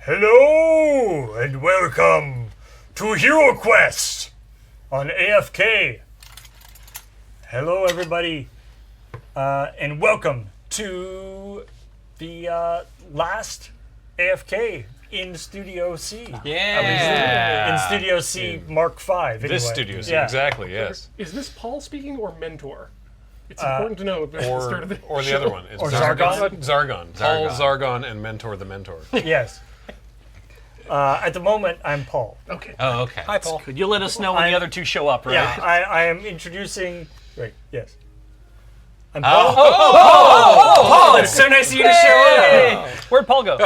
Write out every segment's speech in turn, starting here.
Hello and welcome to HeroQuest on AFK. Hello everybody, and welcome to the last AFK in Studio C. Yeah. In Studio C Mark V. Anyway. This Studio C, Yeah. exactly, yes. Is this Paul speaking or Mentor? It's important to know at the start of the Or the show. other one. It's Or Zargon. Paul Zargon and Mentor the Mentor. Yes. At the moment, I'm Paul. Okay. Oh, okay. Hi, Paul. Could you let us know when the other two show up, right? Yeah, I am introducing. Right. Yes. I'm Oh, Paul. Paul, it's so nice of you to show up. Where'd Paul go?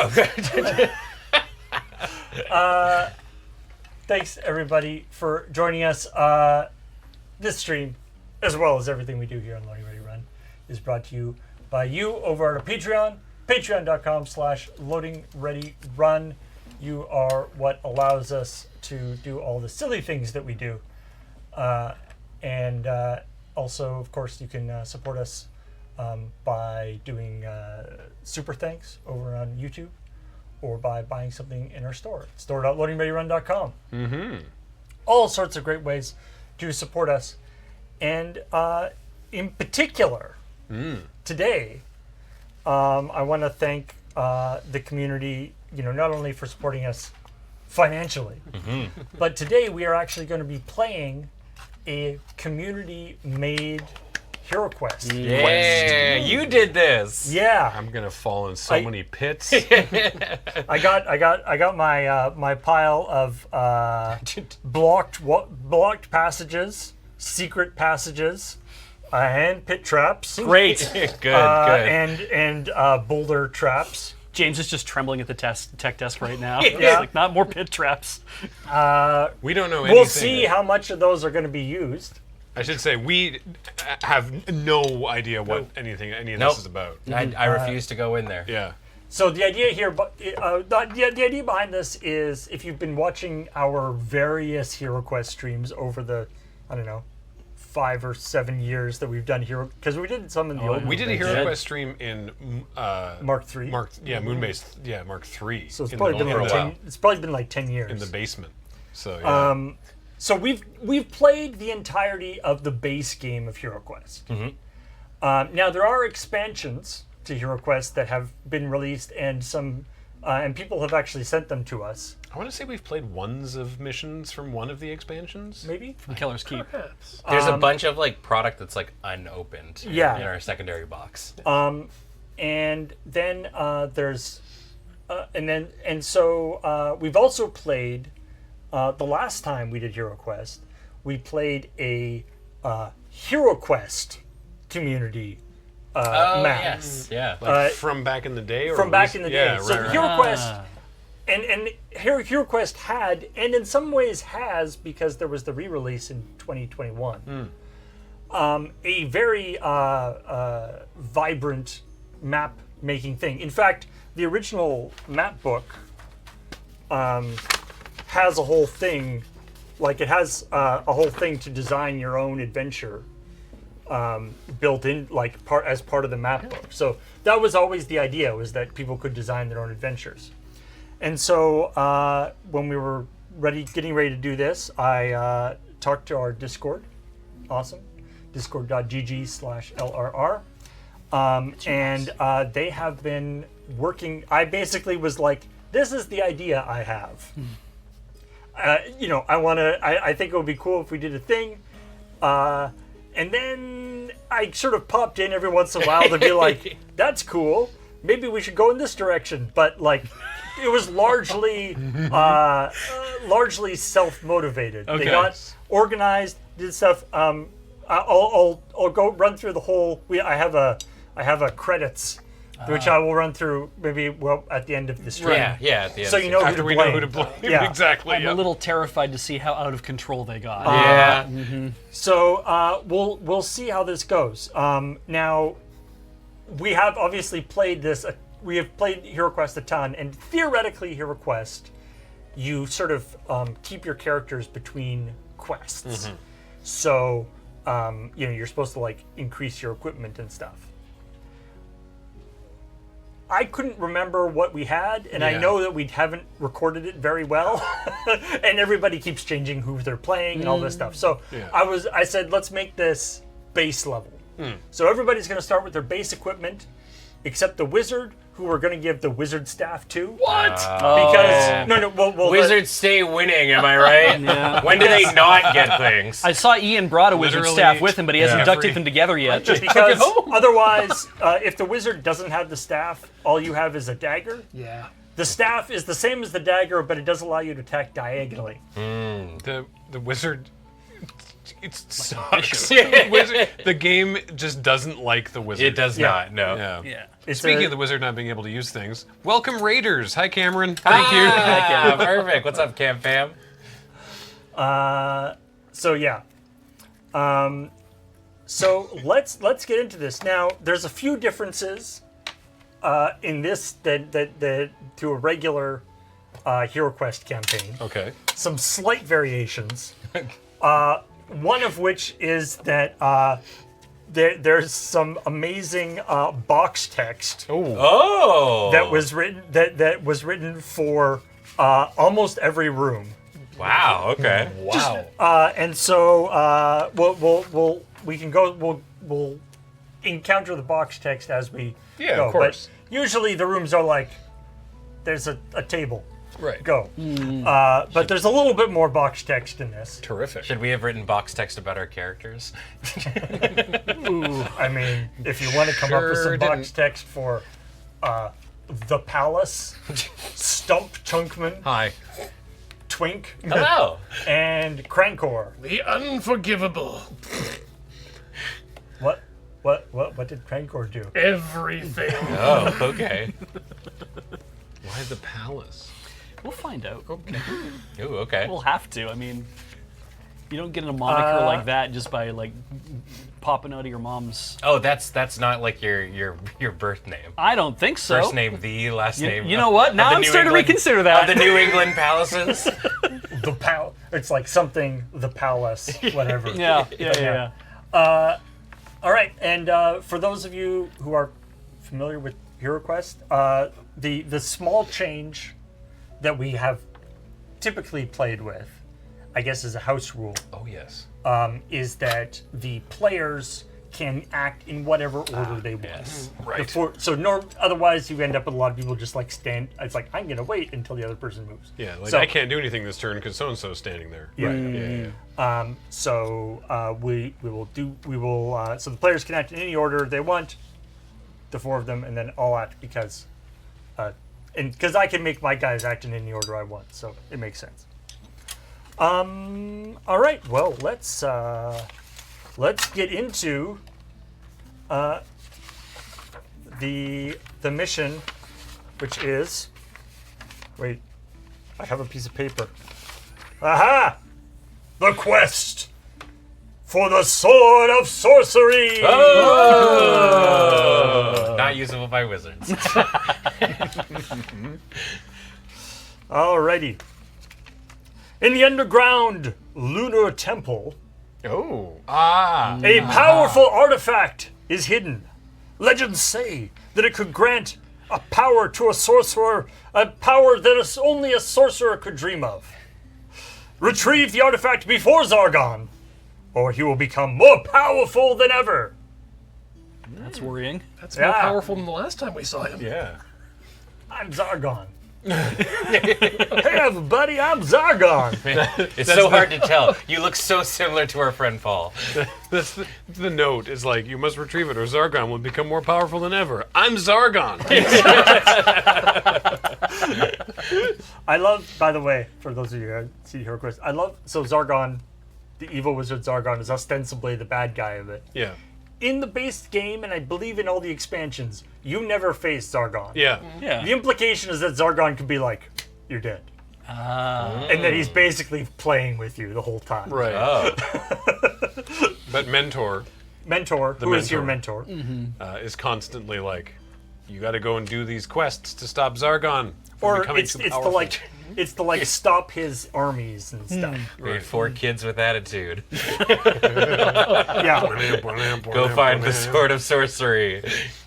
Thanks everybody for joining us. This stream, as well as everything we do here on Loading Ready Run, is brought to you by you over at our Patreon, patreon.com/loadingreadyrun. You are what allows us to do all the silly things that we do. And also, of course, you can support us by doing super thanks over on YouTube or by buying something in our store, store.loadingreadyrun.com. Mm-hmm. All sorts of great ways to support us. And in particular, today, I want to thank the community, not only for supporting us financially, but today we are actually going to be playing a community-made HeroQuest. Yeah, you did this. Yeah, I'm gonna fall in so many pits. I got my my pile of blocked passages, secret passages, and pit traps. Great. Good. And boulder traps. James is just trembling at the tech desk right now. Yeah. It's like, not more pit traps. We don't know anything. We'll see how much of those are going to be used. I should say, we have no idea what any of this is about. I refuse to go in there. Yeah. So the idea here, the idea behind this is, if you've been watching our various HeroQuest streams over the, 5 or 7 years that we've done Hero, because we did some in the old. We did a Moonbase. HeroQuest stream in Mark III. Moonbase, Mark III. So it's probably been like 10 years in the basement. So yeah. So we've played the entirety of the base game of HeroQuest. Now there are expansions to HeroQuest that have been released, and some and people have actually sent them to us. I want to say we've played ones of missions from one of the expansions. Maybe From Keller's Keep. Perhaps. There's a bunch of product that's unopened Yeah. in our secondary box. and then there's so we've also played the last time we did HeroQuest, we played a HeroQuest community map. Yes. Yeah. From back in the day? Or From back in the day. Yeah, So right. HeroQuest, and HeroQuest had, and in some ways has, because there was the re-release in 2021, a very vibrant map-making thing. In fact, the original map book has a whole thing, it has a whole thing to design your own adventure built in, as part of the map book. So that was always the idea, was that people could design their own adventures. And so when we were getting ready to do this, I talked to our Discord. Awesome. Discord.gg/LRR. And they have been working. I basically was like, this is the idea I have. I think it would be cool if we did a thing. And then I sort of popped in every once in a while to be like, that's cool. Maybe we should go in this direction. But it was largely self-motivated. Okay. They got organized, did stuff. I'll go run through the whole. I have a credits, which I will run through maybe at the end of the stream. Yeah. At the end. So you know After we know who to blame. Yeah. Exactly. I'm a little terrified to see how out of control they got. Yeah. So we'll see how this goes. Now, we have obviously played this. We have played HeroQuest a ton, and theoretically, HeroQuest, you sort of keep your characters between quests. So you're supposed to increase your equipment and stuff. I couldn't remember what we had, and I Yeah. know that we haven't recorded it very well, and everybody keeps changing who they're playing and all this stuff. So Yeah. I said, let's make this base level. So everybody's going to start with their base equipment, except the wizard, who we're going to give the wizard staff to. What? Because well, Wizards stay winning, am I right? Yeah. When do they not get things? I saw Ian brought a wizard Literally, staff with him, but he hasn't duct every- taped them together yet. because otherwise, if the wizard doesn't have the staff, all you have is a dagger. Yeah. The staff is the same as the dagger, but it does allow you to attack diagonally. The wizard. It sucks. The game just doesn't like the wizard. It does Yeah. not, no. Yeah. Yeah. It's Speaking a- of the wizard not being able to use things, welcome Raiders. Hi, Cameron. Thank you. Ah, perfect. What's up, Cam Fam? So yeah. So let's get into this now. There's a few differences in this that to a regular HeroQuest campaign. Okay. Some slight variations. One of which is that there's some amazing box text Oh! that was written for almost every room. Wow, okay. Wow. And so we'll encounter the box text as we Yeah, go. of course. But usually the rooms are like there's a table. Right. Go. But there's a little bit more box text in this. Terrific. Should we have written box text about our characters? I mean, if you want to come up with Sure some box didn't. text for the Palace, Stump Chunkman, Hi. Twink, Hello! and Crankor. The unforgivable. What did Crankor do? Everything. Oh, okay. Why the palace? We'll find out. Okay. Ooh, okay. We'll have to. I mean, you don't get a moniker like that just by like popping out of your mom's. Oh, that's not like your birth name. I don't think so. First name the, last name. You know what? of Now the I'm New starting to England- reconsider that. of the New England palaces. The It's like something, the Palace, whatever. yeah. All right, and for those of you who are familiar with HeroQuest, the small change that we have typically played with, I guess as a house rule, Oh, yes. is that the players can act in whatever order they want. Yes. Right. Otherwise, you end up with a lot of people just like stand. It's like I'm gonna wait until the other person moves. Yeah, like So- I can't do anything this turn because so-and-so's standing there. Yeah. Yeah. So we will. So the players can act in any order they want, the four of them, and then I'll act because I can make my guys act in any order I want, so it makes sense. All right. Well, let's get into the mission, which is. Wait, I have a piece of paper. Aha! The quest for the sword of sorcery. Oh! Not usable by wizards. Alrighty. In the underground lunar temple, Oh. Ah. a powerful artifact is hidden. Legends say that it could grant a power to a sorcerer, a power that only a sorcerer could dream of. Retrieve the artifact before Zargon, or he will become more powerful than ever. That's worrying. That's more Yeah. powerful than the last time we saw him. Yeah. I'm Zargon. Hey everybody, I'm Zargon. It's so hard to tell. You look so similar to our friend Paul. That's the note is like, you must retrieve it or Zargon will become more powerful than ever. I'm Zargon. I love, by the way, for those of you who see HeroQuest, so Zargon, the evil wizard Zargon, is ostensibly the bad guy of it. Yeah. In the base game, and I believe in all the expansions, you never face Zargon. Yeah. Yeah. The implication is that Zargon could be like, you're dead. And that he's basically playing with you the whole time. Right. Oh. But Mentor Mentor, who is your mentor. mentor? is constantly like, you got to go and do these quests to stop Zargon from Or becoming it's too the powerful. like stop his armies and stuff. We have 4 kids with attitude. Yeah. Go find the sword of sorcery.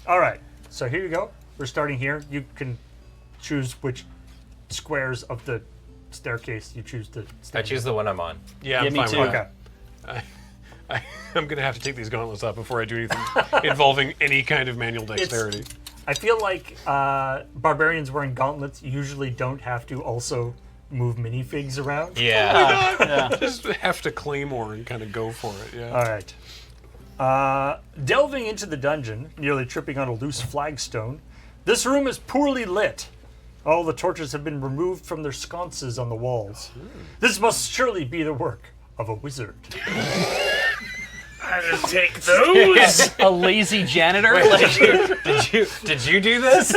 All right. So here you go. we're starting here. You can choose which squares of the staircase you choose to I stand choose the one I'm on. Yeah, Yeah, I'm me fine too. with Okay. that. I'm gonna have to take these gauntlets off before I do anything involving any kind of manual dexterity. I feel like barbarians wearing gauntlets usually don't have to also move minifigs around. Yeah. Yeah. Just have to claymore and kind of go for it. Yeah. All right. Delving into the dungeon, nearly tripping on a loose flagstone, this room is poorly lit. All the torches have been removed from their sconces on the walls. This must surely be the work of a wizard. I just take those. A lazy janitor. Like, Did you do this?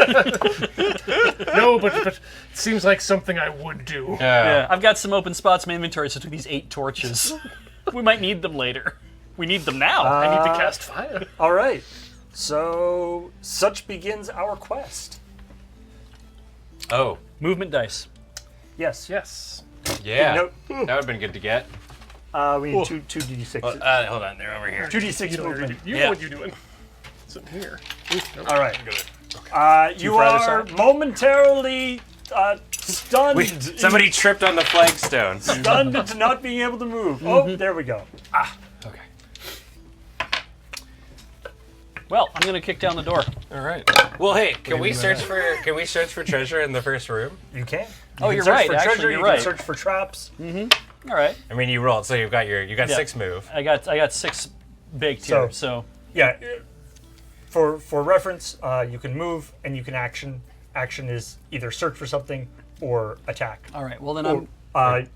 No, but it seems like something I would do. yeah, I've got some open spots in my inventory, so I took these 8 torches. We might need them later. We need them now. I need to cast fire. All right. So, such begins our quest. Oh, Movement dice. Yes. Yes. yeah. Nope. That would have been good to get. We need two d6. Hold on, they're over here. 2d6 You know what you're movement. doing. You know what you're doing. It's in here. All right. You for either are side? momentarily stunned. Somebody tripped on the flagstone. Stunned into not being able to move. Oh, there we go. Okay. Well, I'm gonna kick down the door. All right. Well, hey, can we search for treasure in the first room? You can. Oh, You you're can search right. for Actually, treasure, you're you right. can search for traps. All right. I mean, you rolled, so you got Yeah. 6 move. I got 6 baked here. So Yeah. For reference, you can move and you can action. Action is either search for something or attack. all right. Well then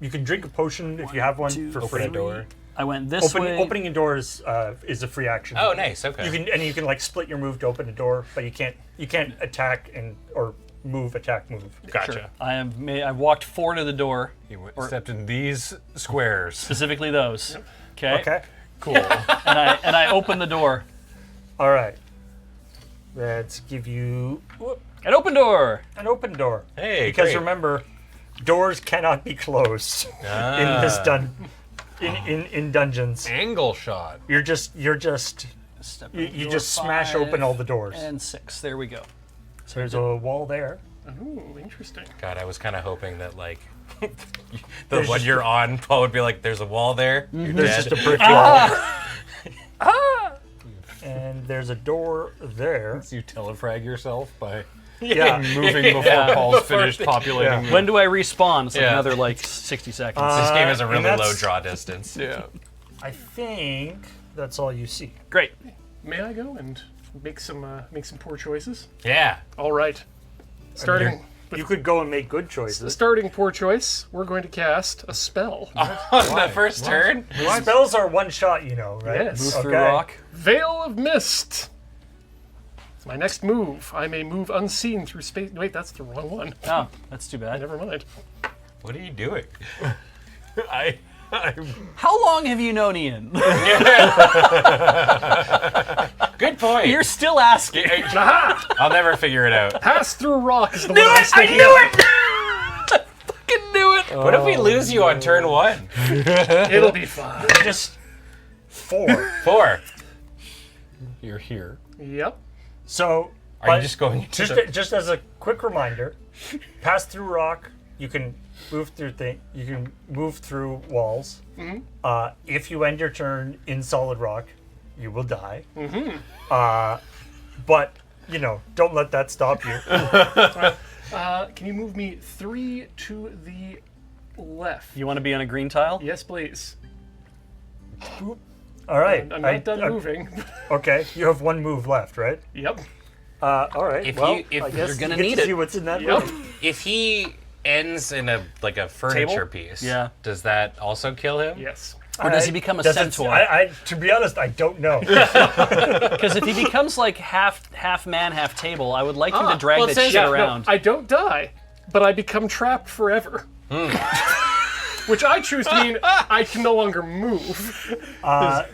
You can drink a potion if you have one two, for Open free. a door. I went this way. Opening a door is a free action. Oh, nice. Okay. You can like split your move to open a door, but you can't attack or move, attack, move. Gotcha. Sure. I've walked 4 to the door, You stepped in these squares. specifically those. Okay. Okay. Cool. And I opened the door. All right. Let's give you An open door. an open door. Hey, Because great. remember, doors cannot be closed in this in dungeons. Angle shot. You're just Step you over you door just smash open 5 all the doors. And 6. There we go. So there's a wall there. Ooh, interesting. God, I was kind of hoping that like the one you're on, Paul would be like, "There's a wall there." You're There's dead. just a brick wall. And there's a door there. You telefrag yourself by Yeah. moving before Paul's finished populating. Yeah. When do I respawn? It's like Yeah. another like 60 seconds. This game has a and really that's- low draw distance. Yeah. I think that's all you see. Great. May I go and make some poor choices? Yeah. All right. Starting You could go and make good choices. starting poor choice, we're going to cast a spell. On the first turn. Spells are one shot, you know, right? Yes. Move through Okay. rock. Veil of Mist. It's my next move. I may move unseen through space. Wait, that's the wrong one. Oh, that's too bad. Never mind. What are you doing? How long have you known Ian? Good point. You're still asking. I'll never figure it out. Pass through rock is the one I was thinking of. Fucking knew it. What if we lose you on turn 1? It'll be fine. Just 4. 4. You're here. Yep. So, Are you just going into just as a quick reminder, pass through rock. You can move through You can move through walls. If you end your turn in solid rock, you will die. But don't let that stop you. Can you move me 3 to the left? You want to be on a green tile? Yes, please. All right. I'm not done moving. Okay, you have 1 move left, right? Yep. All right. If well, you- if I guess you're gonna you get need to it. see what's in that Yep. room. If he ends in a furniture piece, Yeah. does that also kill him? Yes. Or does he become a Does it- centaur? to be honest, I don't know. Because if he becomes like half man, half table, I would like him to drag well, it that says- shit yeah, no, around. I don't die, but I become trapped forever. Which I choose to mean I can no longer move.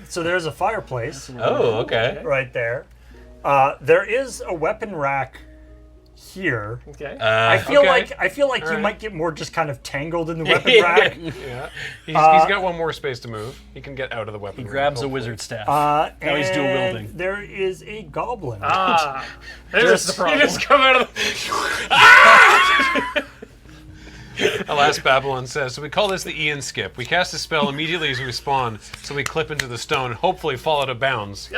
So there's a fireplace Oh, okay. right there. There is a weapon rack here. Okay. I feel okay. like you right. might get more just kind of tangled in the weapon rack. Yeah. He's got one more space to move. He can get out of the weapon. He rack, grabs a hopefully. wizard staff. Now he's dual wielding. There is a goblin. There's the problem. You just come out of the... Alas, Babylon says, so we call this the Ian skip. We cast a spell immediately as we spawn, so we clip into the stone, hopefully fall out of bounds.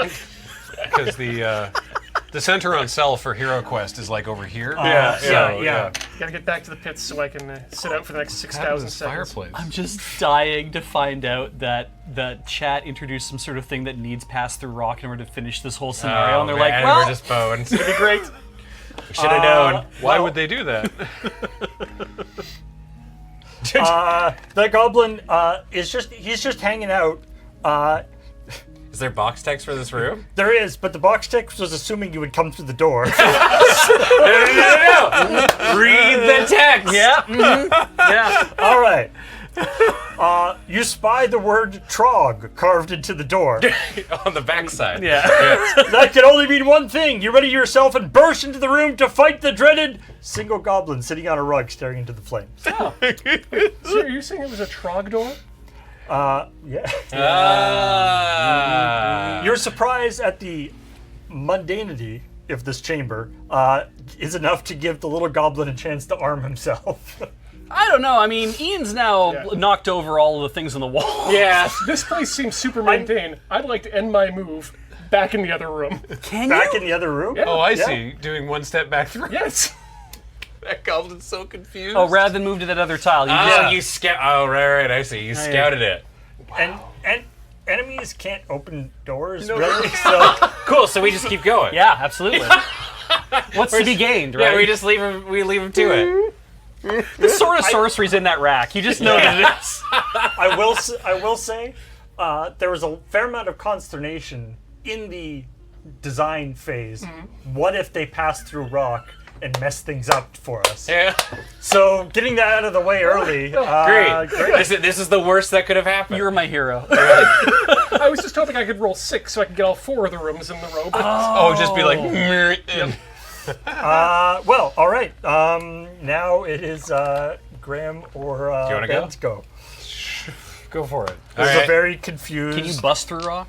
Because the center on cell for HeroQuest is like over here. Yeah. Gotta get back to the pits so I can sit out for the next What 6,000 happened to this seconds. fireplace. I'm just dying to find out that the chat introduced some sort of thing that needs pass through rock in order to finish this whole scenario, and they're like, well, we're just boned. It'd be great. We should have known. Why would they do that? The goblin he's just hanging out. Is there box text for this room? There is, but the box text was assuming you would come through the door. No. Read the text. yeah, yeah. All right. You spy the word "trog" carved into the door. On the backside. Yeah. That can only mean one thing. You ready yourself and burst into the room to fight the dreaded single goblin sitting on a rug staring into the flames. So are you saying it was a trog door? Yeah. Ah. Your surprise at the mundanity of this chamber is enough to give the little goblin a chance to arm himself. I don't know. I mean, Ian's now knocked over all of the things on the wall. Yeah. This place seems super maintained. I'd like to end my move back in the other room. Can Back you? in the other room? Oh, I Yeah. see. Doing one step back through. Yes. That goblin's so confused. Oh, rather than move to that other tile, you just Oh, you scout. Oh, right. I see. You scouted it. And enemies can't open doors, really. So Cool. So we just keep going. yeah, absolutely. What's to be gained, right? Yeah. We just leave him. We leave him to it. the sort of sorcery's in that rack. You just know that it is. I will say, there was a fair amount of consternation in the design phase. What if they passed through rock and messed things up for us? Yeah. So getting that out of the way early. Great. Great. This is the worst that could have happened. You're my hero. I was just hoping I could roll 6 so I could get all 4 of the rooms in the row. But just be like, Well, all right. Now it is Graham or you wanna Ben's go. go for it. There's right. a very confused. Can you bust through rock?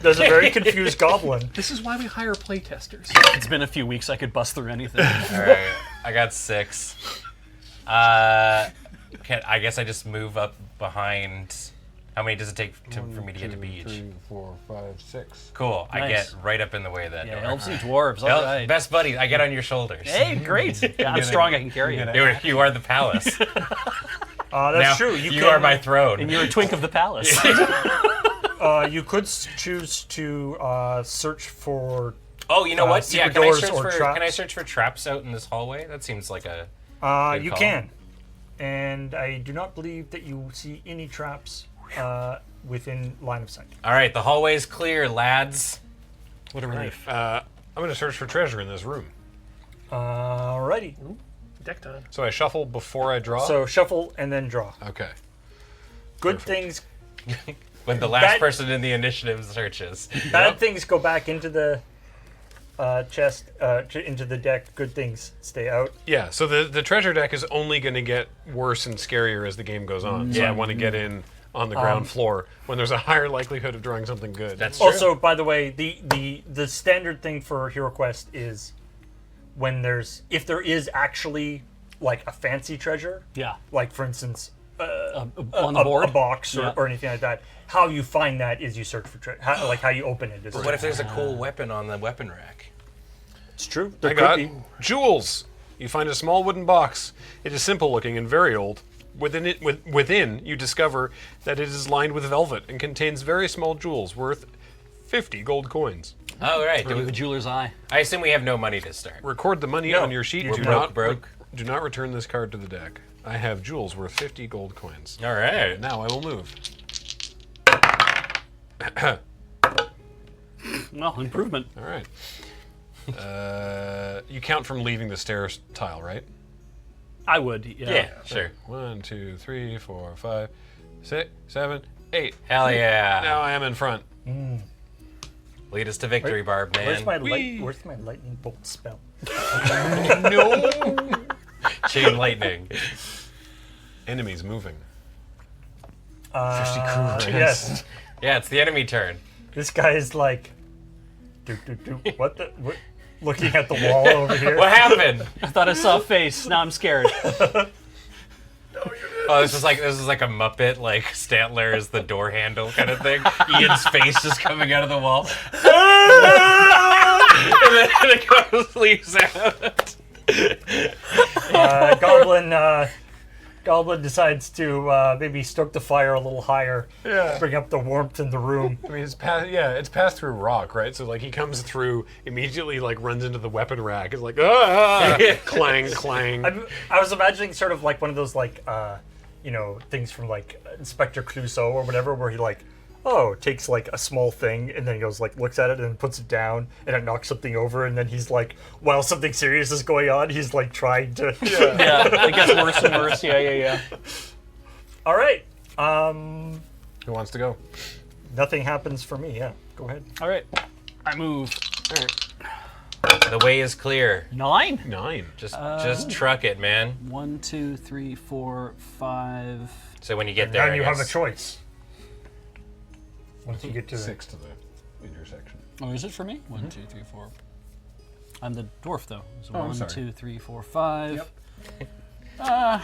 There's a very confused goblin. this is why we hire playtesters. It's been a few weeks. I could bust through anything. All right. I got 6. I guess I just move up behind. How many does it take for me to get to beach? 3, 4, 5, 6. Cool. I Nice. get right up in the way of that Yeah, door. elves and dwarves. All Well, right. best buddies. I get on your shoulders. Hey, great. Yeah, I'm strong. I can carry you. You are the palace. That's Now, true. You are my throne. And you're a twink of the palace. You could choose to search for. Oh, you know what? secret Yeah, can I doors search or for traps? can I search for traps out in this hallway? That seems like a You call. can, and I do not believe that you see any traps within line of sight. All right, the hallway's clear, lads. What a relief. I'm going to search for treasure in this room. Alrighty. Deck time. So I shuffle before I draw? So shuffle and then draw. Okay. Good things. When the last person in the initiative searches. Bad things go back into the chest, into the deck. Good things stay out. Yeah, so the treasure deck is only going to get worse and scarier as the game goes on. So I want to get in on the ground floor when there's a higher likelihood of drawing something good. That's true. Also, by the way, the standard thing for HeroQuest is when if there is actually like a fancy treasure, Yeah. like for instance On the board? a box Yeah. or anything like that. How you find that is you search for treasure. Like how you open it is. What if there's a cool weapon on the weapon rack? It's true. There I could got be. jewels. You find a small wooden box. It is simple looking and very old. Within, you discover that it is lined with velvet and contains very small jewels worth 50 gold coins. Oh, right. You have a jeweler's eye. I assume we have no money to start. Record the money No, on your sheet. you're broke. Do not return this card to the deck. I have jewels worth 50 gold coins. All right. Now I will move. Well, improvement. All right. You count from leaving the stairs tile, right? I would. Yeah. Yeah, sure. 1, 2, 3, 4, 5, 6, 7, 8. Hell yeah. Now I am in front. Lead us to victory, Barb, man. Where's my lightning bolt spell? No. Chain lightning. Enemies moving. Yes. Yeah, it's the enemy turn. This guy is like, what the? What? Looking at the wall over here. What happened? I thought I saw a face. Now I'm scared. Oh, this is like a Muppet, like Stantler is the door handle kind of thing. Ian's face just coming out of the wall. And then it goes, leaves out. Goblin decides to maybe stoke the fire a little higher. Yeah. Bring up the warmth in the room. I mean, it's passed through rock, right? So like he comes through, immediately like runs into the weapon rack. It's like clang, clang. I was imagining sort of like one of those like things from like Inspector Clouseau or whatever, where he like takes like a small thing and then he goes like looks at it and then puts it down and it knocks something over and then he's like, while something serious is going on, he's like trying to. Yeah, it gets worse and worse. Yeah. All right. Who wants to go? Nothing happens for me. Yeah, go ahead. All right. I move. All right. The way is clear. 9. 9. Just truck it, man. 1, 2, 3, 4, 5. So when you get there, Now you I have a guess- choice. Once you get to 6 to the intersection. Oh, is it for me? 1, 2, 3, 4. I'm the dwarf, though. So Oh, I'm 1, sorry. 2, 3, 4, 5. Yep.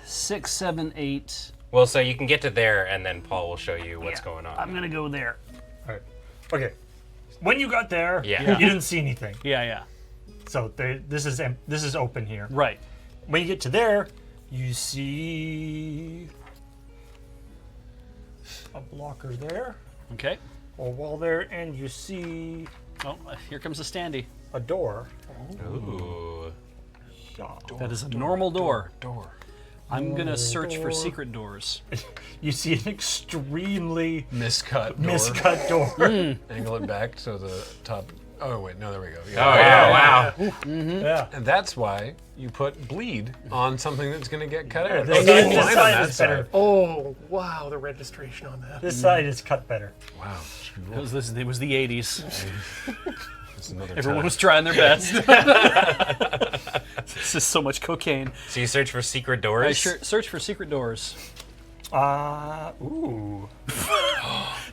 6, 7, 8. Well, so you can get to there, and then Paul will show you what's going on. I'm gonna go there. All right. Okay. When you got there, Yeah. you didn't see anything. Yeah. So this is open here. Right. When you get to there, you see a blocker there, Okay. a wall there, and you see Oh, here comes a standee. a door. Ooh. That is a normal door. Door. I'm gonna search for door. secret doors. You see an extremely Miscut door. miscut door. Angle it back so the top. Oh wait, no, there we go. Oh yeah! Wow. Yeah. And that's why you put bleed on something that's going to get cut out. This Oh, side, no, this line on side that is better. side. Oh, wow, the registration on that. This side is cut better. Wow. It was the 80s. That's another Everyone time. was trying their best. This is so much cocaine. So you search for secret doors. I search for secret doors. Ooh.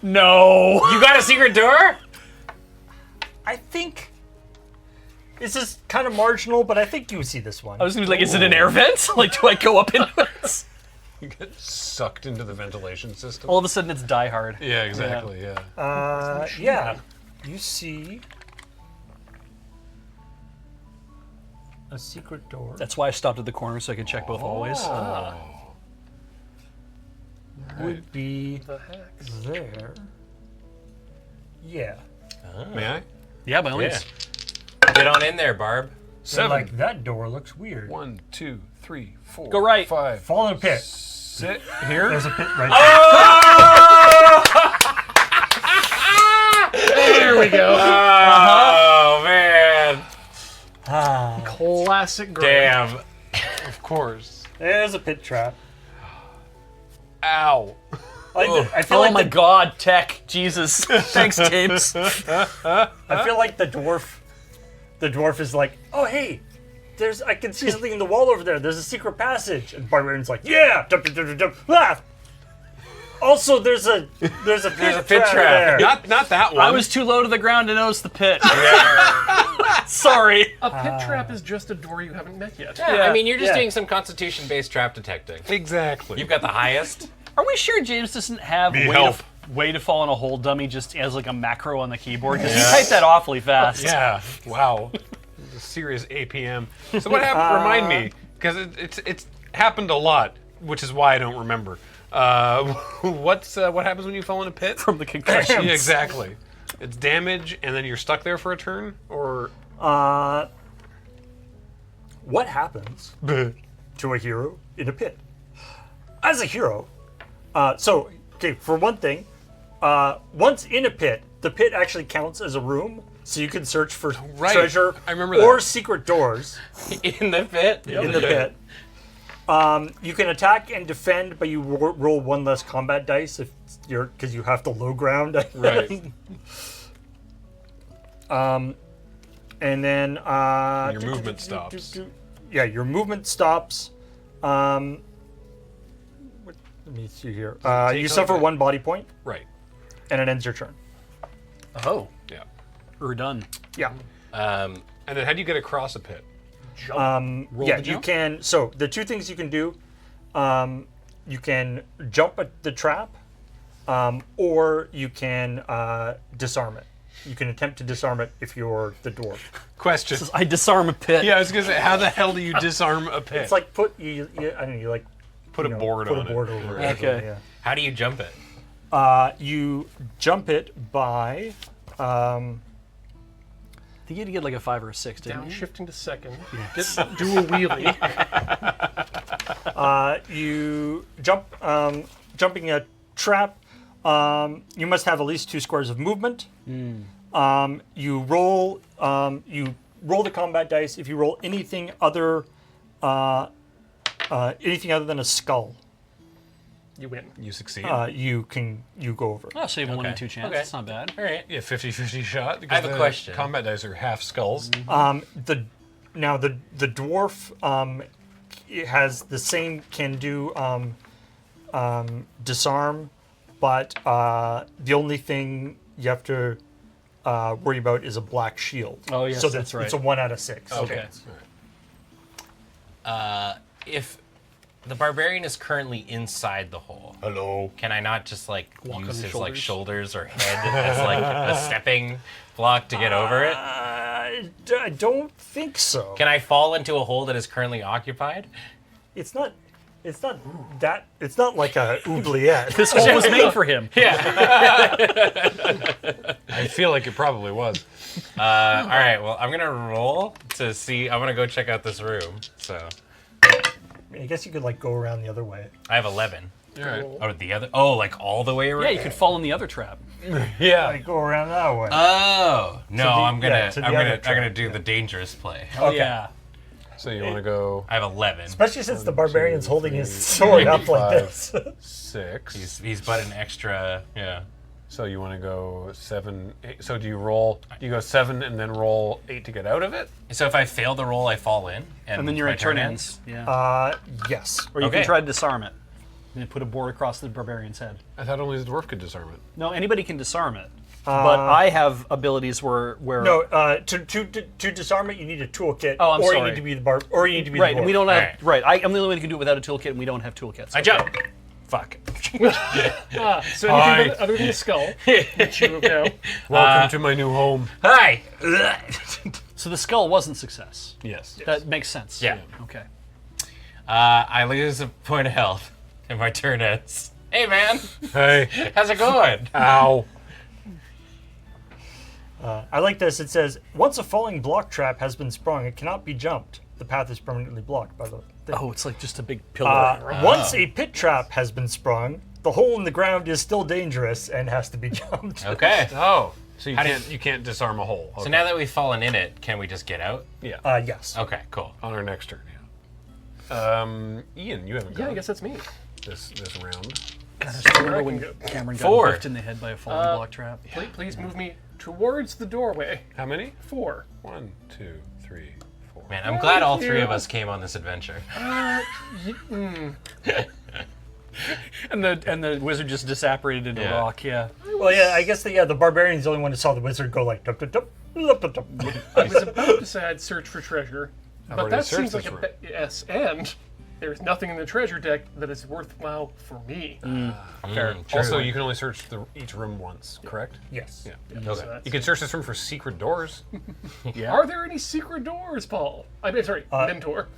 No. You got a secret door? I think this is kind of marginal, but I think you see this one. I was gonna be like, is it an air vent? Like, do I go up into it? You get sucked into the ventilation system. All of a sudden, it's Die Hard. Yeah, exactly. Yeah. Yeah. You see a secret door. That's why I stopped at the corner so I could check both hallways. Would be The hacks. there. Yeah. May I? Yeah, by all Yeah. means. Get on in there, Barb. 7. Like that door looks weird. 1, 2, 3, 4. Go right. 5. Fall in a pit. Sit here. There's a pit right There we go. Oh man! there. Ah, Classic girl. Damn. Of course. there's a pit trap. Ow. I feel Oh like my God, tech, Jesus! Thanks, James. I feel like the dwarf is like, oh hey, I can see something in the wall over there. There's a secret passage. And Barbarian's like, yeah. Dum, dum, dum, dum, dum. Ah! Also, there's a pit pit trap trap. there. Not that one. I was too low to the ground to notice the pit. Sorry. A pit trap is just a door you haven't met yet. Yeah, I mean, you're just Yeah. doing some constitution-based trap detecting. Exactly. You've got the highest. Are we sure James doesn't have Me way help. to fall in a hole dummy just as like a macro on the keyboard? Because he typed that awfully fast. Yeah. Wow. It's a serious APM. So what happened? Remind me, because it's happened a lot, which is why I don't remember. What happens when you fall in a pit? From the concussion. Yeah, exactly. It's damage, and then you're stuck there for a turn, or What happens to a hero in a pit? As a hero, for one thing, once in a pit, the pit actually counts as a room, so you can search for Right. treasure I remember or that. secret doors In the pit. in the pit. You can attack and defend, but you roll one less combat dice because you have the low ground. right. And then Your movement stops. Yeah, your movement stops. Let me see here. You suffer over? 1 body point, Right. and it ends your turn. Oh. Yeah. We're done. Yeah. And then how do you get across a pit? Jump. Yeah, the you jump? can. So the 2 things you can do, you can jump at the trap, or you can disarm it. You can attempt to disarm it if you're the dwarf. Question. I disarm a pit. Yeah, I was gonna say, how the hell do you disarm a pit? It's like I don't know, you like put a board put on a board it. over Okay. it. Yeah. How do you jump it? You jump it by. I think you had to get like a 5 or a 6, didn't you? Downshifting to second. Do a wheelie. You jump, jumping a trap. You must have at least 2 squares of movement. You roll the combat dice. If you roll anything other than a skull, You win. You succeed. you go over. Oh, so you have a 1 in Okay. 2 chance. Okay. That's not bad. All right. Yeah, 50-50 shot. Because I have a the question. Combat dice are half skulls. The dwarf it has the same, can do disarm, but the only thing you have to worry about is a black shield. Oh, yes, so that's right. It's a 1 out of 6. Okay. If the barbarian is currently inside the hole, Hello. can I not just like Walk use on his the like shoulders? shoulders or head as like a stepping block to get over it? I don't think so. Can I fall into a hole that is currently occupied? It's not that. It's not like a oubliette. This hole was made for him. I feel like it probably was. All right. Well, I'm gonna roll to see. I'm gonna go check out this room. So I guess you could like go around the other way. I have 11. All right. Oh, the other. Oh, like all the way around. Yeah, you could fall in the other trap. Yeah. Like go around that way. Oh no! I'm to gonna the other do trap, the dangerous play. Oh, yeah. So you want to go I have 11. Especially since the barbarian's holding his sword up like 5, this. 6. He's but an extra. Yeah. So you want to go 7, 8. So do you roll? Do you go 7 and then roll 8 to get out of it? So if I fail the roll, I fall in, And then your my turn ends. Yeah. Yes. Or you okay. can try to disarm it. And put a board across the barbarian's head. I thought only the dwarf could disarm it. No, anybody can disarm it. But I have abilities where No, to disarm it, you need a toolkit. Oh, I'm or you sorry. need to be the or you need to be right, the and we dwarf. don't have Alright. right. I'm the only one who can do it without a toolkit, and we don't have toolkits. I jump. Fuck. So Hi. anything other than the skull, which you have now. Welcome to my new home. Hi. So the skull wasn't success. Yes. That makes sense. Yeah. Okay. I lose a point of health, and my turn ends. Hey man, Hey. how's it going? Ow. I like this. It says, once a falling block trap has been sprung, it cannot be jumped. The path is permanently blocked by the thing. Oh, it's like just a big pillar. Once a pit trap has been sprung, the hole in the ground is still dangerous and has to be jumped. Okay. Oh. So How do you can't disarm a hole. So now that we've fallen in it, can we just get out? Yeah. Yes. Okay, cool. On our next turn. Yeah. Ian, you haven't Yeah, I gone guess that's me. this round. God, I still remember I when can go. Cameron got 4. whipped in the head by a falling block trap. Please move me towards the doorway. How many? 4. 1, 2, 3, 4. Man, I'm glad all Thank 3 you. of us came on this adventure. And the wizard just disapparated into Yeah. rock. Yeah. Well, yeah, I guess the barbarian's the only one who saw the wizard go like, dup, dup, dup, dup, dup, dup. I was about to say I'd search for treasure, but already that searched seems like this a room. yes, and there's nothing in the treasure deck that is worthwhile for me. Fair. Also, you can only search each room once, correct? Yes. Yeah. So Okay. that's- You can search this room for secret doors. Are there any secret doors, Paul? I mean, sorry, Mentor.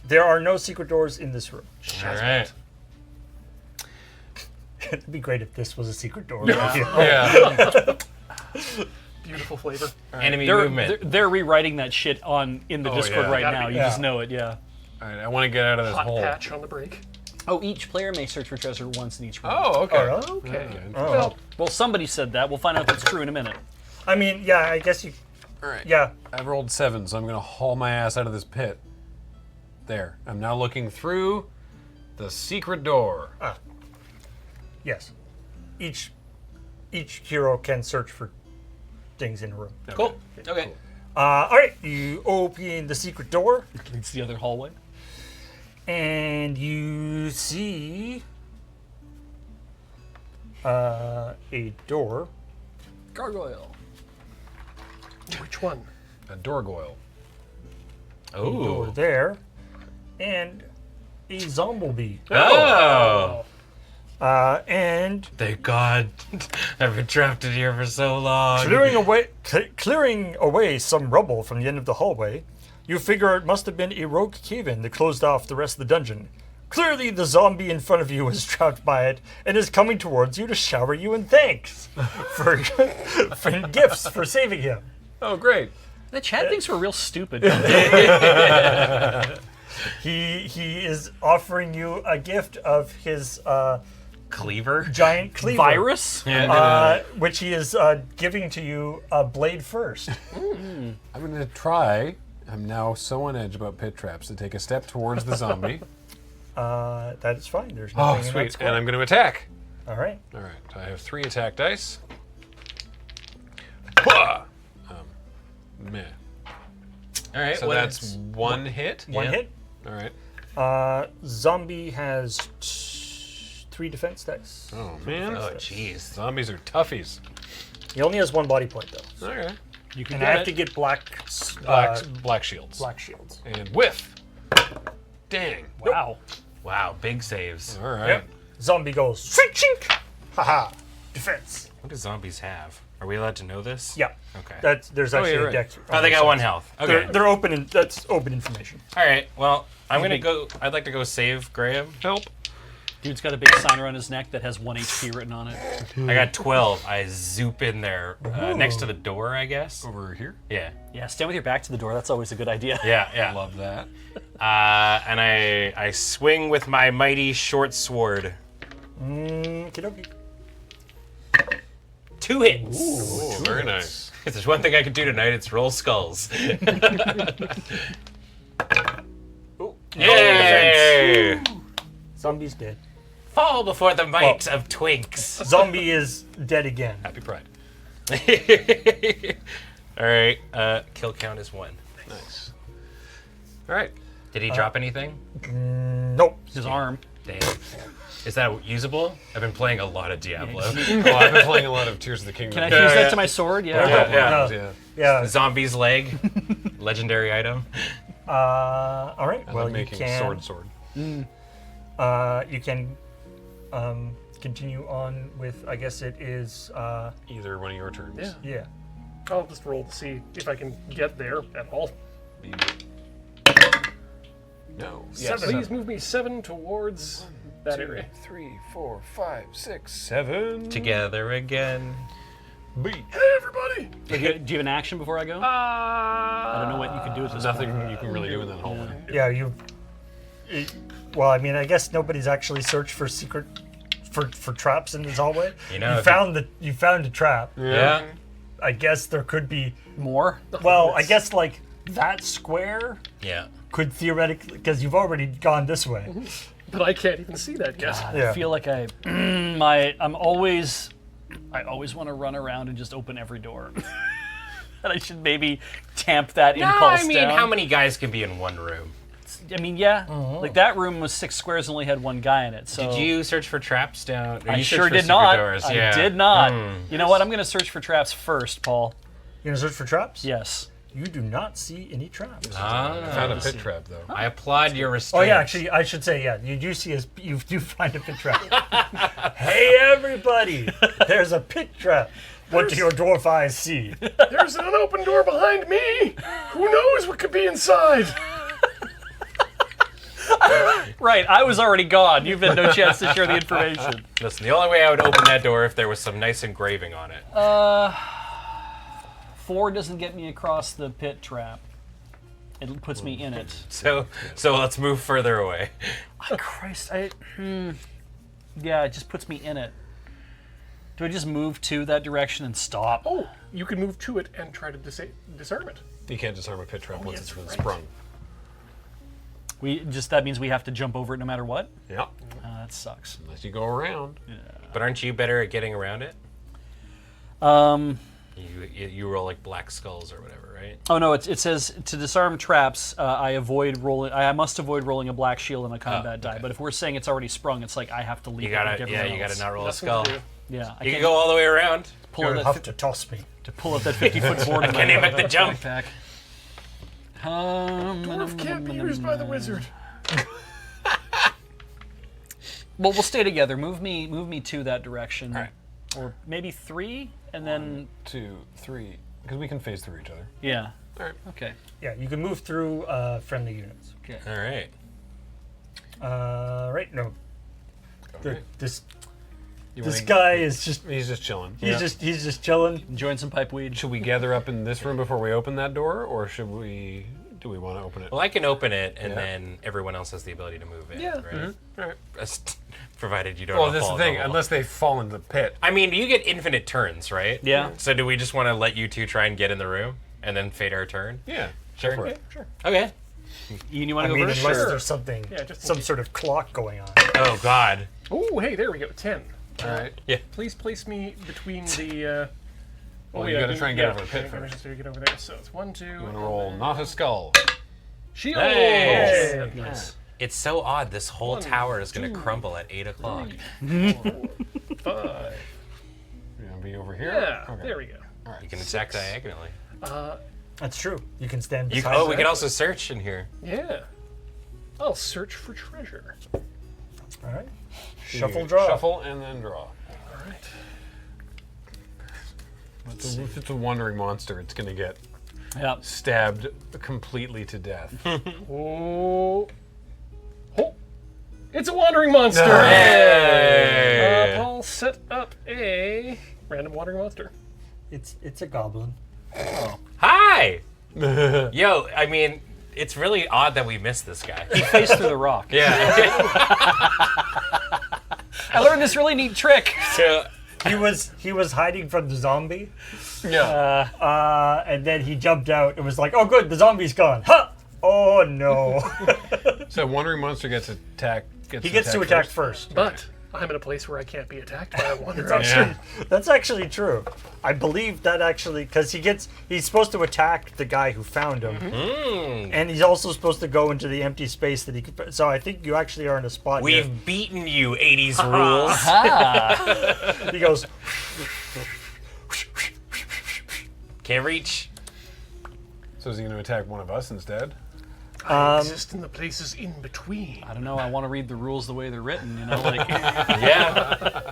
There are no secret doors in this room. All right. It'd be great if this was a secret door. Yeah. Beautiful flavor. Enemy They're, movement. they're rewriting that shit in the Oh, Discord yeah. right Gotta now. be. You just Yeah. know it. Yeah. All right. I want to get out of this Hot hole. patch on the break. Oh, each player may search for treasure once in each room. Oh, okay. Oh, okay. Well, Well, somebody said that. We'll find out if that's true in a minute. I mean, yeah, I guess you. All right. Yeah. I've rolled 7, so I'm going to haul my ass out of this pit. There. I'm now looking through the secret door. Yes. Each hero can search for things in a room. Cool. Okay. All right, you open the secret door, It's the other hallway. and you see a door. Gargoyle. Which one? A Dorgoyle. Door Ooh. there, and a zombie. Oh. And Thank God. I've been trapped in here for so long. clearing away some rubble from the end of the hallway, you figure it must have been a rogue cave-in that closed off the rest of the dungeon. Clearly, the zombie in front of you is trapped by it and is coming towards you to shower you in thanks for gifts for saving him. Oh, great. The Chad thinks we're real stupid. He is offering you a gift of his Cleaver? giant cleaver. Virus? Which he is giving to you blade first. I'm going to try. I'm now so on edge about pit traps to take a step towards the zombie. That is fine. There's Oh, nothing in that sweet. square. And I'm going to attack. All right. All right. I have 3 attack dice. Hwah! Meh. All right. So what that's is- 1 hit. One Yeah. hit. All right. Zombie has 3 defense dice. Oh, man. Oh, jeez. Zombies are toughies. He only has 1 body point though, Okay. You can and I get have it. to get black Black shields. black shields. And whiff. Dang. Wow. Wow, big saves. All right. Yep. Zombie goes shink shink. Haha. Defense. What do zombies have? Are we allowed to know this? Yeah. Okay. There's actually you're a right. deck. Oh, they got 1 health. Okay. They're open. That's open information. All right. Well, I'm gonna go. I'd like to go save Graham. Help. Dude's got a big sign around his neck that has 1 HP written on it. I got 12. I zoop in there next to the door, I guess. Over here. Yeah. Yeah, stand with your back to the door. That's always a good idea. Yeah. Yeah. Love that. And I swing with my mighty short sword. Kidoki. 2 hits. Oh, very nice. If there's one thing I can do tonight, it's roll skulls. Yay! Zombie's dead. Fall before the might of Twinks. Zombie is dead again. Happy Pride. All right. Kill count is 1. Nice. All right. Did he drop anything? Nope. His arm. Damn. Is that usable? I've been playing a lot of Diablo. Oh, I've been playing a lot of Tears of the Kingdom. Can I fuse that to my sword? Yeah. Yeah. Yeah. Zombie's leg, legendary item. All right. I Well, like you making can. sword. You can continue on with. I guess it is. Either one of your turns. Yeah. Yeah. I'll just roll to see if I can get there at all. No. Please move me 7 towards that area. 3, 4, 5, 6, 7. Together again. Beat. Hey, everybody! Do you have an action before I go? I don't know what you can do at this Nothing point. you can really do in that hallway. Yeah. Well, I mean, I guess nobody's actually searched for secret for traps in this hallway. You know, you found a trap. Yeah. I guess there could be. More? Well, I guess like that square Yeah. could theoretically, because you've already gone this way. But I can't even see that yet. Yeah. I feel like I always want to run around and just open every door. And I should maybe tamp that No, impulse I mean, down. how many guys can be in one room? I mean, yeah. Like that room was 6 squares and only had 1 guy in it. So Did you search for traps down? Or I you sure searched for did secret not. Doors? I Yeah. did not. You know what? I'm going to search for traps first, Paul. You're gonna search for traps? Yes. You do not see any traps. I found a Ah. pit trap, though. I applaud your Oh restraint. yeah, actually, I should say you do see you do find a pit trap. Hey everybody, there's a pit trap. What do your dwarf eyes see? There's an unopened door behind me! Who knows what could be inside? Right, I was already gone. You've had no chance to share the information. Listen, the only way I would open that door if there was some nice engraving on it. 4 doesn't get me across the pit trap. It puts me in it. So let's move further away. Oh, Christ, yeah, it just puts me in it. Do I just move to that direction and stop? Oh, you can move to it and try to disarm it. You can't disarm a pit trap once it's been right. sprung. That means we have to jump over it no matter what? Yeah. That sucks. Unless you go around. But aren't you better at getting around it? You roll like black skulls or whatever, right? Oh no, it says to disarm traps, I must avoid rolling a black shield on a combat die. But if we're saying it's already sprung, it's like I have to leave. You gotta not roll a skull. Yeah, You can go all the way around. You'll that have to toss me. to pull up that 50-foot board. I can't even make the jump. Backpack. Dwarf can't be used by the wizard. Well, we'll stay together. Move me to that direction. All right. Or maybe 3, and then 2, 3, because we can phase through each other. yeah. All right. Okay. Yeah, you can move through friendly units. Okay. All right. Right? No. Okay. This You this wanna- guy is just He's just chilling. he's just chilling. Enjoying some pipe weed. Should we gather up in this room before we open that door, or do we want to open it? Well, I can open it, and Yeah. then everyone else has the ability to move it. Yeah. Right? All right. Provided you don't. Well, that's the fall thing. in hole. Unless they fall into the pit. I mean, you get infinite turns, right? Yeah. So do we just want to let you two try and get in the room, and then fade our turn? Yeah. Sure. Go for it. Sure. Okay. Ian, you want I to go mean, first? unless Sure. there's something, Yeah, just in some case. sort of clock going on. Oh God. Oh, hey, there we go. 10. All right. Please place me between the. Well, you gotta try and get over the pit yeah, first. Just to get over there. So it's 1, 2. You want to roll not a skull. Shield. Nice. Yeah. Nice. It's so odd. This whole 1, tower is going 2, to crumble at 8 o'clock. 4, 5. You want to be over here? Yeah, Okay. there we go. You can attack diagonally. That's true. You can stand You beside can, we that. can also search in here. Yeah. I'll search for treasure. All right. You Shuffle, draw. Shuffle and then draw. All right. If it's a wandering monster, it's going to get Yeah. stabbed completely to death. Oh. Oh. It's a wandering monster. Hey! I'll set up a random wandering monster. It's a goblin. Hi! Yo, I mean, it's really odd that we missed this guy. Face through the rock. Yeah. I learned this really neat trick. So, He was hiding from the zombie, Yeah. and then he jumped out. It was like, oh good, the zombie's gone. Ha! Oh no. So wandering monster gets attacked. He gets to attack first. But I'm in a place where I can't be attacked by a wandering Actually, monster. that's actually true. I believe that actually, because he's supposed to attack the guy who found him, and he's also supposed to go into the empty space that he could. So I think you actually are in a spot. here. we've beaten you, 80s rules. Ah. He goes. Can't reach. So is he going to attack one of us instead? I exist in the places in between. I don't know. I want to read the rules the way they're written. You know, like Yeah.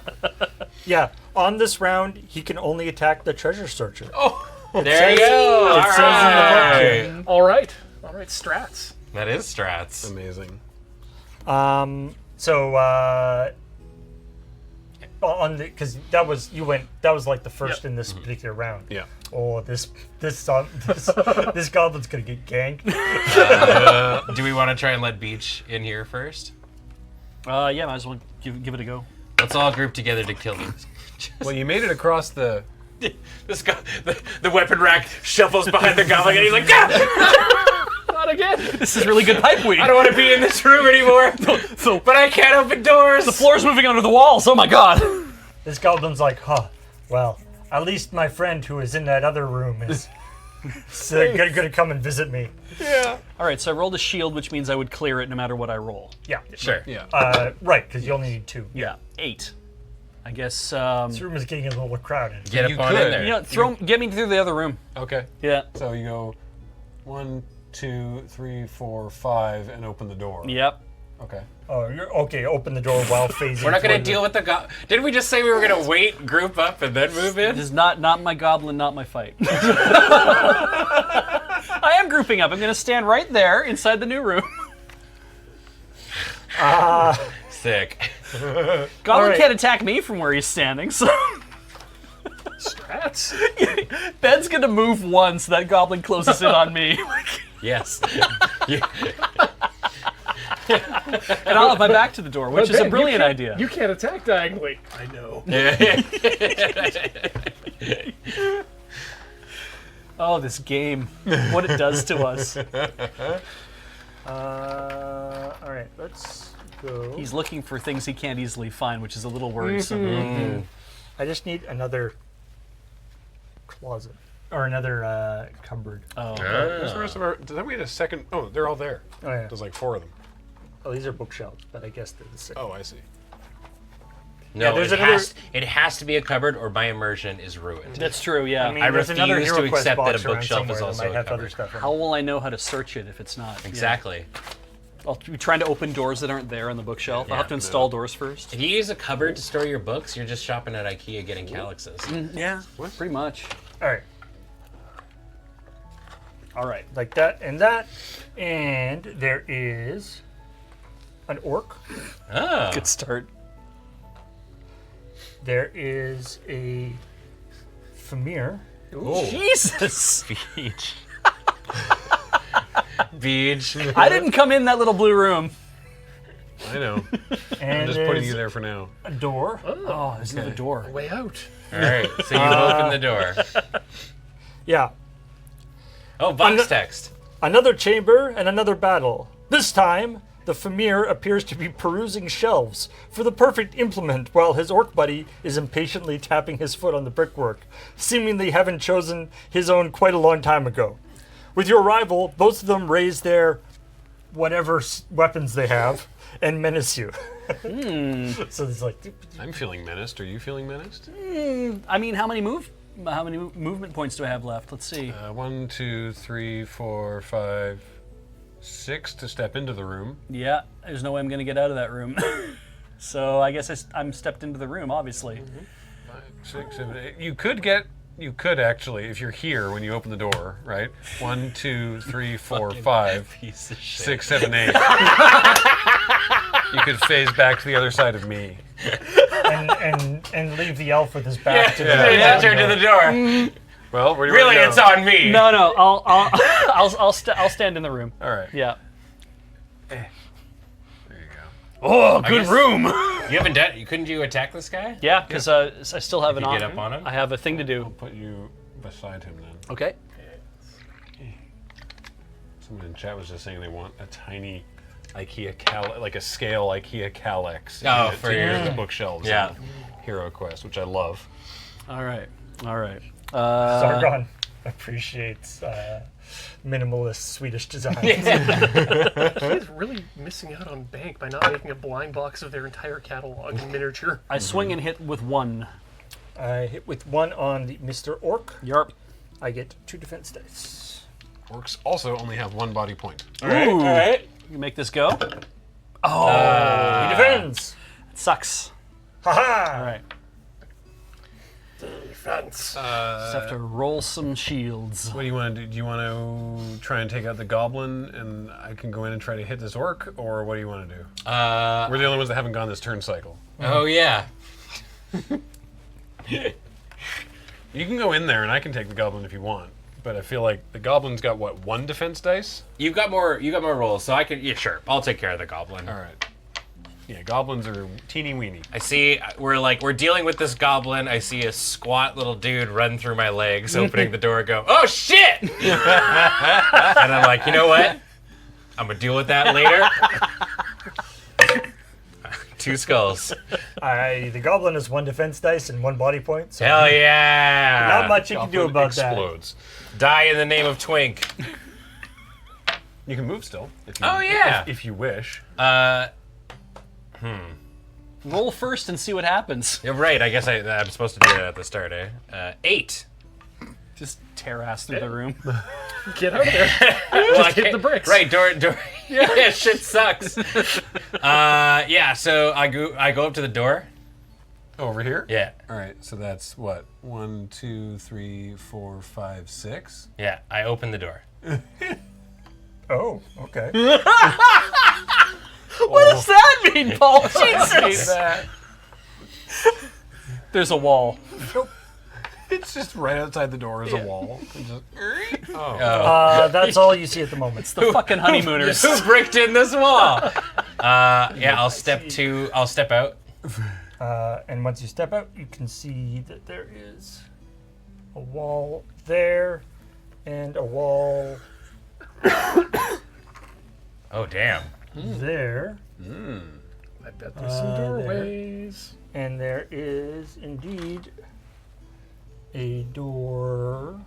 Yeah, on this round, he can only attack the treasure searcher. Oh, There you go. It All says in the book right. here. All right. Strats. That is strats. amazing. So on the because that was like the first in this particular round. Yeah. Oh, this goblin's gonna get ganked. Do we want to try and let Beach in here first? yeah, might as well give it a go. Let's all group together to kill him. Well, you made it across the. This guy, the weapon rack shuffles behind the goblin, and he's like, ah! Not again. This is really good pipe weed. I don't want to be in this room anymore, but I can't open doors. The floor's moving under the walls. Oh my god. This goblin's like, huh? Well, at least my friend who is in that other room is gonna come and visit me. All right, so I rolled a shield, which means I would clear it no matter what I roll. Yeah, Sure. Yeah. right, because you only need 2. Yeah, 8. I guess. This room is getting a little crowded. Get You up on could. in there. You know, get me through the other room. Okay. Yeah. So you go 1, 2, 3, 4, 5, and open the door. Yep. Okay. Oh, you're okay. Open the door while phasing. We're not going to toward deal with the Didn't we just say we were going to wait, group up, and then move in? This is not my goblin, not my fight. I am grouping up. I'm going to stand right there inside the new room. Sick. Goblin right. can't attack me from where he's standing, so Strats. Ben's going to move one so that goblin closes in on me. Yes. And I'll have my back to the door, which is a Ben, brilliant idea. You can't attack diagonally. I know. Oh, this game. What it does to us. all right, let's go. He's looking for things he can't easily find, which is a little worrisome. I just need another closet or another cupboard. Oh. Where's the rest of our? Then we had a second. Oh, they're all there. Oh yeah. There's like 4 of them. Oh, these are bookshelves, but I guess they're the same. Oh, I see. No, there's it, another- it has to be a cupboard or my immersion is ruined. That's true, yeah. I mean, I there's another refuse to HeroQuest accept that box a around bookshelf is somewhere that also might a have other cupboard. stuff in it. How will I know how to search it if it's not? Yeah. Exactly. I'll be trying to open doors that aren't there on the bookshelf. I'll have to install doors first. If you use a cupboard to store your books, you're just shopping at IKEA getting calyxes. Yeah, pretty much. All right, All right. like that, and there is an orc. Oh. Good start. There is a Famir. Jesus! Beach. Beach. I didn't come in that little blue room. I know. And I'm just putting you there's there for now. a door. Oh, there's another door. Way out. All right, so you open the door. Yeah, Oh, vox text. another chamber and another battle. This time, the Famir appears to be perusing shelves for the perfect implement while his orc buddy is impatiently tapping his foot on the brickwork, seemingly having chosen his own quite a long time ago. With your arrival, both of them raise their whatever weapons they have and menace you. So it's like, I'm feeling menaced. Are you feeling menaced? I mean, how many movement points do I have left? Let's see. 1, 2, 3, 4, 5, 6 to step into the room. Yeah, there's no way I'm going to get out of that room. So I guess I'm stepped into the room, obviously. 5, 6, 7, 8. You could actually, if you're here when you open the door, right? 1, 2, 3, 4, 5, Piece of shit. 6, 7, 8. You could phase back to the other side of me. and leave the elf with his back to the Yeah, turn to the door. Well, where do you Really, want it's to go? on me. No, I'll stand in the room. All right. Yeah. There you go. Oh, I good guess- room. You haven't done. Couldn't you attack this guy? Yeah, because I still have If an you get up on him? I have a thing to do. Put you beside him then. Okay. Someone in chat was just saying they want a tiny IKEA like a scale IKEA calyx. Oh, unit for to your- use the bookshelves. Yeah. in HeroQuest, which I love. All right. Sargon appreciates minimalist Swedish design. He's really missing out on bank by not making a blind box of their entire catalog in miniature. I swing and hit with 1. I hit with 1 on the Mr. Orc. Yarp. I get 2 defense dice. Orcs also only have 1 body point. All right. You make this go. He defends. It sucks. Haha. All right. Defense. Just have to roll some shields. What do you want to do? Do you want to try and take out the goblin and I can go in and try to hit this orc? Or what do you want to do? We're the only ones that haven't gone this turn cycle. Oh yeah. You can go in there and I can take the goblin if you want. But I feel like the goblin's got, what, 1 defense dice? You got more rolls, so I can. Yeah, sure. I'll take care of the goblin. All right. Yeah, goblins are teeny weeny. I see. We're dealing with this goblin. I see a squat little dude run through my legs, opening the door. Go, oh shit! And I'm like, you know what? I'm gonna deal with that later. 2 skulls. The goblin has 1 defense dice and 1 body point. So Hell yeah! not much you can do Goblin about explodes. Die in the name of Twink. You can move still. If you, Oh, yeah. If you wish. Roll first and see what happens. You're right. I guess I'm supposed to do that at the start, eh? 8. Just tear ass through the room. Get out of there. Well, I hit can't- the bricks. Right, door. Yeah, shit sucks. Yeah. So I go up to the door. Over here? Yeah. All right, so that's what? 1, 2, 3, 4, 5, 6. Yeah. I open the door. Oh, okay. What does that mean, Paul? Jesus! There's a wall. It's just right outside the door is a wall. And just, That's all you see at the moment. The fucking honeymooners. Who bricked in this wall? Yeah. I'll step out. And once you step out, you can see that there is a wall there and a wall Oh damn. there. I bet there's some doorways. And there is indeed a door.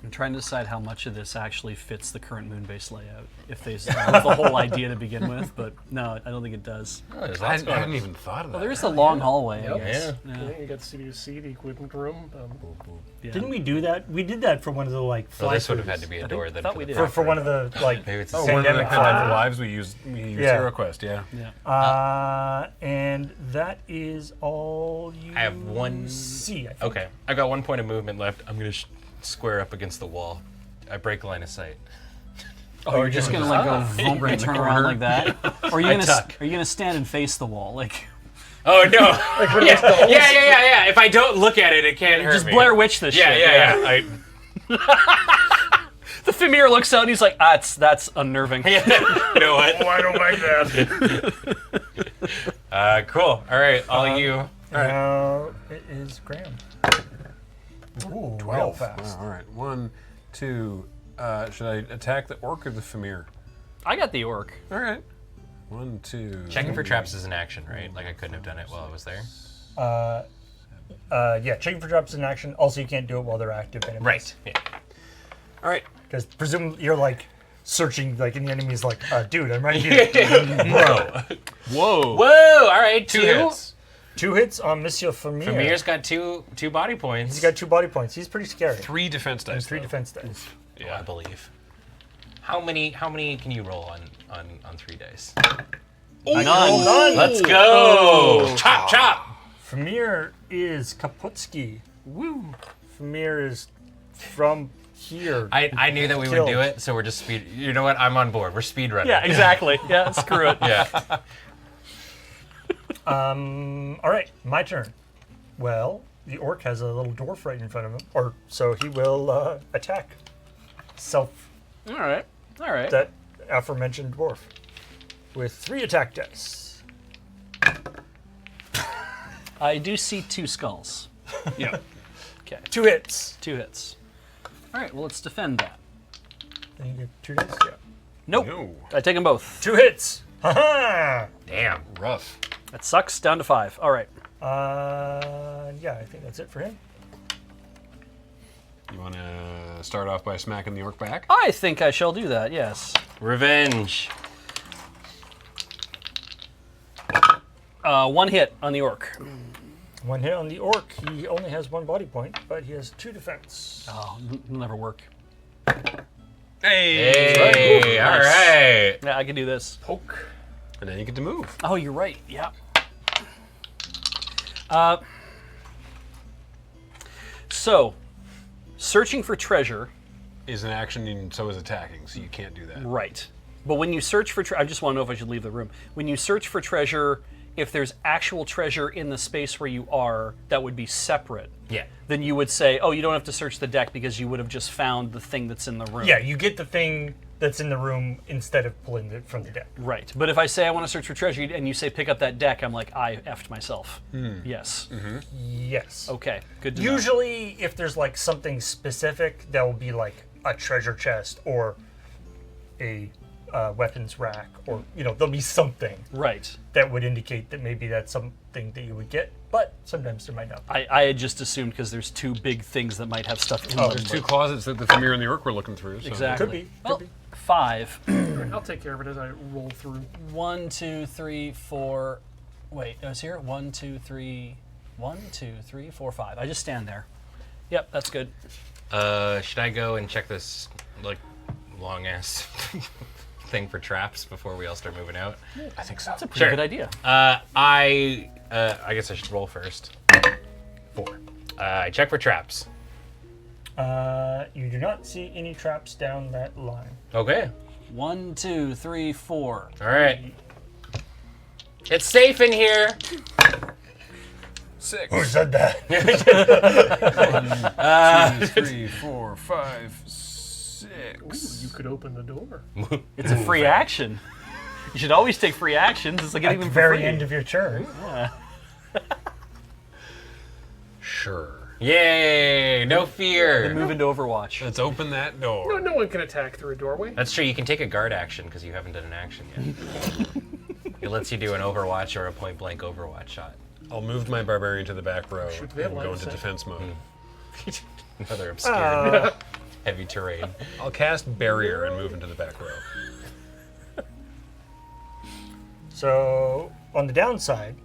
I'm trying to decide how much of this actually fits the current moon-based layout. If that was the whole idea to begin with, but no, I don't think it does. Oh, there's I lots going on. hadn't even thought of that. Well, there is a long hallway, I Yep. guess. Yeah, you got the studio C, the equipment room. Yeah. Didn't we do that? We did that for one of the like. Well, this would have fly-throughs. had to be a door then. thought we did. For one of the like. Maybe it's the Oh, same. one of the Pandemic Pandemic fly. lives we used Yeah. HeroQuest, yeah. Yeah. And that is all you. I have one. See. I think. Okay, I got 1 point of movement left. I'm gonna square up against the wall. I break line of sight. Oh, you're just gonna like go vroom and turn around like that, or are you gonna tuck. are you gonna stand and face the wall like? Oh no! yeah. If I don't look at it, it can't hurt Just me. Blair Witch this shit. Yeah. The Famir looks out and he's like, that's unnerving. You know what? Oh, I don't like that. Cool. All right, all you. Now it is Graham. Ooh, 12. Fast. All right, 1, 2. Should I attack the orc or the Famir? I got the orc. All right. 1, 2. Checking for traps is an action, right? Like I couldn't have done it while I was there. Yeah, checking for drops in action. Also, you can't do it while they're active enemies. Right. Yeah. All right. Because presumably you're like searching, like, and the enemy's like, dude, I'm right here. Whoa. Whoa! All right, 2 hits. 2 hits on Monsieur Famir. Famir's got two body points. He's got 2 body points. He's pretty scary. 3 defense dice. 3 though. defense dice. I believe. How many can you roll on 3 dice? None. Let's go! Chop, chop! Famir is Kaputski. Woo. Famir is from here. I knew that we would do it, so we're just speed. You know what? I'm on board. We're speed running. Yeah, exactly. Yeah, screw it. Yeah. All right, my turn. Well, the orc has a little dwarf right in front of him, or so he will attack. All right. That aforementioned dwarf with 3 attack dice. I do see 2 skulls. Yeah. Okay, 2 hits. 2 hits. All right, well, let's defend that. And you get 2 dice. Yeah. Nope. No. I take them both. 2 hits. Ha Damn. Rough. That sucks. Down to 5. All right. Yeah, I think that's it for him. You want to start off by smacking the orc back? I think I shall do that, yes. Revenge. 1 hit on the orc. 1 hit on the orc. He only has 1 body point, but he has 2 defense. Oh, it'll never work. Hey, all right. Yeah, I can do this. Poke. And then you get to move. Oh, you're right. Yeah. So, searching for treasure. Is an action, and so is attacking, so you can't do that. Right. But when you search for I just want to know if I should leave the room. When you search for treasure, if there's actual treasure in the space where you are, that would be separate. Yeah. Then you would say, oh, you don't have to search the deck because you would have just found the thing that's in the room. Yeah, you get the thing that's in the room instead of pulling it from the deck. Right. But if I say I want to search for treasure and you say pick up that deck, I'm like, I effed myself. Yes. Yes. Okay. Good to know. Usually, if there's like something specific, that will be like a treasure chest or a weapons rack, or there'll be something Right. that would indicate that maybe that's something that you would get. But sometimes there might not be. I had just assumed because there's 2 big things that might have stuff in them. There's 2 closets that the Famir and the orc were looking through. So. Exactly. Could be. Well, Could be. 5. I'll take care of it as I roll through. 1, 2, 3, 4. Wait, I was here. 1, 2, 3. 1, 2, 3, 4, 5. I just stand there. Yep, that's good. Should I go and check this like long ass thing for traps before we all start moving out? I think so. That's a pretty Sure. good idea. I guess I should roll first. 4. I check for traps. You do not see any traps down that line. Okay. 1, 2, 3, 4. All right. It's safe in here. 6. Who said that? 2, 3, 4, 5, 6. You could open the door. It's a free action. You should always take free actions. It's like At getting the them for very free. end of your turn. Sure. Yay! No fear. Move into Overwatch. Let's open that door. No one can attack through a doorway. That's true. You can take a guard action because you haven't done an action yet. It lets you do an Overwatch or a point blank Overwatch shot. I'll move my barbarian to the back row they have and line go of into sight. defense mode. Another obscure, heavy terrain. I'll cast barrier and move into the back row. So on the downside,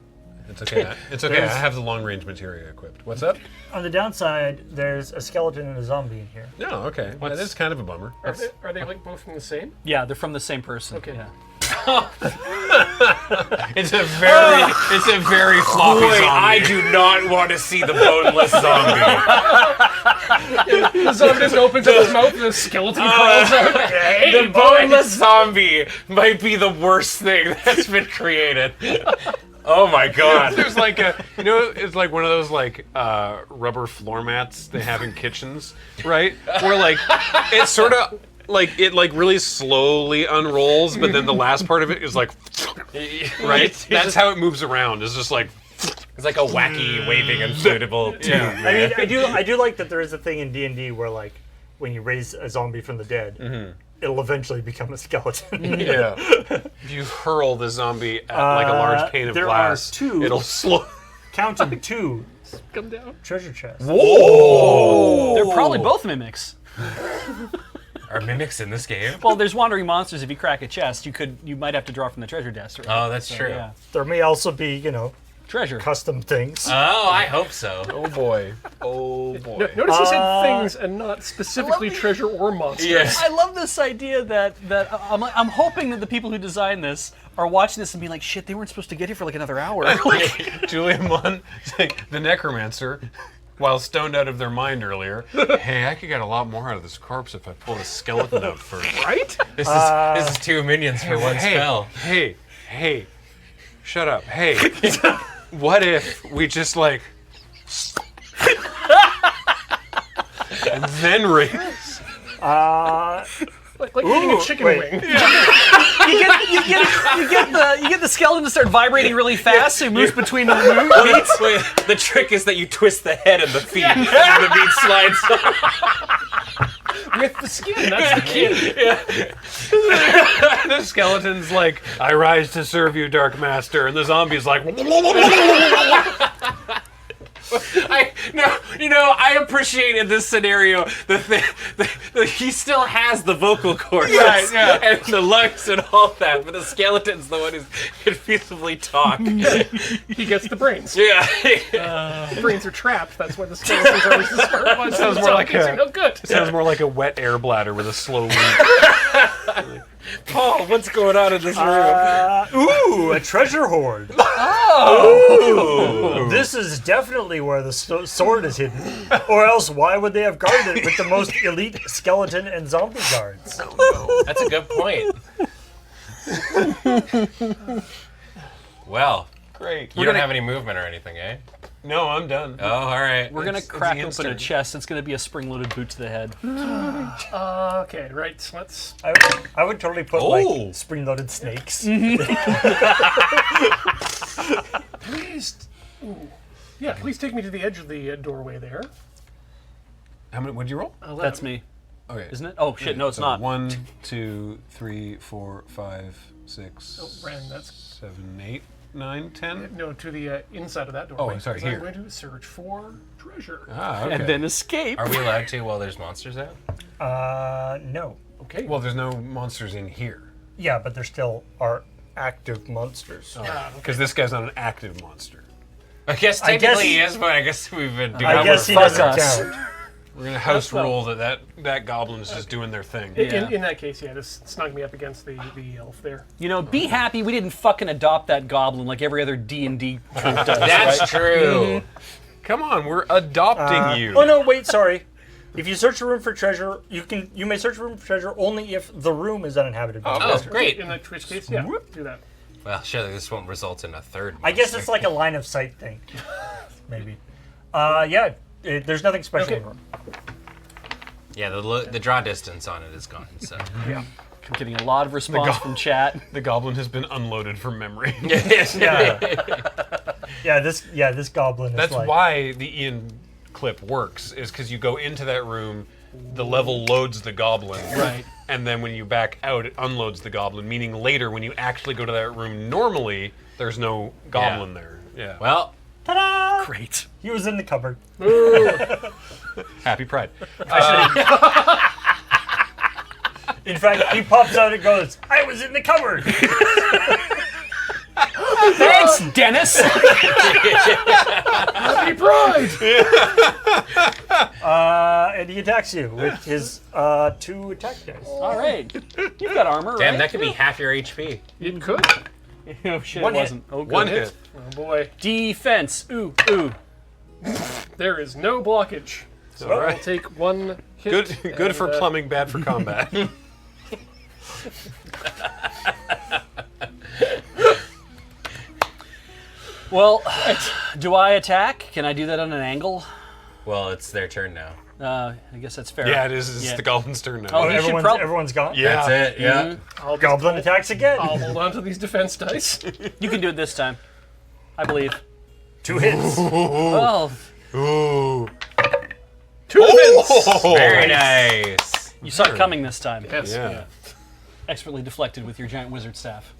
It's okay. It's okay. I have the long range materia equipped. What's up? on the downside, there's a skeleton and a zombie in here. No, okay. That is kind of a bummer. Are they like both from the same? Yeah, they're from the same person. Okay. Yeah. It's a very floppy Boy, zombie. I do not want to see the boneless zombie. The zombie just opens up his mouth and the skeleton crawls out. The boneless zombie might be the worst thing that's been created. Oh my god. There's like a, it's like one of those like rubber floor mats they have in kitchens, right? Where like it's sort of like it like really slowly unrolls, but then the last part of it is like, right? That's how it moves around. It's just like, It's like a wacky, waving, inflatable tube. I mean, I do like that there is a thing in D&D where like when you raise a zombie from the dead, it'll eventually become a skeleton. yeah. If you hurl the zombie at like a large pane of there glass, are two. it'll slow. Counting 2 Come down. treasure chests. They're probably both mimics. Are mimics in this game? Well, there's wandering monsters. If you crack a chest, you might have to draw from the treasure desk. Right? Oh, that's true. Yeah. There may also be, Treasure. custom things. Oh, I hope so. Oh boy. Oh boy. Notice he said things and not specifically treasure or monsters. Yes. I love this idea that I'm hoping that the people who designed this are watching this and being like, shit, they weren't supposed to get here for like another hour. Julian Munn, the necromancer, while stoned out of their mind earlier. Hey, I could get a lot more out of this corpse if I pull the skeleton out first. Right? This is 2 minions for one Hey, spell. hey, shut up. Hey, what if we just like and then raise? Like eating a chicken wait. wing. you get the skeleton to start vibrating really fast, so he moves between the meats. Wait, the trick is that you twist the head and the feet, and the meat slides. With the skin, that's the key. The skeleton's like, I rise to serve you, Dark Master, and the zombie's like, I appreciate in this scenario he still has the vocal cords and the lungs and all that, but the skeleton's the one who's can feasibly talk. He gets the brains. Yeah. The brains are trapped. That's why the skeletons are always the smart ones. Sounds more like Zombies are no good. sounds more like a wet air bladder with a slow leak. Paul, what's going on in this room? A treasure hoard. Oh! This is definitely where the sword is hidden. Or else, why would they have guarded it with the most elite skeleton and zombie guards? That's a good point. Well, Great. you don't have any movement or anything, eh? No, I'm done. Oh, all right. We're gonna It's crack Ian's open a turn. chest. It's gonna be a spring-loaded boot to the head. Okay, right. So let's. I would totally put Oh. like spring-loaded snakes. Please. Ooh. Yeah, please take me to the edge of the doorway there. How many? What'd you roll? That's me, Okay. isn't it? Oh shit, no, it's So not. 1, 2, 3, 4, 5, 6, Oh, Brandon, that's 7, 8, 9, 10. no to the inside of that doorway. I'm sorry, 'cause here. I'm going to search for treasure. Ah, okay. And then escape. Are we allowed to while there's monsters out? No. Okay. Well, there's no monsters in here. Yeah, but there still are active monsters. Because this guy's not an active monster. I guess I technically guess- he is, but I guess we've been doing I guess he fuck doesn't us. count. We're gonna house rule that goblin's just doing their thing. In that case, yeah, just snug me up against the elf there. Be happy we didn't fucking adopt that goblin like every other D&D troop does. That's right? true. Come on, we're adopting you. Oh no, wait, sorry. If you search a room for treasure, you may search a room for treasure only if the room is uninhabited. by Oh, treasure. great. In which case, yeah, do that. Well, surely this won't result in a third I guess monster. it's like a line of sight thing. Maybe. Yeah, there's nothing special in the room. Yeah, the draw distance on it is gone, so. I'm getting a lot of response from chat. The goblin has been unloaded from memory. Yeah. This goblin is That's like... why the Ian clip works, is because you go into that room, the level loads the goblin. Right. And then when you back out, it unloads the goblin, meaning later when you actually go to that room normally, there's no goblin there. Yeah. Well, Ta-da! Great. He was in the cupboard. Happy Pride. In fact, he pops out and goes, "I was in the cupboard." Thanks, Dennis. Happy Pride! And he attacks you with his 2 attack dice. All right. You've got armor, Damn, right? that could be half your HP. It could. Oh, shit, One it hit. wasn't. Oh, good. One hit. Oh boy. Defense. Ooh, ooh. There is no blockage. So All I'll right. take 1 hit. Good for and, plumbing, bad for combat. Well, do I attack? Can I do that on an angle? Well, it's their turn now. I gess that's fair. Yeah, it is. It's Yeah. the Goblin's turn now. Oh, he should Everyone's gone? yeah. That's it, yeah. I'll just Goblin hold- attacks again. I'll hold on to these defense dice. You can do it this time. I believe. 2 hits. Well, Ooh. 2 defense! Very nice. you saw it coming this time. Yes. Yeah. Expertly deflected with your giant wizard staff.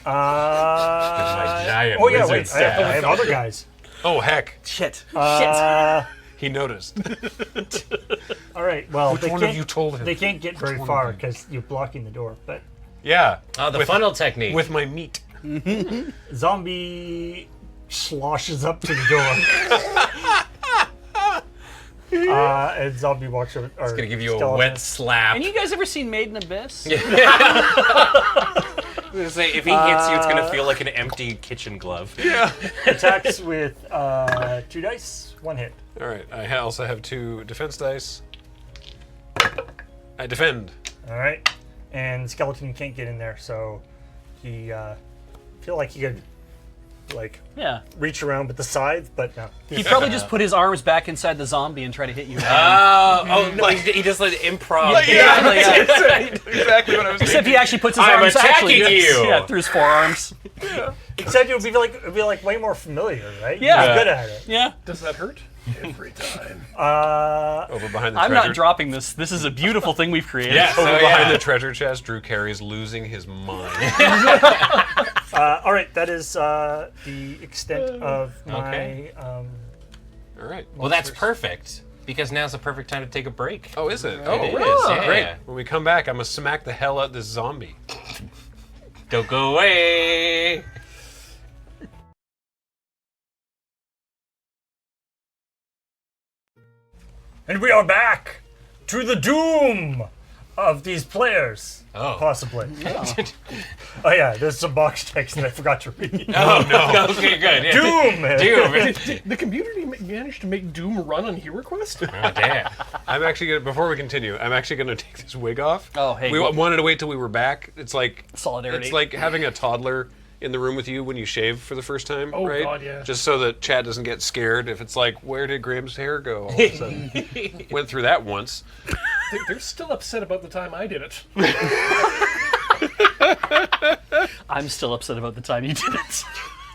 My giant Oh yeah, wizard wait. I staff. have other guys. Oh heck, Shit. he noticed. All right. Well, Which one of you told him? They can't get very far because you're blocking the door. But Yeah. Oh, the with, funnel technique. with my meat. zombie sloshes up to the door. And zombie walks over. It's gonna give you a wet slap. And you guys ever seen Made in Abyss? I was gonna say, if he hits you, it's gonna feel like an empty kitchen glove. Yeah. Attacks with 2 dice, 1 hit. All right. I also have 2 defense dice. I defend. All right. And skeleton can't get in there, so he feel like he could Yeah. reach around with the scythe, but no. He probably just put his arms back inside the zombie and try to hit you. Oh no, he just like improv. Yeah. Exactly what I was Except he actually puts his I'm arms actually attacking you. Yeah, through his forearms. Except it would be like way more familiar, right? Yeah. He's good at it. Yeah. Does that hurt? Every time. Over behind the I'm treasure. not dropping this. This is a beautiful thing we've created. Yes. Over Oh, behind yeah. the treasure chest, Drew Carey's losing his mind. All right, that is the extent of my. Okay. All right. Well, that's perfect because now's the perfect time to take a break. Oh, is it? It Oh, is, yeah. great. When we come back, I'm gonna smack the hell out this zombie. Don't go away. And we are back to the doom of these players. Oh. Possibly. Oh yeah, there's some box text that I forgot to read. Oh no. Okay, good. Yeah. Doom! Doom. The community managed to make Doom run on HeroQuest? Oh damn. I'm actually gonna. Before we continue, I'm actually gonna take this wig off. Oh, hey, We go- wanted to wait till we were back. It's like Solidarity. It's like having a toddler in the room with you when you shave for the first time, Oh, right? God, yeah. Just so that Chad doesn't get scared if it's like, where did Graham's hair go? All of a sudden, went through that once. They're still upset about the time I did it. I'm still upset about the time you did it.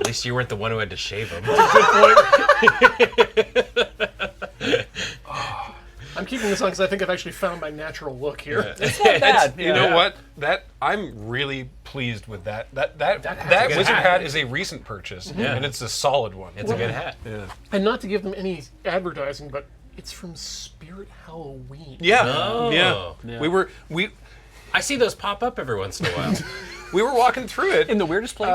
At least you weren't the one who had to shave him. I'm keeping this on because I think I've actually found my natural look here. It's not bad. You know what? That I'm really pleased with that. That good wizard hat. hat is a recent purchase, Yeah. and it's a solid one. It's a good hat. Yeah. And not to give them any advertising, but it's from Spirit Halloween. Yeah. Oh. Yeah. We I see those pop up every once in a while. we were walking through it. In the weirdest place.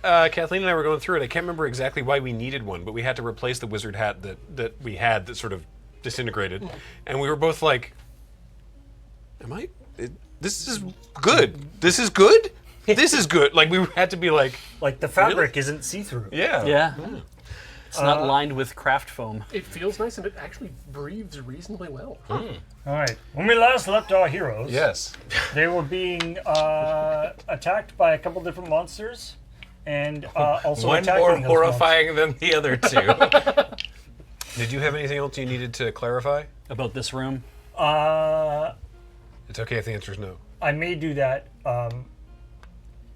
Kathleen and I were going through it. I can't remember exactly why we needed one, but we had to replace the wizard hat that we had that sort of disintegrated, and we were both like, this is good. This is good. This is good. Like we had to be like, Like the fabric isn't see-through. yeah. Yeah. It's not lined with craft foam. It feels nice and it actually breathes reasonably well. All right. When we last left our heroes, Yes. they were being attacked by a couple different monsters, and also One attacking more those horrifying than the other two. Did you have anything else you needed to clarify? About this room. monsters. It's okay if the answer is no. I may do that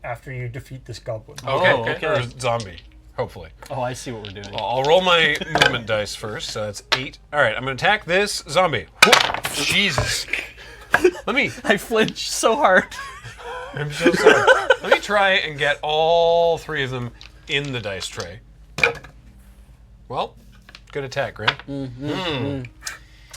after you defeat this goblin. okay. Or zombie, hopefully. Oh, I see what we're doing. I'll roll my movement dice first. So that's 8. All right, I'm going to attack this zombie. Whoop. Jesus. Let me. I flinch so hard. I'm so sorry. Let me try and get all 3 of them in the dice tray. Well, good attack, Graham.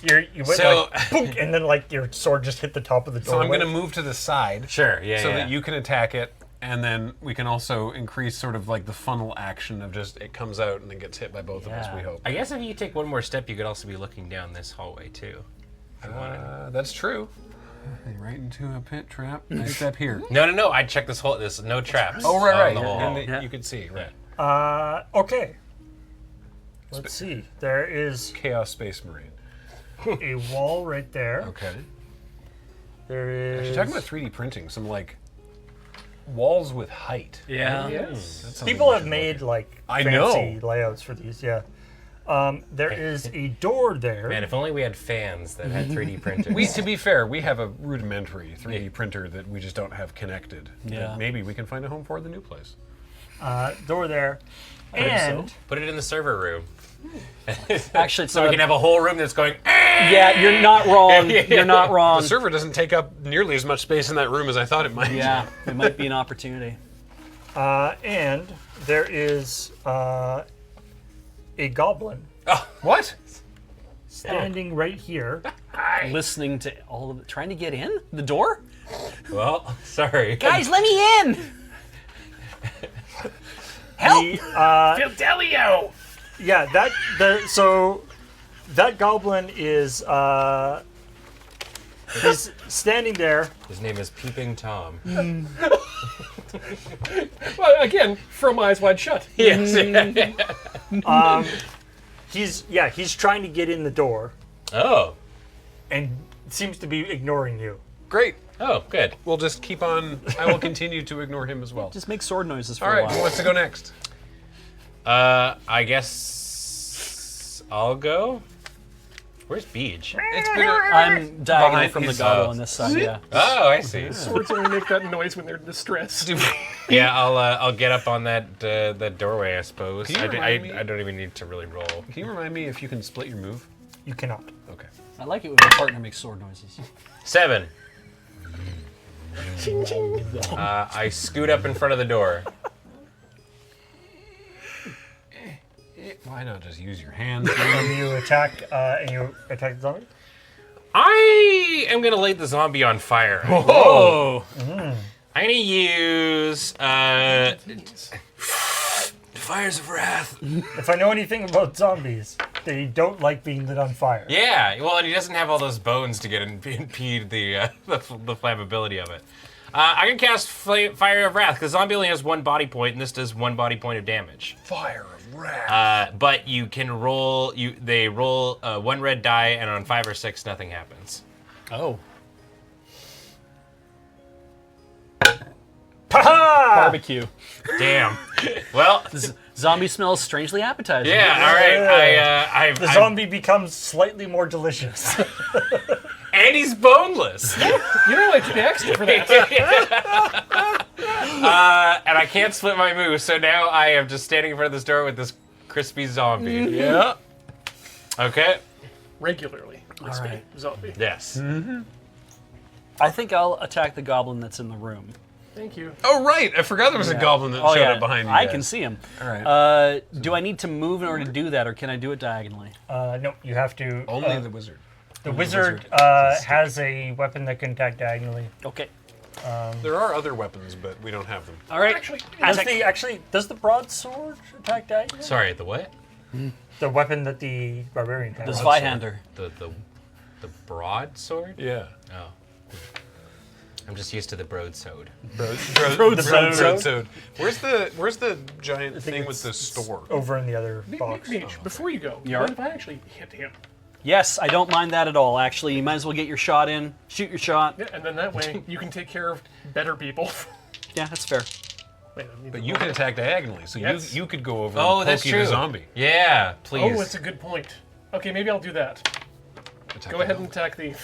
You went So- like, boom, and then like your sword just hit the top of the So I'm doorway. going to move to the side Sure, yeah, so yeah. that you can attack it, and then we can also increase sort of like the funnel action of just it comes out and then gets hit by both of us, we hope. I guess if you take one more step, you could also be looking down this hallway, too. That's true. Right into a pit trap. I step here. No. I checked this hole. There's no traps. Oh, right. on the whole hall. And you can see, right. Okay. Let's see. There is Chaos Space Marine. a wall right there. Okay. There is. You're talking about 3D printing, some like walls with height. Yeah. Yes. People have made like I fancy know. layouts for these. Yeah. There is a door there. Man, if only we had fans that had 3D printers. To be fair, we have a rudimentary 3D printer that we just don't have connected. Yeah. That maybe we can find a home for the new place. Door there. And Put it in the server room. Actually, it's So not we a- can have a whole room that's going, Yeah, you're not wrong. You're not wrong. The server doesn't take up nearly as much space in that room as I thought it might. Yeah, it might be an opportunity. and there is a goblin What? standing right here. Listening to all of it, trying to get in the door. well, sorry. Guys, let me in. Help! Fidelio! Yeah, that goblin is he's standing there. His name is Peeping Tom. Well, again, from Eyes Wide Shut. Yes. He's trying to get in the door Oh. and seems to be ignoring you. Great. Oh, good. We'll just keep on. I will continue to ignore him as well. Just make sword noises for All a right. while. Who wants to go next? I guess I'll go. Where's Beej? It's been I'm diagonal Behind from the these, gobble on this side. Yeah. Oh, I see. Swords only make that noise when they're distressed. Yeah, I'll get up on that doorway, I suppose. Can you I remind me- don't even need to really roll. Can you remind me if you can split your move? You cannot. Okay. I like it when my partner makes sword noises. 7. I scoot up in front of the door. Why not just use your hands? You attack the zombie. I am gonna light the zombie on fire. Oh! I'm gonna use Fires of Wrath. If I know anything about zombies, they don't like being lit on fire. Yeah, well, and he doesn't have all those bones to impede the flammability of it. I can cast Fire of Wrath because zombie only has 1 body point, and this does 1 body point of damage. Fire of wrath. But you can roll. They roll 1 red die, and on 5 or 6, nothing happens. Oh. Ha! Barbecue. Damn. Well, Zombie smells strangely appetizing. yeah. All right. The zombie becomes slightly more delicious. And he's boneless. You know, I pay extra for that. And I can't split my move, so now I am just standing in front of this door with this crispy zombie. Yeah. Okay. Regularly. All right. Zombie. Yes. I think I'll attack the goblin that's in the room. Thank you. Oh right, I forgot there was a goblin that showed up behind you. I guys. can see him. All right. Do I need to move in order to do that, or can I do it diagonally? No, you have to. Only the wizard. The wizard has a weapon that can attack diagonally. Okay. There are other weapons, but we don't have them. All right. Does the broadsword attack diagonally? Sorry. The what? The weapon that the barbarian has. The Zweihander. The broadsword? Yeah. Oh. I'm just used to the broadsword. Broadsword. Where's the giant thing with the store? Over in the other box. Mitch, before you go, Yarp. what if I actually hit him? Yes, I don't mind that at all. Actually, you might as well get your shot in. Shoot your shot. Yeah, and then that way you can take care of better people. Yeah, that's fair. Wait, I need But to you roll. can attack diagonally, so Yes. you could go over Oh, and that's pokey true. the zombie. Yeah, please. Oh, that's a good point. Okay, maybe I'll do that. Attack Go the ahead and zombie. attack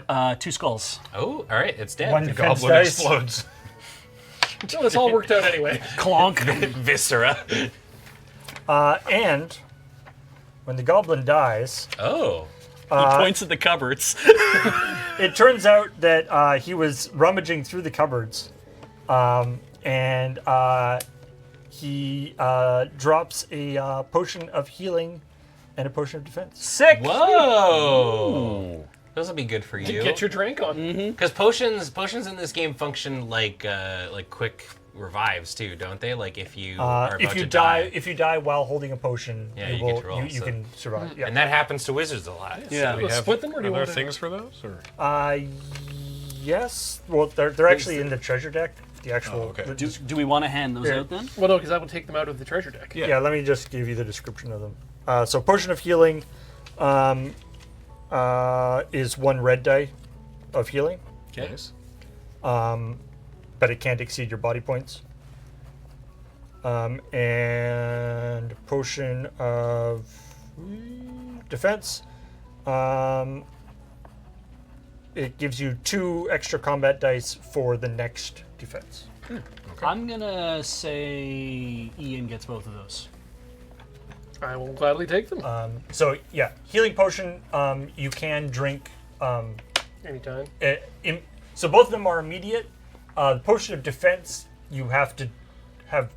the. 2 skulls. Oh, all right. It's dead. One The defense goblin dice. explodes. Well, it's all worked out anyway. Clonk. Viscera. And when the goblin dies, Oh. He points at the cupboards. it turns out that he was rummaging through the cupboards, and he drops a potion of healing and a potion of defense. Sick. Whoa! Those will be good for you. Get your drink on. Because potions in this game function like quick revives too, don't they? Like if you are about to die. If you die while holding a potion, Yeah, you you get to roll, you so- can survive. Yeah. And that happens to wizards a lot. Yeah. We'll split them, or do you Are there want things for those? Or? Yes. Well, they're actually in the treasure deck. The actual. Oh, okay. Do we want to hand those Here. out then? Well, no, because that would take them out of the treasure deck. Yeah. Yeah, let me just give you the description of them. So, potion of healing is 1 red die of healing, Okay. Nice. but it can't exceed your body points. And potion of defense. It gives you 2 extra combat dice for the next defense. I'm gonna say Ian gets both of those. I will gladly take them So yeah, healing potion. You can drink. anytime. So both of them are immediate. The potion of defense you have to have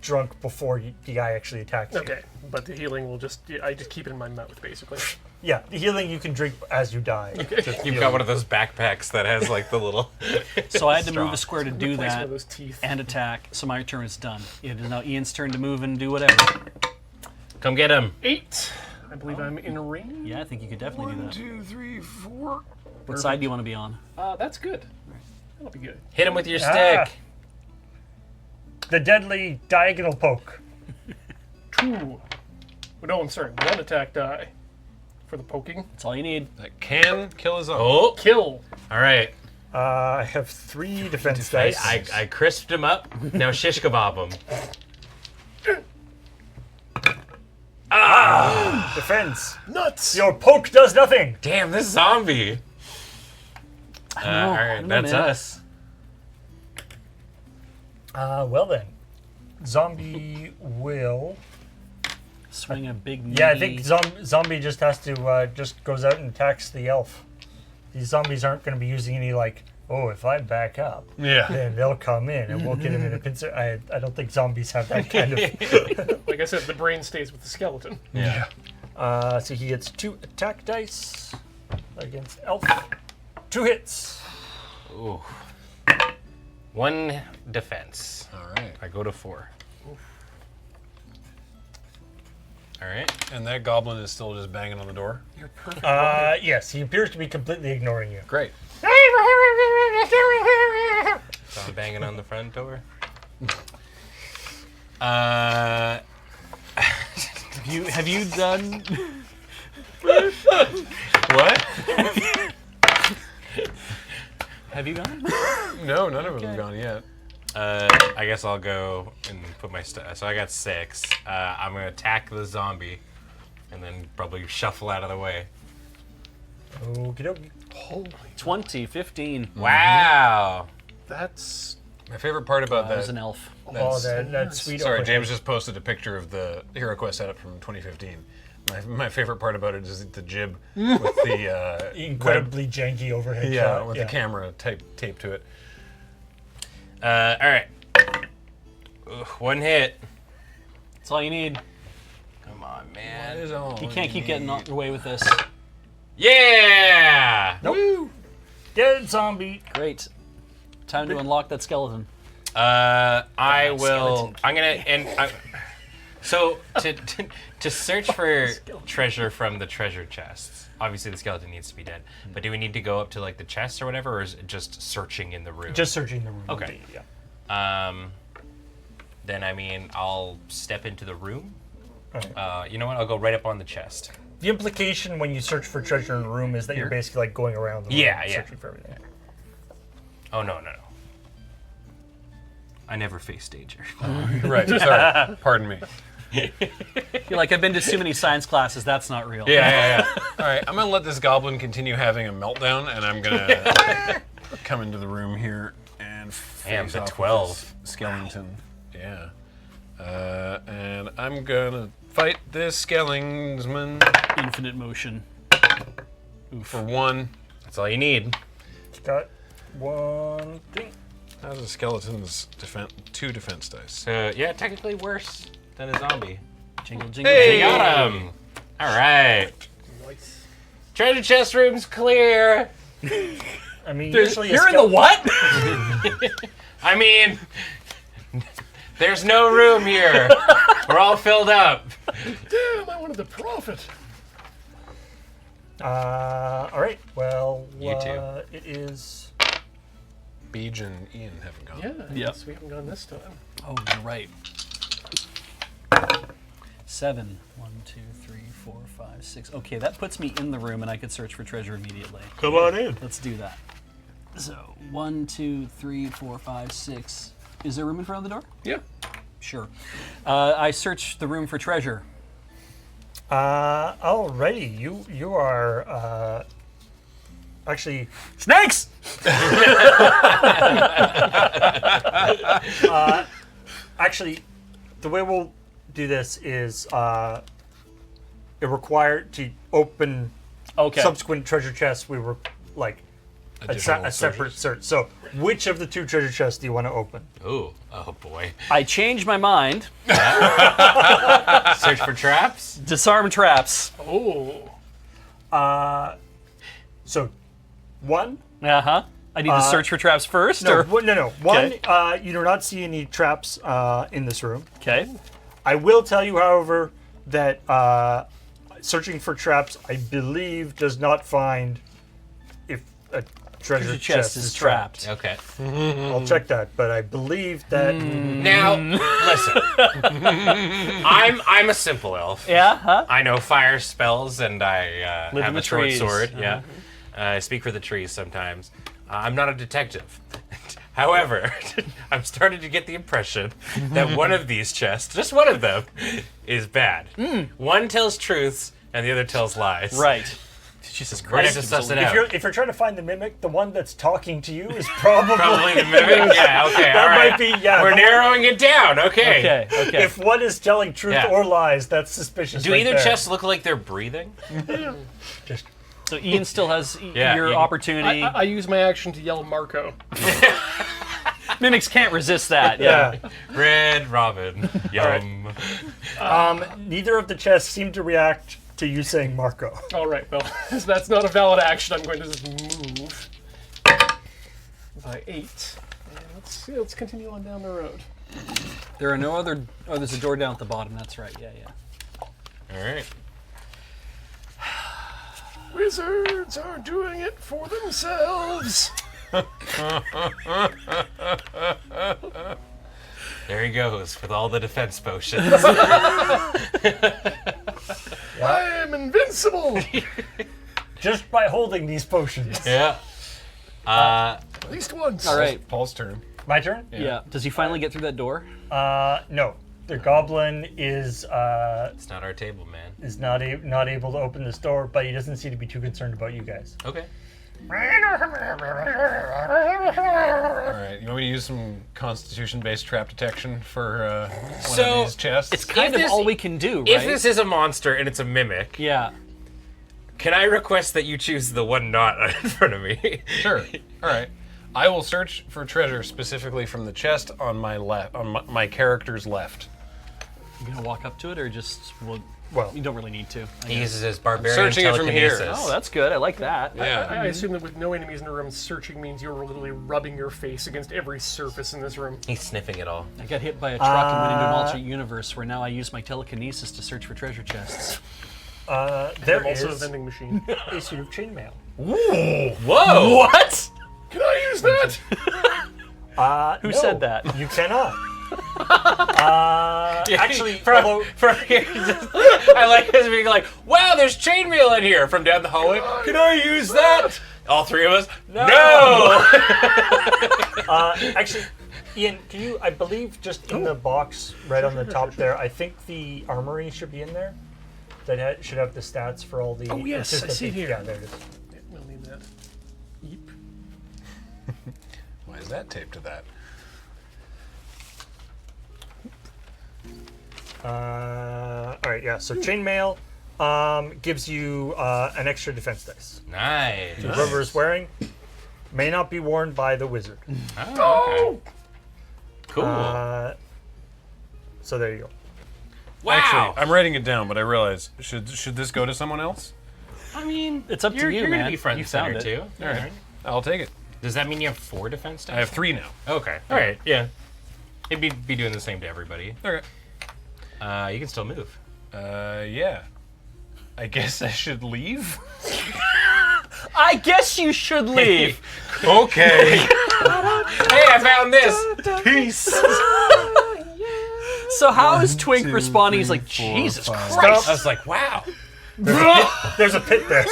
drunk before the guy actually attacks you. Okay, but the healing will I just keep it in my mouth, basically. Yeah, the healing you can drink as you die. You've got one of those backpacks that has like the little. So I had to move Straw. a square to do Replace one that of those teeth. and attack. So my turn is done. It is now Ian's turn to move and do whatever. Come get him. 8. I believe I'm in range. Yeah, I think you could definitely do 1, that. 2, 3, 4. What side do you want to be on? That's good. That'll be good. Hit him with your Ah. stick. The deadly diagonal poke. 2. No, I'm sorry. 1 attack die for the poking. That's all you need. That can kill his own. Oh, Kill. all right. I have 3 defense I, dice. I crisped him up. Now shish kebab him. Defense. Nuts. Your poke does nothing. Damn, this zombie. All I right, don't know, that's man. us. Well then, zombie will. Swing a big. Yeah, I meaty- think zombie just has to just goes out and attacks the elf. These zombies aren't going to be using any like, oh, if I back up, Yeah. then they'll come in and we'll get him in a pincer. I don't think zombies have that kind of. Like I said, the brain stays with the skeleton. Yeah. So he gets 2 attack dice against elf. 2 hits. Ooh. 1 defense. All right. I go to 4. All right. And that goblin is still just banging on the door. You're perfect. Yes, he appears to be completely ignoring you. Great. So I'm banging on the front door. Have you done? What? Have you gone? No, none of them have gone yet. I guess I'll go and put my stuff. So I got 6. I'm gonna attack the zombie, and then probably shuffle out of the way. Okie dokie. Holy. 20, 15. Wow. That's. My favorite part about That was that. an elf. Oh, that sweet. Sorry, overhead. James just posted a picture of the HeroQuest setup from 2015. My favorite part about it is the jib with the Incredibly janky overhead yeah, shot. with the camera taped to it. All right. 1 hit. That's all you need. Come on, man. You can't keep getting away with this. Yeah. Nope. Dead zombie. Great. Time to unlock that skeleton. I will. skeleton. I'm gonna so to search for treasure from the treasure chests. Obviously, the skeleton needs to be dead. But do we need to go up to like the chests or whatever, or is it just searching in the room? Just searching the room. Okay. Yeah. Then I mean, I'll step into the room. Okay. You know what? I'll go right up on the chest. The implication when you search for treasure in a room is that you're basically like going around the room Yeah, yeah. searching for everything. Oh no. I never face danger. Right. Sorry. Pardon me. You're like, I've been to too many science classes. That's not real. Yeah. All right. I'm gonna let this goblin continue having a meltdown, and I'm gonna come into the room here and Damn, face the off with 12. this skeleton. Yeah. And I'm gonna fight this skeleton Infinite motion. for 1. That's all you need. Got 1 thing. How's a skeleton's 2 defense dice? Yeah, technically worse than a zombie. Jingle, jingle, Hey, jingle. got him. All right. Nice. Treasure chest room's clear. I mean, usually You're in the what? I mean, there's no room here. We're all filled up. Damn, I wanted the profit. All right. Well, You too. it is. Beej and Ian haven't gone. Yeah, I Yep. guess we haven't gone this time. Oh, you're right. 7. 1, 2, 3, 4, 5, 6. Okay, that puts me in the room, and I could search for treasure immediately. Come on in. Let's do that. So 1, 2, 3, 4, 5, 6. Is there room in front of the door? Yeah. Sure. I search the room for treasure. Alrighty. You are actually. Snakes! Actually, the way we'll do this is it required to open Okay. subsequent treasure chests. We were like a separate search. So, which of the 2 treasure chests do you want to open? Ooh, oh boy. I changed my mind. Search for traps? Disarm traps. Oh. So, 1. Uh-huh. I need to search for traps first? No, or? no. 1. Okay. You do not see any traps in this room. Okay. I will tell you, however, that searching for traps, I believe, does not find if a treasure chest is trapped. Okay. I'll check that, but I believe that. Now, listen. I'm a simple elf. Yeah, huh? I know fire spells, and I Live in have the a short trees. sword. Yeah, I speak for the trees sometimes. I'm not a detective. However, I'm starting to get the impression that one of these chests, just one of them, is bad. One tells truths, and the other tells lies. Right. Jesus We're gonna have Christ. to suss it If out. you're trying to find the mimic, the one that's talking to you is probably. Probably the mimic. Yeah. Okay. That all right. might be, yeah. We're narrowing it down. Okay. Okay. If one is telling truth Yeah. or lies, that's suspicious. Do right either there. chests look like they're breathing? Just So Ian still has Yeah, your you- opportunity. I use my action to yell Marco. Mimics can't resist that. Yeah. Red Robin. Yum. neither of the chests seem to react to you saying Marco. All right, well, that's not a valid action. I'm going to just move by 8. And let's continue on down the road. There are no other. Oh, there's a door down at the bottom. That's right. Yeah. All right. Wizards are doing it for themselves. There he goes with all the defense potions. I am invincible. Just by holding these potions. Yeah. At least once. All right. Paul's turn. My turn? Yeah. Does he finally get through that door? No. The goblin is It's not our table, man. not able to open this door, but he doesn't seem to be too concerned about you guys. Okay. All right, you want me to use some Constitution-based trap detection for one So, of these chests? It's kind If of this- all we can do, right? If this is a monster and it's a mimic, yeah. can I request that you choose the one not in front of me? Sure. All right. I will search for treasure specifically from the chest on my left, on my character's left. You gonna walk up to it, or just Well, you don't really need to. I He guess. uses his barbarian searching it from here. telekinesis. Oh, that's good. I like that. Yeah. I assume that with no enemies in the room, searching means you're literally rubbing your face against every surface in this room. He's sniffing it all. I got hit by a truck and went into an alternate universe where now I use my telekinesis to search for treasure chests. there I'm also a is vending machine. a suit of chainmail. Whoa! What? Can I use that? Who No, said that? You cannot. Actually, although From here, I like his being like, "Wow, there's chainmail in here." From down the hallway, can I use that? All three of us, no. actually, Ian, can you? I believe just in the box right on the top there. I think the armory should be in there. That should have the stats for all the. Oh, yes, it's just I that see they- here. Yeah, there it is. Yeah, we'll need that. Yeep. Why is that taped to that? All right, yeah. So chainmail gives you an extra defense dice. Nice. Whoever is wearing May not be worn by the wizard. Oh, okay. Cool. So there you go. Wow. Actually, I'm writing it down, but I realize should this go to someone else? I mean, It's up to you're you, gonna man. be front You and center found it. too. All right, I'll take it. Does that mean you have 4 defense dice? I have 3 now. Okay. All right. Yeah. It'd be doing the same to everybody. Okay. You can still move. Yeah. I guess I should leave. I guess you should leave. Okay. Hey, I found this. Peace. So how is Twink responding? He's like, Jesus Christ. I was like, wow. There's a pit there.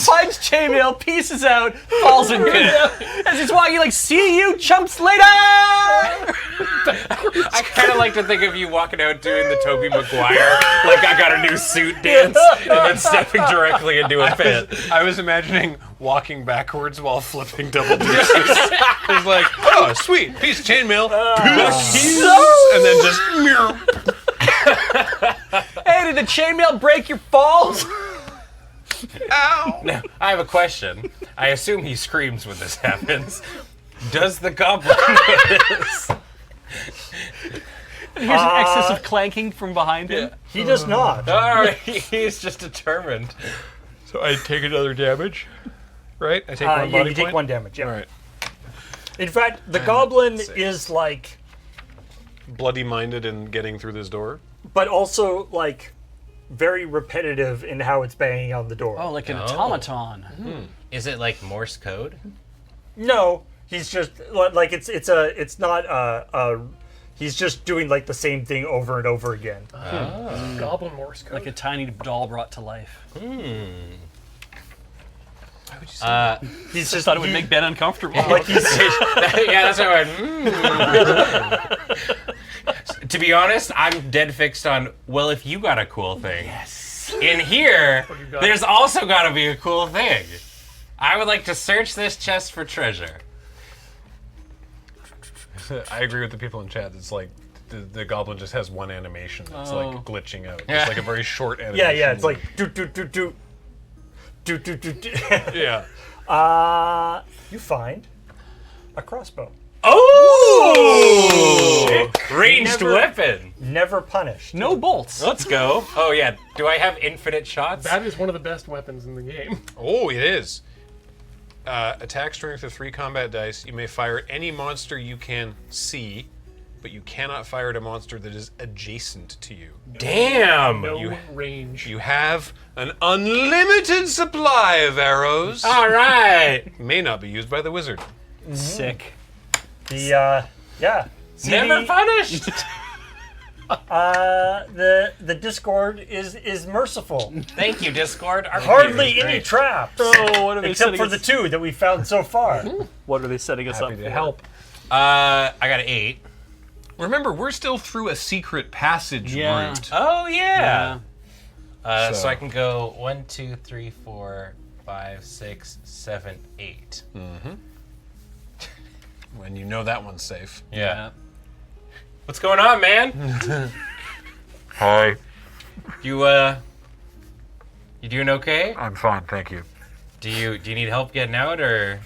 Finds chainmail, pieces out, falls in pit. As he's walking, like, see you chumps later! I kind of like to think of you walking out doing the Tobey Maguire, like I got a new suit dance, and then stepping directly into a pit. I was imagining walking backwards while flipping double deuces. It's like, oh, sweet, piece of chainmail, and then just. Hey, did the chainmail break your falls? Ow! Now, I have a question. I assume he screams when this happens. Does the goblin notice? Here's an excess of clanking from behind him. He does not. All right, he's just determined. So I take another damage, right? I take Yeah, one body you take point? 1 damage. Yeah. All right. In fact, the goblin is like, Bloody-minded and getting through this door. but also like very repetitive in how it's banging on the door. Oh, like an automaton. Is it like Morse code? No, he's just like it's not he's just doing like the same thing over and over again. Goblin Morse code. Like a tiny doll brought to life. Why would you say that? He's Just thought it would make Ben uncomfortable. like he's Yeah, that's what I went. To be honest, I'm dead fixed on, well, if you got a cool thing. Yes. In here, there's also got to be a cool thing. I would like to search this chest for treasure. I agree with the people in chat. It's like the goblin just has one animation that's like glitching out. Yeah. It's like a very short animation. yeah. It's like do. Yeah. You find a crossbow. Oh! Ranged weapon. Never punished. No bolts. Let's go. Oh, yeah. Do I have infinite shots? That is one of the best weapons in the game. Oh, it is. Attack strength of 3 combat dice. You may fire at any monster you can see, but you cannot fire at a monster that is adjacent to you. Damn. No range. You have an unlimited supply of arrows. All right. May not be used by the wizard. Sick. The yeah. See, Never punished. the Discord is merciful. Thank you, Discord. Our Hardly community is any great. traps. Oh, what are they Except setting for the us? 2 that we found so far. What are they setting us up Happy for? to help. I got an 8. Remember, we're still through a secret passage Yeah. route. Oh, yeah. Yeah. So I can go 1, 2, 3, 4, 5, 6, 7, 8. When you know that one's safe. Yeah. What's going on, man? Hi. You doing okay? I'm fine, thank you. Do you need help getting out, or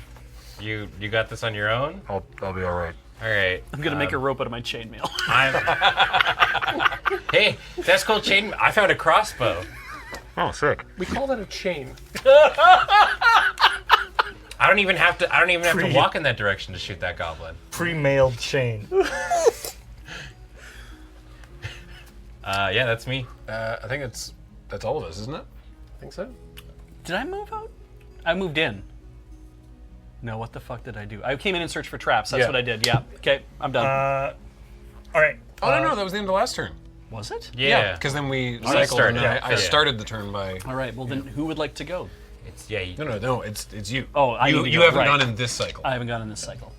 you got this on your own? I'll be all right. All right. I'm gonna make a rope out of my chainmail. Hey, that's called chain. I found a crossbow. Oh, sick. We call that a chain. I don't even have to walk in that direction to shoot that goblin. Pre-mailed chain. Yeah, that's me. I think that's all of us, isn't it? I think so. Did I move out? I moved in. No, what the fuck did I do? I came in and searched for traps. That's Yeah. what I did. Yeah. Okay, I'm done. All right. Oh, no, that was the end of the last turn. Was it? Yeah. Because then we I cycled and started. I started the turn by... All right. Well, then who would like to go? It's yeah. No, it's you. Oh, I need to You go, haven't right. gone in this cycle. I haven't gone in this cycle.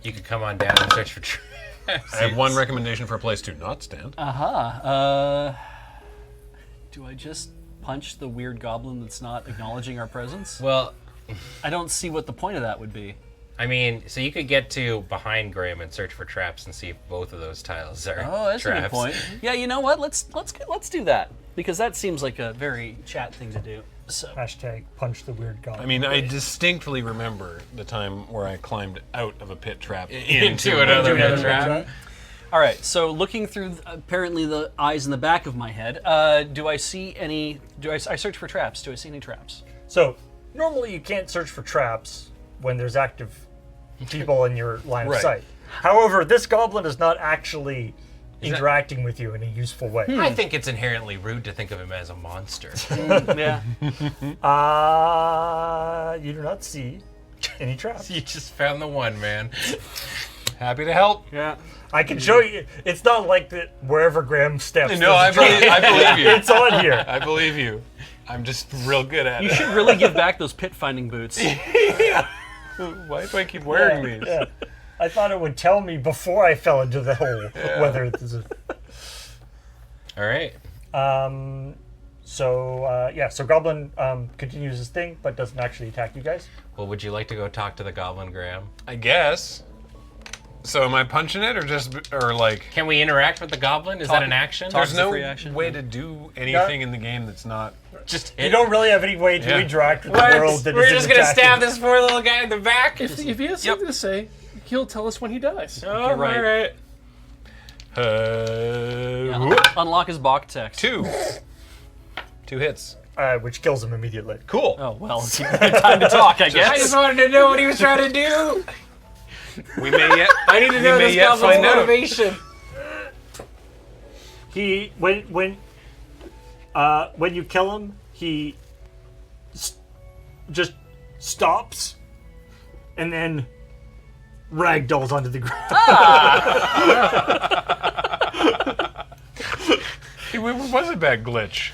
You could come on down and search for traps. I have one recommendation for a place to not stand. Do I just punch the weird goblin that's not acknowledging our presence? Well, I don't see what the point of that would be. I mean, so you could get to behind Graham and search for traps and see if both of those tiles are Oh, that's traps. a good point. Yeah, you know what? Let's do that because that seems like a very chat thing to do. So Hashtag punch the weird goblin. I mean, I distinctly remember the time where I climbed out of a pit trap Into another pit trap. all right. So looking through apparently the eyes in the back of my head, do I see any? I search for traps? Do I see any traps? So normally you can't search for traps when there's active people in your line of Right. sight. However, this goblin is not actually interacting with you in a useful way. I think it's inherently rude to think of him as a monster. Yeah. You do not see any traps. You just found the one, man. Happy to help. Yeah. I can show you. It's not like that wherever Graham steps. No, I there's a trap. believe you. It's on here. I believe you. I'm just real good at You it. should really give back those pit finding boots. Why do I keep wearing these? Yeah. I thought it would tell me before I fell into the hole whether this is. All right. So Goblin continues his thing, but doesn't actually attack you guys. Well, would you like to go talk to the goblin, Graham? I guess. So am I punching it or like? Can we interact with the goblin? Is that an action? There's It's a no free action. way to do anything in the game that's not. Just You don't really have any way to Yeah. interact with the world that We're isn't just gonna attacking. stab this poor little guy in the back. If he has something to say, he'll tell us when he dies. Oh, right. all right. Unlock his Bach text. Two hits. Which kills him immediately. Cool. Oh well, it's time to talk, I I guess. just wanted to know what he was trying to do. We may yet. I need to know may this yet goblin's find out. motivation. He when you kill him, he just stops and then ragdolls onto the ground. It was a bad glitch.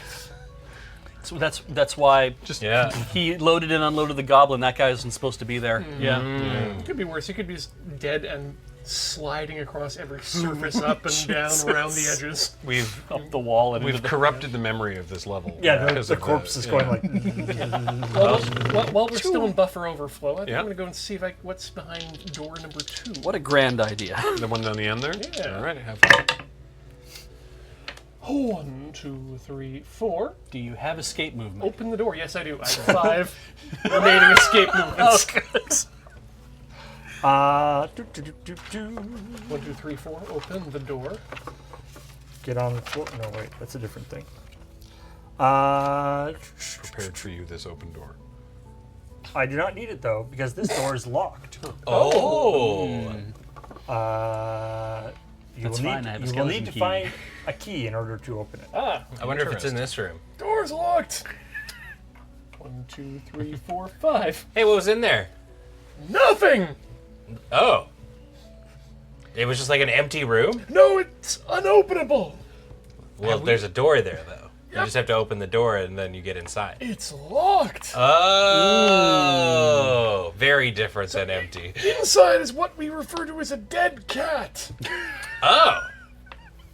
So that's why Yeah. he loaded and unloaded the goblin. That guy isn't supposed to be there. Yeah. It could be worse. He could be just dead and sliding across every surface up and down around the edges. We've Up the wall and we've into the corrupted the memory of this level. Yeah, because the of corpse is going like. While we're still in buffer overflow, I think Yeah. I'm going to go and see what's behind door number 2. What a grand idea. the one down the end there. Yeah. All right. Have fun. 1, 2, 3, 4. Do you have escape movement? Open the door. Yes, I do. I have 5 remaining escape movements. 1, 2, 3, 4. Open the door. Get on the floor. No, wait, that's a different thing. Prepared for you this open door. I do not need it though because this door is locked. Oh. You That's will fine, need, I have a you will skeleton need to key. find a key in order to open it. Ah, I wonder if it's in this room. door's locked. 1, 2, 3, 4, 5. Hey, what was in there? Nothing. Oh. It was just like an empty room? No, it's unopenable. Well, there's a door there, though. You just have to open the door and then you get inside. It's locked. Oh. Very different than empty. Inside is what we refer to as a dead cat. Oh.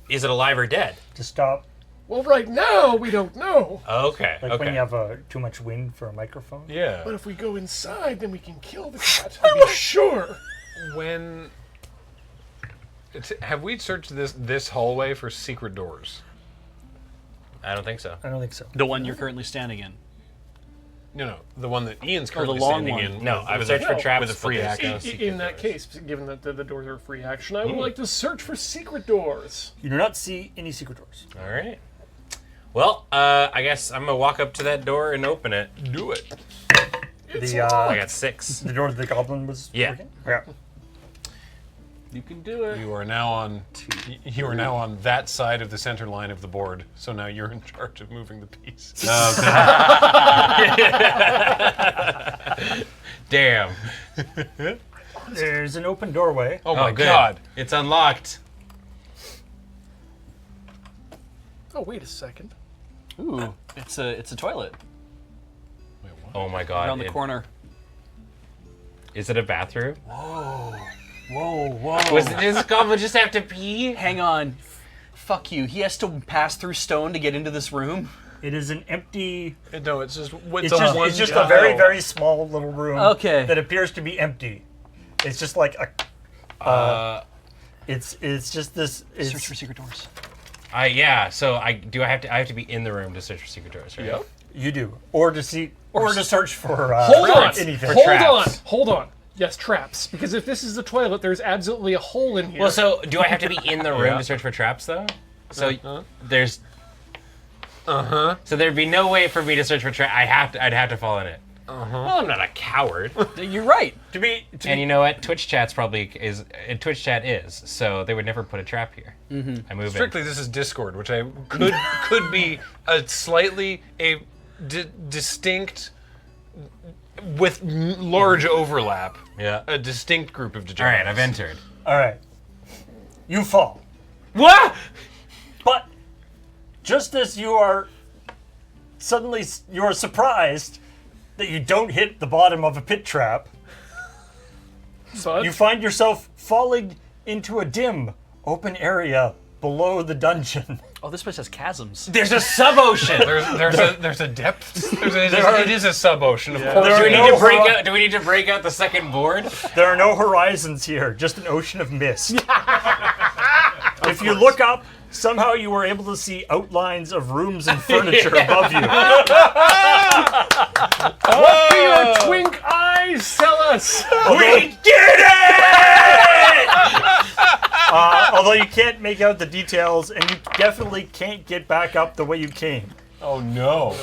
Is it alive or dead? To stop, Well, right now we don't know. Okay. like okay. when you have too much wind for a microphone. Yeah. But if we go inside, then we can kill the cat. To be sure. When have we searched this hallway for secret doors? I don't think so. I don't think so. The one you're currently standing in. No, the one that Ian's the currently long standing one. in. No, I've with searched for a, traps with a free but there's access. no In that secret doors. case, given that the doors are free action, I would like to search for secret doors. You do not see any secret doors. All right. Well, I guess I'm gonna walk up to that door and open it. Do it. It's The I got 6. the door that the goblin was. Yeah. working? Yeah. You can do it. You are now on. You are now on that side of the center line of the board. So now you're in charge of moving the piece. Damn. There's an open doorway. Oh my good. God! It's unlocked. Oh, wait a second. Ooh, it's a toilet Wait, what? Oh my god. around the corner. Is it a bathroom? Whoa, whoa. Does this goblin just have to pee? Hang on. Fuck you. He has to pass through stone to get into this room. It is an empty. No, it's just. It's just a very, very small little room. Okay. That appears to be empty. It's just like a. It's just this. It's, Search for secret doors. Yeah. So I have to be in the room to search for secret doors, right? Yep. You do, or to see, or to search for. Hold on. Anything. Hold on. Yes, traps. Because if this is the toilet, there's absolutely a hole in here. Well, so do I have to be in the room to search for traps, though? So there's. So there'd be no way for me to search for traps. I'd have to fall in it. Well, I'm not a coward. You're right. And you know what? Twitch chat is, so they would never put a trap here. I move Strictly, this is Discord, which I could be a slightly distinct, with large overlap. Yeah. A distinct group of All degenerates. right, I've entered. All right. You fall, What? but just as you are surprised that you don't hit the bottom of a pit trap, But you find yourself falling into a dim, open area below the dungeon. Oh, this place has chasms. There's a sub-ocean. There's a depth. It is a sub-ocean, of course. Do we no need to break out? Do we need to break out the second board? There are no horizons here, just an ocean of mist. If you look up, somehow you were able to see outlines of rooms and furniture above you. what do your twink eyes tell us? We did it! Although you can't make out the details, and you definitely can't get back up the way you came. Oh no.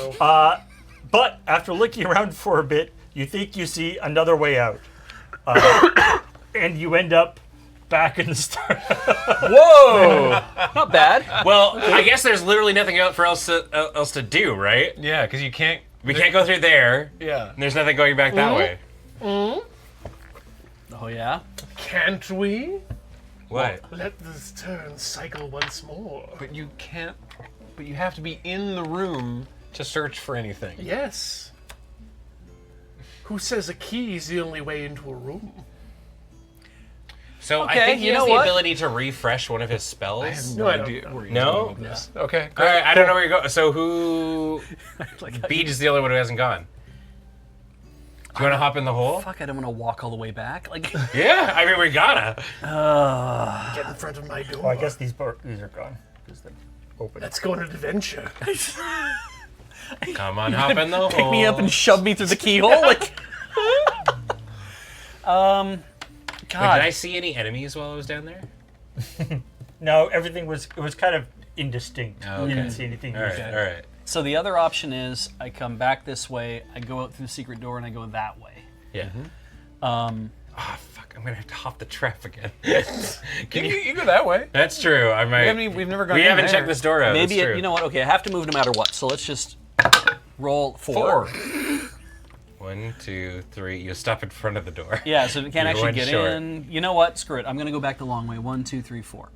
But after looking around for a bit, you think you see another way out. And you end up back in the start. Whoa! Not bad. Well, I guess there's literally nothing else to do, right? Yeah, because you can't. We can't go through there. Yeah. And there's nothing going back that way. Oh yeah. Can't we? What? Let this turn cycle once more. But you can't. But you have to be in the room to search for anything. Yes. Who says a key is the only way into a room? So Okay, I think he you has know the what? ability to refresh one of his spells. No, I don't idea know. where you're No? going with this. Okay. All Great. right, I don't know where you're going. So who? Like, Beej is the only one who hasn't gone. Do you want to hop in the hole? fuck, I don't want to walk all the way back. Like, Yeah, I mean we gotta. Get in front of my door. Well, I guess these are gone. Because they're open. Let's go on an adventure. Come on, hop in the hole. pick me up and shove me through the keyhole. Like, Wait, God. did I see any enemies while I was down there? No, everything was kind of indistinct. Oh, You okay. didn't see anything. All right, all right. So the other option is I come back this way, I go out through the secret door, and I go that way. Yeah. Um, Oh fuck! I'm gonna have to hop the trap again. You go that way. That's true. I might. We've never gone We in haven't there. checked this door out. maybe That's true. you know what? Okay, I have to move no matter what. So let's just roll 4. 1, 2, 3. You stop in front of the door. Yeah, so we can't You actually went get short. in. You know what? Screw it. I'm gonna go back the long way. 1, 2, 3, 4.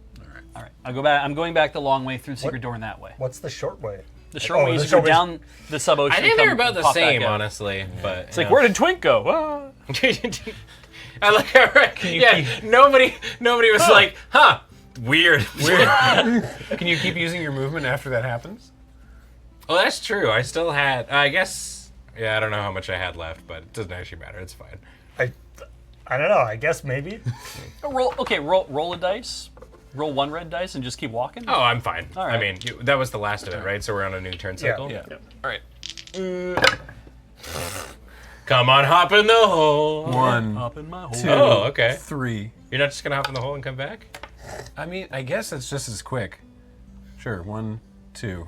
All right. I'll go back. I'm going back the long way through the secret door in that way. What's the short way? The short way the is to short go way's- down the sub-ocean. I think and they're come- about the pop back same, out. honestly. But It's like, where did Twink go? Ah. I like how nobody was like, huh? Weird. Can you keep using your movement after that happens? Well, that's true. I still had. I guess. Yeah, I don't know how much I had left, but it doesn't actually matter. It's fine. I don't know. I guess maybe. Roll a dice. Roll 1 red dice and just keep walking. Oh, I'm fine. All I right. mean, that was the last of it, right? So we're on a new turn cycle. Yeah. All right. Come on, hop in the hole. 1, Up in my hole. 2, Oh, okay. 3. You're not just gonna hop in the hole and come back? I mean, I guess it's just as quick. Sure. 1, 2.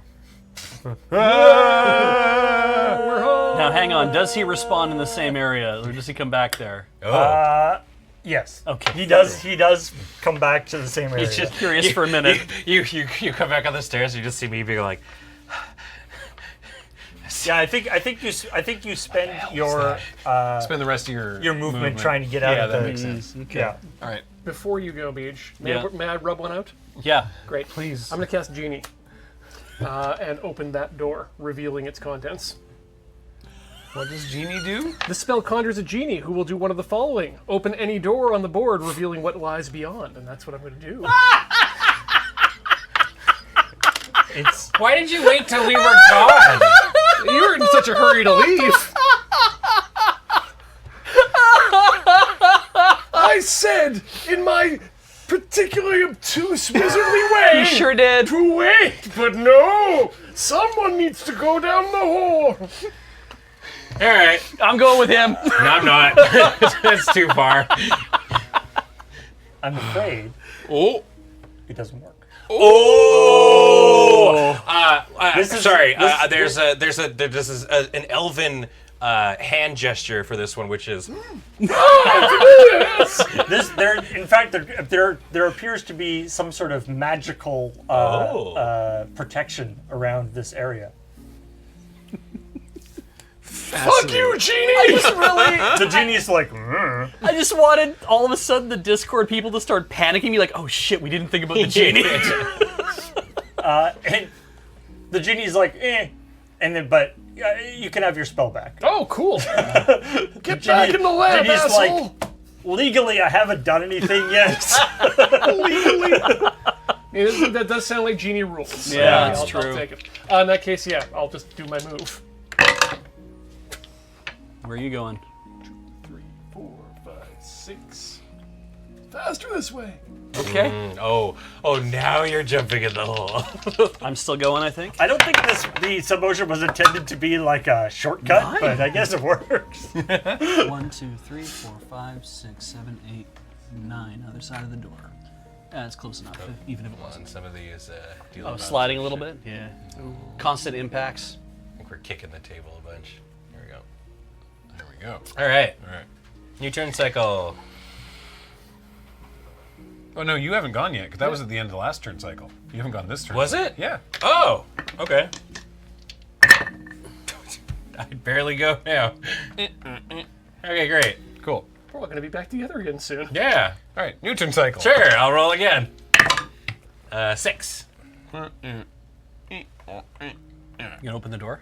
Now hang on. Does he respawn in the same area, or does he come back there? Oh. Yes. Okay. He does. He does come back to the same area. It's just Curious for a minute. You come back on the stairs. And you just see me being like, Yeah, I think you spend your Spend the rest of your movement trying to get out Yeah, of that the. makes sense. Yeah. All right. Before you go, Beej, may Yeah. I rub one out? Yeah. Great. Please. I'm going to cast Genie and open that door, revealing its contents. What does Genie do? The spell conjures a genie who will do one of the following. Open any door on the board, revealing what lies beyond. And that's what I'm going to do. It's why did you wait till we were gone? You were in such a hurry to leave. I said in my particularly obtuse, wizardly way. You sure did. To wait, but no! Someone needs to go down the hole. All right. I'm going with him. No, I'm not. That's too far. I'm afraid Oh. it doesn't work. This is- Sorry. this- There's an elven hand gesture for this one, which is In fact, there appears to be some sort of magical protection around this area. Fuck you, Genie! The genie's like, I just wanted all of a sudden the Discord people to start panicking, be like, "Oh shit, we didn't think about the genie." and the genie's like, and then but you can have your spell back. Oh, cool. Get back in the lab, Genie's asshole! like, legally, I haven't done anything yet. Legally. That does sound like Genie rules. Yeah, that's I'll true. take it. In that case, yeah, I'll just do my move. Where are you going? 3, 4, 5, 6. Faster this way. Okay. now you're jumping in the hole. I'm still going, I think. I don't think the submotion was intended to be like a shortcut, but I guess it works. 1, 2, 3, 4, 5, 6, 7, 8, 9. Other side of the door. That's close enough, even if it wasn't. And some of these deal. Oh, sliding a little bit? Yeah. Constant impacts. I think we're kicking the table a bunch. Here we go. There we go. All right. All right. New turn cycle. Oh no, you haven't gone yet, because that was at the end of the last turn cycle. You haven't gone this turn. Was cycle. it? Yeah. Oh, okay. I'd barely go now. Okay, great. Cool. We're all going to be back together again soon. Yeah. All right, new turn cycle. Sure, I'll roll again. 6. You gonna open the door?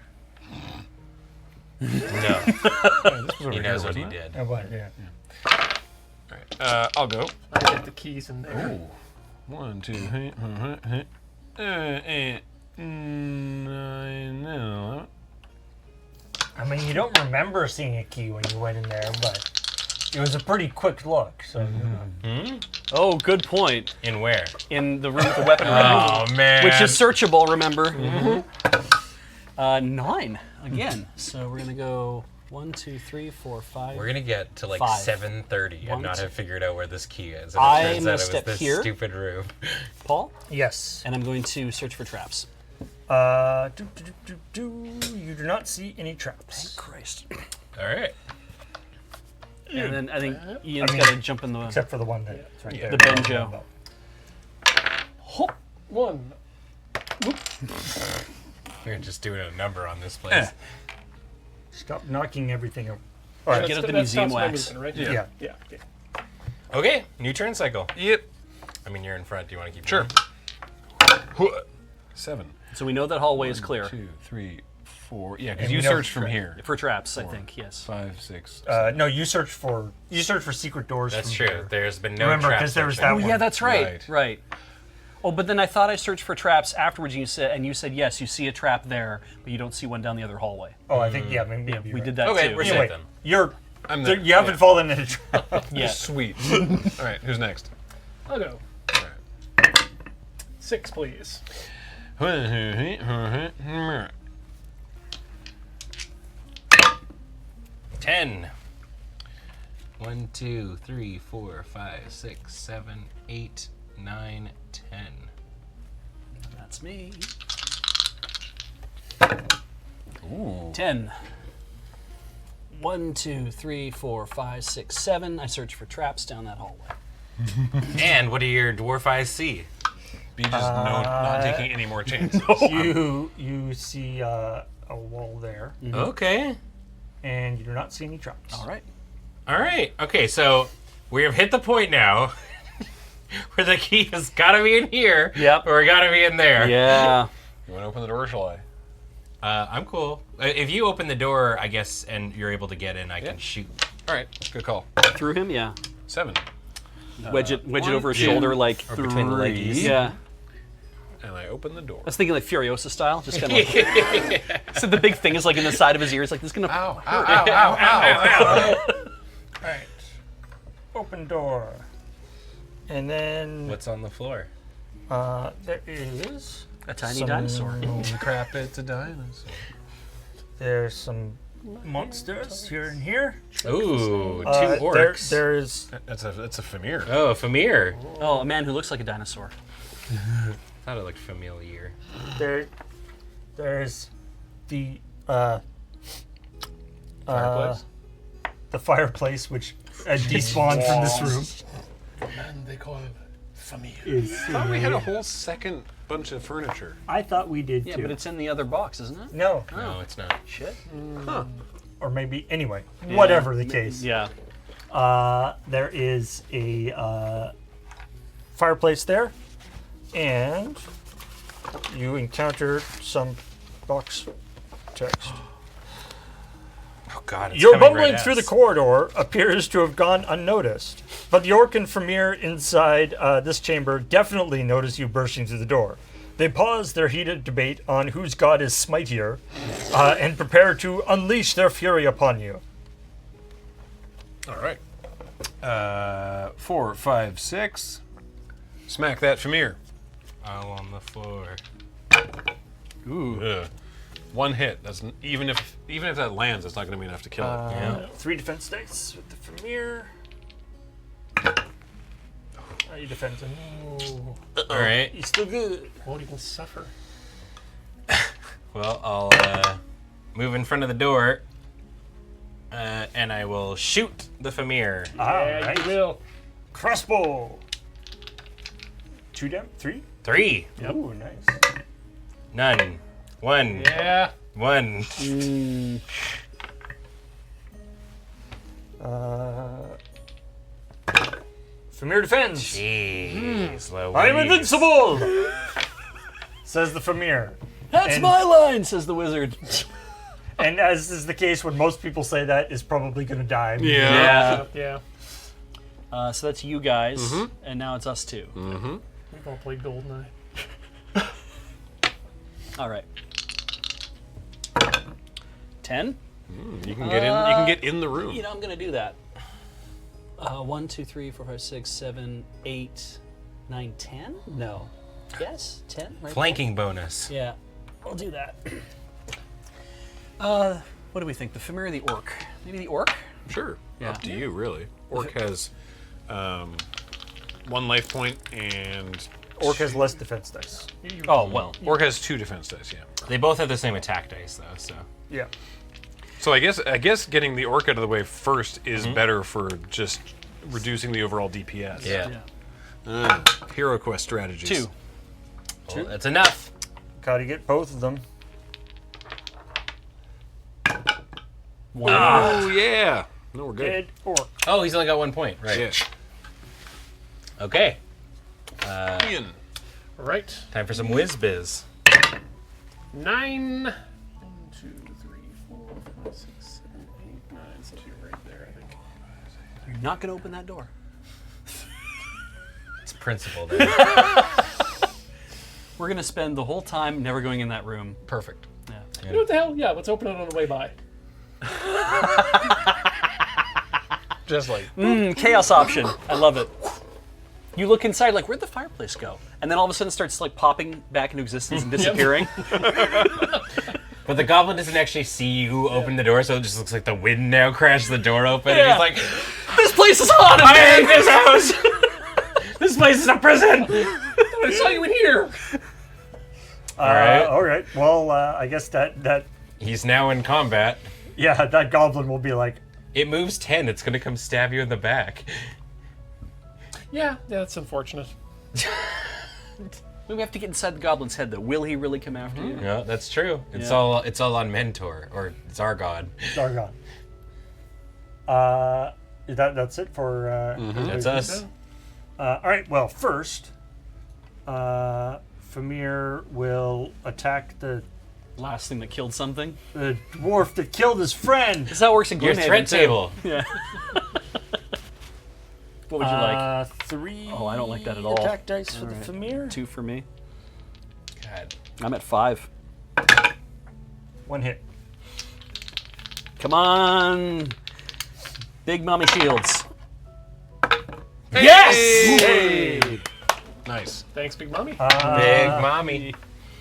No. He knows what he did. Yeah. All right, I'll go. I get the keys in there. Ooh. 1, 2, 3, 4, 5, 8, 9, 11. I mean, you don't remember seeing a key when you went in there, but it was a pretty quick look. So Oh, good point. In where? In the room with the weapon room. Oh, man. Which is searchable, remember? 9 again. So we're gonna go 1, 2, 3, 4, 5. We're going to get to like 5. 7:30 One, and not two. have figured out where this key is. And I'm it turns gonna out it was step this here. stupid room. Paul, yes. and I'm going to search for traps. You do not see any traps. Christ. All right. And then I think Ian's got to jump in the. Except for the one that's right there. The banjo. 1. We're just doing a number on this place. Stop knocking everything over. Get up the museum wax. Right? Yeah. Yeah. Okay. Okay, new turn cycle. Yep. I mean, you're in front. Do you want to keep Sure. going? 7. So we know that hallway is clear 2, 3, 4. Yeah, And because we you know searched it's from tra- here. for traps. I think yes. 5, 6. No, you search for secret doors. That's from true. here. There's been no Remember, trap 'cause there was searching. that Oh one. yeah, that's right. Right. Right. Oh, but then I thought I searched for traps afterwards. You said yes, you see a trap there, but you don't see one down the other hallway. Oh, I think maybe Yeah, you're we right. did that Okay, too. we're Anyway, safe then. you're I'm you haven't fallen in a trap. Yeah. Sweet. All right, who's next? I'll go. 6, please. 10. 1, 2, 3, 4, 5, 6, 7, 8, 9, 10. That's me. Ooh. 10. 1, 2, 3, 4, 5, 6, 7. I search for traps down that hallway. And what do your dwarf eyes see? Be just not taking any more chances. You see a wall there, Okay. and you do not see any traps. All right. All right. Okay, so we have hit the point now where the key has got to be in here. Yep. Or got to be in there. Yeah. You want to open the door, or shall I? I'm cool. If you open the door, I guess, and you're able to get in, I can shoot. All right, good call. Through him, yeah. 7. Wedge it over his two, shoulder like Or between the leggies. Yeah. And I open the door. I was thinking like Furiosa style, just kind of like. So the big thing is like in the side of his ear. It's like this is gonna. Ow, ow, ow, ow, ow, ow. All right. Open door. And then What's on the floor? there is A tiny some dinosaur. Crap, it's a dinosaur. There's some monsters here and here. Ooh, two orcs. There's That's a Famir. Oh, a Famir. Oh, a man who looks like a dinosaur. Thought it looked familiar. there's the Fireplace? the fireplace, which despawned from this room. And they call it familiar. Is I thought we had a whole second bunch of furniture. I thought we did Yeah, too. but it's in the other box, isn't it? No, No, it's not. Shit. Huh. or maybe anyway. Whatever the case. Yeah. There is a fireplace there, and you encounter some box text. Oh God, it's Your coming bumbling right through at the us. corridor appears to have gone unnoticed, but the orc and Famir inside this chamber definitely notice you bursting through the door. They pause their heated debate on whose god is smitier, and prepare to unleash their fury upon you. All right. 4, 5, 6. Smack that Famir. All on the floor. Ooh. Ugh. One hit. That's even if that lands, it's not going to be enough to kill it. Yeah. 3 defense dice with the Famir. You defend him. All right. He's still good. Won't even suffer. Well, I'll move in front of the door, and I will shoot the Famir. Yeah, you will. Crossbow. 2 3? 3. Ooh, nice. None. 1. Yeah. 1. Famir defends. Jeez, Louise. I am invincible, says the Famir. That's And- my line, says the wizard. And as is the case when most people say that, is probably going to die. Yeah. Yeah. So that's you guys, and now it's us two. We've all played Goldeneye. All right. 10. You can get in. You can get in the room. You know, I'm gonna do that. 1, 2, 3, 4, 5, 6, 7, 8, 9, 10? No. Yes, 10. Right? Flanking bonus. Yeah, I'll do that. What do we think? The Famir or the orc? Maybe the orc? Sure. Yeah. Up to you, really. Orc has 1 life point, and Orc has less defense dice. Oh well. Orc has 2 defense dice. Yeah. They both have the same attack dice, though. So Yeah. So I guess getting the orc out of the way first is better for just reducing the overall DPS. yeah. HeroQuest strategies. 2. Well, that's enough. Gotta get both of them. 1. Oh yeah. No, we're good. Dead orc. Oh, he's only got 1 point. Right. Yeah. Okay. Ian. All right. Time for some whiz biz. 9. 1, 2, 3, 4, 5, 6, 7, 8, 9. So you're right there, I think. You're not gonna open that door. It's principle there. We're gonna spend the whole time never going in that room. Perfect. Yeah. You know what the hell? Yeah, let's open it on the way by. Just like Chaos option. I love it. You look inside, like, where'd the fireplace go? And then all of a sudden it starts like popping back into existence and disappearing. But the goblin doesn't actually see you open the door, so it just looks like the wind now crashes the door open. Yeah. And he's like, This place is haunted, I man! hate this house! This place is a prison! I saw you in here. right. All right. Well, I guess that He's now in combat. yeah, that goblin will be like, It moves 10, it's gonna come stab you in the back. Yeah, that's unfortunate. We have to get inside the goblin's head, though. Will he really come after you? Yeah, that's true. It's Yeah. all on Mentor, or Zargon. Dargon. That's it for. That's us. All right. Well, first, Famir will attack the Last thing that killed something. dwarf that killed his friend. This is how it works in Your Gloomhaven, threat too. table. Yeah. What would you like? 3. Oh, I don't like that at all. Attack dice for All the right. Famir. 2 for me. God. I'm at 5. 1 hit. Come on. Big mommy shields. Yes! Hey! Nice. Thanks, Big Mommy. Big mommy.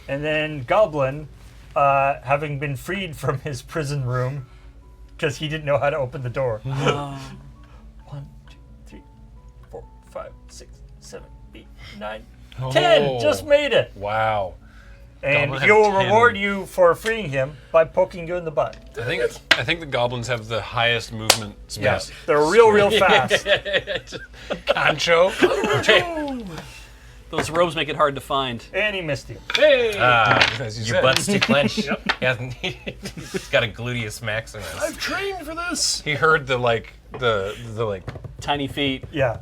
And then Goblin, having been freed from his prison room because he didn't know how to open the door. 1, 2, 3, 4, 5, 6, 7, 8, 9, 10. Just made it. Wow. And Goblin he had will 10. reward you for freeing him by poking you in the butt. I think the goblins have the highest movement speed. Yes, they're real fast. Concho. Those robes make it hard to find. And he missed you. Hey! As you Your said. butt's too clenched. He hasn't. He's got a gluteus maximus. I've trained for this. He heard the Tiny feet. Yeah.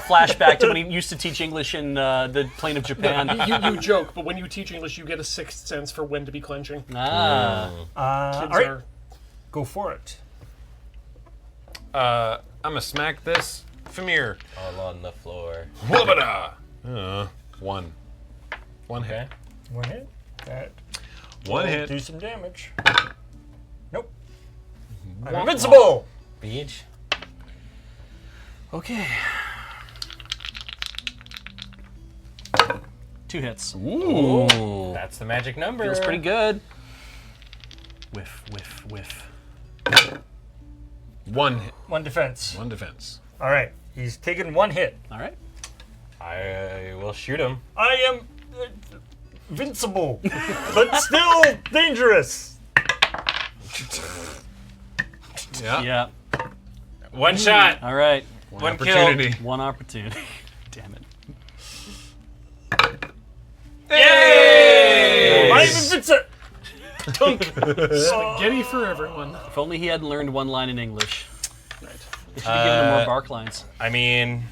Flashback to when he used to teach English in the plane of Japan. You joke, but when you teach English, you get a sixth sense for when to be clenching. Ah. All Kids right, are. go for it. I'm gonna smack this Famir. All on the floor. Whoopada! One hit. One hit. That One will hit. do some damage. Nope. I'm invincible. Beach. Okay. 2 hits. Ooh. That's the magic number. Feels pretty good. Whiff, whiff, whiff. One hit. One defense. One defense. All right. He's taken 1 hit. All right. I will shoot him. I am invincible, but still dangerous. Yeah. Yeah. One shot. All right. One Opportunity. One opportunity. Damn it. Yay! I'm invincible. Spaghetti for everyone. If only he hadn't learned 1 line in English. They should have given him more bark lines. I mean,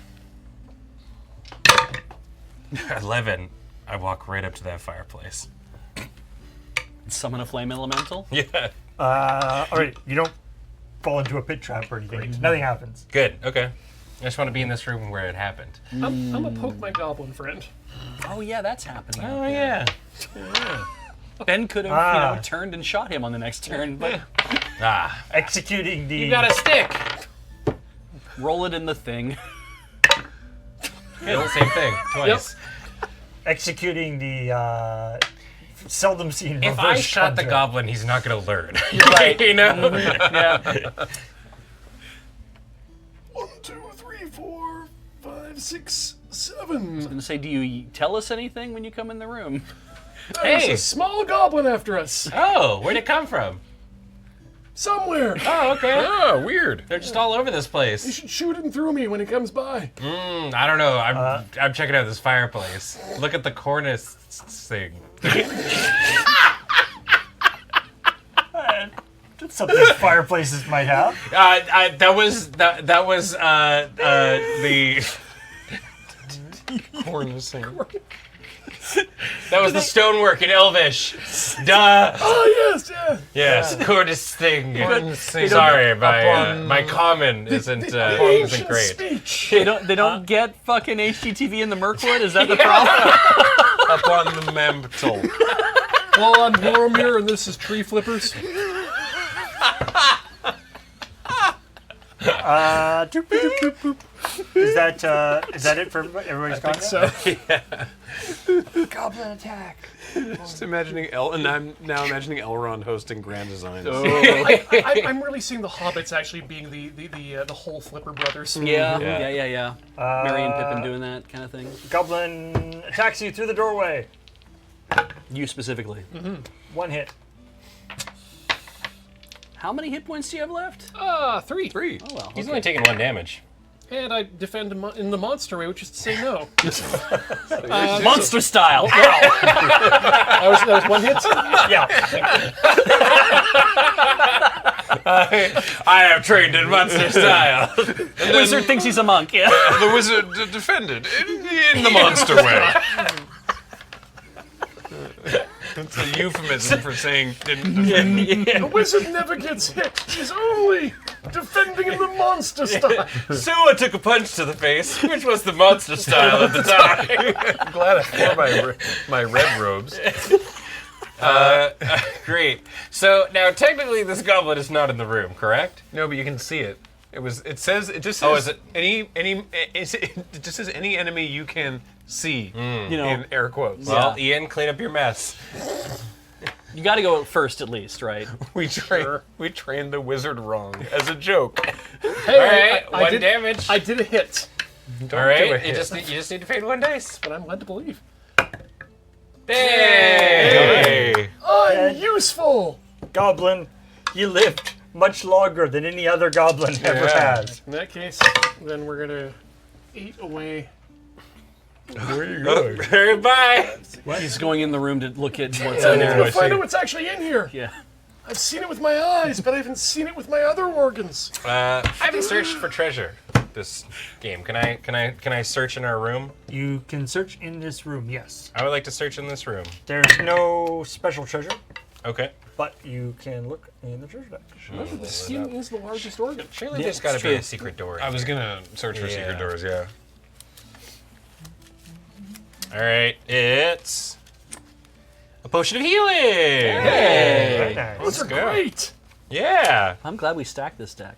11. I walk right up to that fireplace. Summon a flame elemental. Yeah. All right. You don't fall into a pit trap or anything. Nothing happens. Good. Okay. I just want to be in this room where it happened. I'm gonna poke my goblin friend. Oh yeah, that's happening. Oh yeah. Ben could have, turned and shot him on the next turn, but Ah. Executing the. You got a stick. roll it in the thing. Good. Same thing. Twice. Executing the seldom seen If reverse I shot the conjure. goblin, he's not gonna learn. Right. You know. Yeah. 1, 2, 3, 4, 5, 6, 7. I'm gonna say, do you tell us anything when you come in the room? There's Hey. a small goblin after us. Oh, where'd it come from? Somewhere. Oh, okay. Oh, weird. They're just all over this You place. should shoot him through me when he comes by. I don't know. I'm checking out this fireplace. Look at the cornice thing. That's something fireplaces might have. That was the Cornicing. that was the stonework in Elvish. Duh. Oh, yes, yeah. Yes, cornice thing. Cornicing. Sorry, Upon- my common isn't Ancient great. speech. They don't get fucking HGTV in the Mirkwood? Is that the problem? Up on the mantle. Well, I'm Boromir, and this is Tree Flippers. Doop, doop, doop, doop. Is that it for everybody? Everybody's gone now? So, Goblin attack. Just imagining and I'm now imagining Elrond hosting Grand Designs. I'm really seeing the hobbits actually being the whole Flipper brothers. Yeah. Yeah. Merry and Pippin doing that kind of thing. Goblin attacks you through the doorway. You specifically. 1 hit. How many hit points do you have left? 3. 3. Oh well. He's okay. only taking 1 damage. And I defend him in the monster way, which is to say no. Monster style. That was 1 hit? Yeah. I have trained in monster style. Wizard thinks he's a monk. Yeah. The wizard defended in the monster way. It's a euphemism for saying didn't defend. The wizard never gets hit. He's only defending in the monster style. So I took a punch to the face, which was the monster style at the time. I'm glad I wore my red robes. Great. So now technically this goblin is not in the room, correct? No, but you can see it. It says. It just says. Oh, is it? It just says any enemy you can see. You know, In air quotes. Well, Ian, clean up your mess. you got to go first at least, right? We trained the wizard wrong as a joke. Hey, All right, I one did, damage. I did a hit, Don't All give a right, hit. you just need to fade 1 dice. but I'm led to believe. Hey! I'm useful. Goblin, you lived much longer than any other goblin ever has. In that case, then we're gonna eat away. Where are you going? Bye. He's going in the room to look at what's I in need there. to find out what's actually in here. Yeah. I've seen it with my eyes, but I haven't seen it with my other organs. I haven't searched for treasure this game. Can I search in our room? You can search in this room, yes. I would like to search in this room. There's no special treasure, Okay. but you can look in the treasure deck. The skin is the largest organ. Surely there's got to be a secret door. I was gonna search for secret Yeah. doors. Yeah. All right, it's a potion of healing. Very nice. Those are go. great. Yeah. I'm glad we stacked this deck.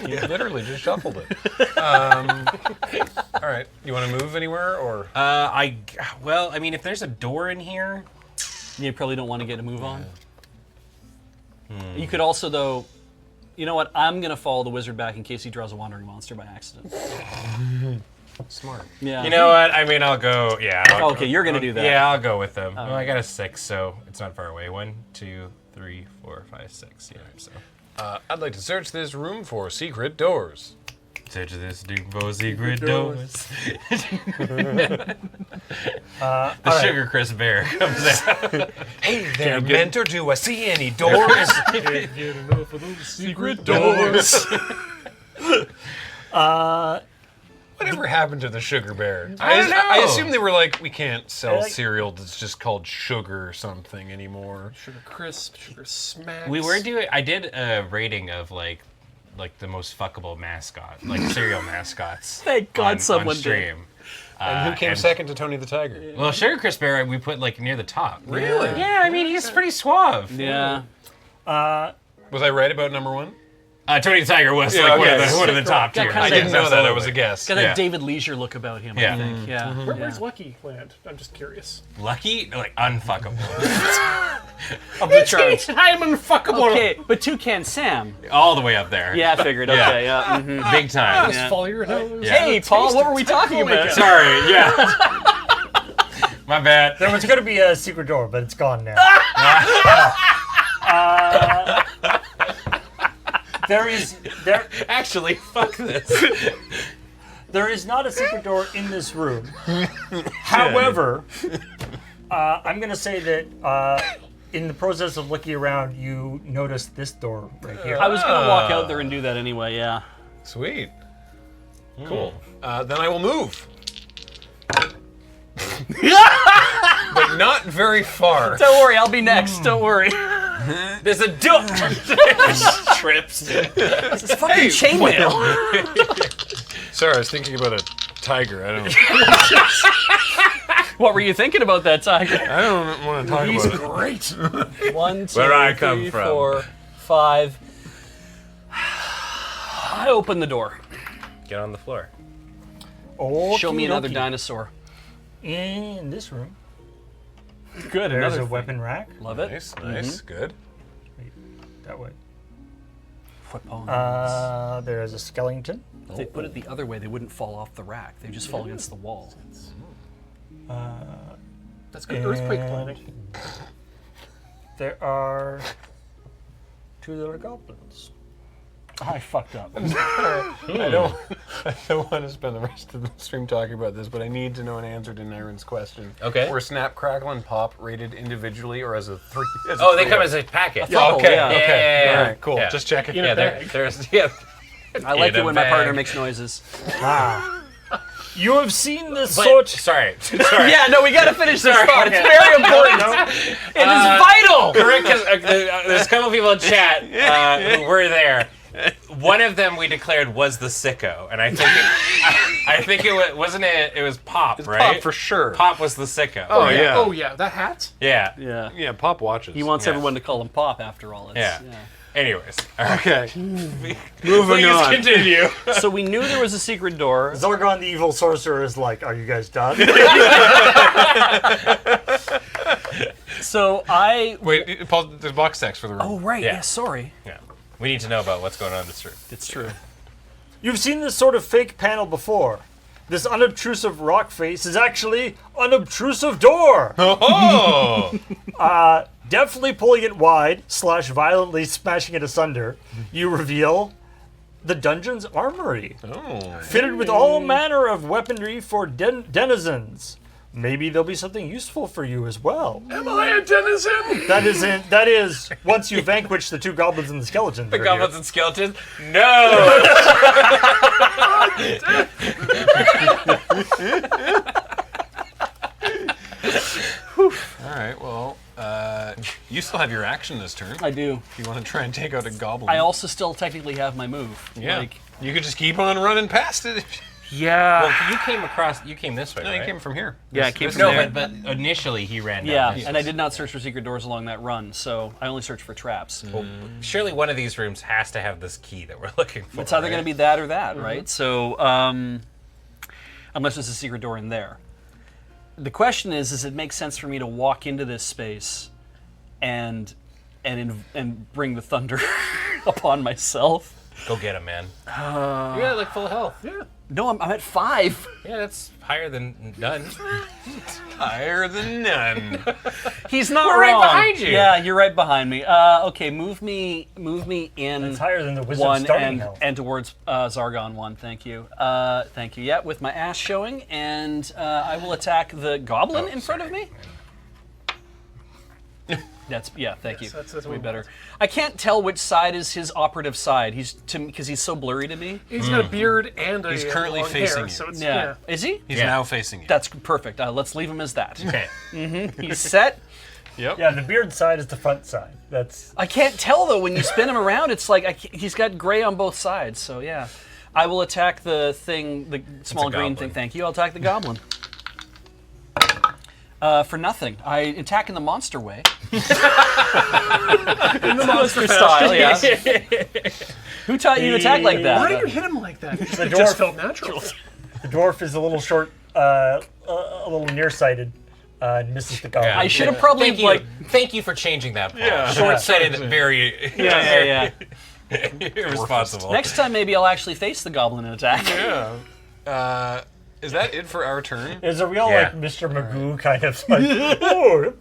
You literally just shuffled it. All right. You want to move anywhere or? Well, I mean, if there's a door in here, You probably don't want to get a move on. You could also, though, you know what? I'm going to follow the wizard back in case he draws a wandering monster by accident. Smart. Yeah. you know what? I mean, I'll go. Yeah. I'll Okay, you're going to do that. Yeah, I'll go with them. Well, I got a 6, so it's not far away. 1, 2, 3, 4, 5, 6. Yeah. So I'd like to search this room for secret doors. search this dude for secret doors. The Sugar Crisp Bear comes out. Hey there, mentor. Do I see any doors? Get enough of those secret doors. Whatever happened to the sugar bear? I don't know. I assume they were like, we can't sell like- cereal that's just called sugar or something anymore. Sugar crisp, sugar smacks. We were doing. I did a rating of like the most fuckable mascot, like cereal mascots. Thank God on someone did. stream. And who came second to Tony the Tiger? Well, Sugar Crisp Bear we put like near the top. Really? Yeah, I mean he's pretty suave. Yeah. Was I right about number one? Tony the Tiger was Yeah, like okay. one of the top Got tiers. kinda I didn't know that. That was Absolutely. a guess. Got that Yeah. David Leisure look about him, Yeah. I think. Yeah. Where's Lucky land? I'm just curious. Lucky, like unfuckable. Of the charts. I'm unfuckable. Okay, but Toucan Sam. All the way up there. Yeah, I figured. Yeah. Okay, yeah. Mhm. Big time. Just follow your nose. Yeah. Hey, Paul, what were we talking about? Sorry. Yeah. My bad. There was going to be a secret door, but it's gone now. There Actually, fuck this. There is not a secret door in this room. However, I'm going to say that in the process of looking around, you noticed this door right here. I was going to walk out there and do that anyway, yeah. Sweet. Cool. Then I will move. But not very far. Don't worry, I'll be next. Don't worry. There's a door. Trips. It's fucking chainmail. Sorry, I was thinking about a tiger. I What were you thinking about that tiger? don't want to talk He's about it. great. 1, 2, Where I come 3, from. 4, 5. I open the door. Get on the floor. Show me another Okey-dokey. dinosaur. In this room, Good, there's another a thing. weapon rack. Love it. Nice, good. That way. Football. There's a skeleton. If they put it the other way, they wouldn't fall off the rack. They just fall against the wall. That's good earthquake planning. There are 2 little goblins. I fucked up. I don't want to spend the rest of the stream talking about this, but I need to know an answer to Nyron's question. Okay. Were Snap, Crackle, and Pop rated individually or as a three? Oh, they come as a packet. Yeah. Okay. Yeah. Okay. Yeah. All right. Cool. Yeah. Just checking. Yeah, there's yeah. I like In it a when my bag. partner makes noises. You have seen this But, sort. sorry. Yeah, no, we gotta finish this spot. It's very important. It is vital. Correct, because there's a couple people in chat who were there. One of them we declared was the sicko, and I think it wasn't it. It was Pop, right? Pop for sure. Pop was the sicko. Oh yeah. Oh yeah, that hat. Yeah. Yeah. Yeah. Pop watches. He wants Yeah. everyone to call him Pop after all. It's, Yeah. Anyways, all right. Okay. Moving Please on. continue. So we knew there was a secret door. Zargon the evil sorcerer is like, are you guys done? So I. Wait, Paul, there's box text for the room. Oh right. Yeah. Yeah. Sorry. Yeah. We need to know about what's going on in this room. It's true. You've seen this sort of fake panel before. This unobtrusive rock face is actually an obtrusive door. Oh! Definitely pulling it wide / violently smashing it asunder, you reveal the dungeon's armory, Oh. fitted with all manner of weaponry for denizens. Maybe there'll be something useful for you as well. Am I a denizen? That is once you vanquish the 2 goblins and the skeleton. The goblins and skeletons? No! All right, well, you still have your action this turn. I do. If you want to try and take out a goblin. I also still technically have my move. Yeah. Like, You could just keep on running past it. yeah. Well, you came this way, No, right? you came from here. Yeah, I came from No, there. but initially he ran down Yeah, this. and I did not search for secret doors along that run, so I only searched for traps. Well, surely one of these rooms has to have this key that we're looking for. It's either right? going to be that or that, right? So, unless there's a secret door in there. The question is, does it make sense for me to walk into this space and bring the thunder upon myself? Go get him, man. You're like full health. Yeah. No, I'm at 5. Yeah, that's higher than none. Higher than none. He's not We're right wrong. behind you. Yeah, you're right behind me. Okay, move me in. It's higher than the wizard's 1 starting health. and towards Zargon 1. Thank you. Thank you. Yeah, with my ass showing, and I will attack the goblin in front of me. Thank you. That's way what better. I can't tell which side is his operative side. Because he's so blurry to me. He's got a beard and He's currently long facing hair, you. so it's, Yeah. Is he? He's Yeah. now facing you. That's perfect. Let's leave him as that. Okay. He's set. Yep. Yeah, the beard side is the front side. That's I can't tell though when you spin him around. It's like he's got gray on both sides. So yeah, I will attack the thing, the small green goblin. thing. Thank you. I'll attack the goblin. For nothing. I attack in the monster way. In the monster style, yeah. Who taught you to attack like that? Why do you hit him like that? It dwarf. just felt natural. the dwarf is a little short, a little nearsighted, and misses the goblin. Yeah. I should have probably Thank you for changing that, Paul. Yeah. Short-sighted, very yeah. irresponsible. Next time maybe I'll actually face the goblin and attack. Yeah. Is that it for our turn? It's a real Yeah. like Mr. Magoo kind of like. Oh,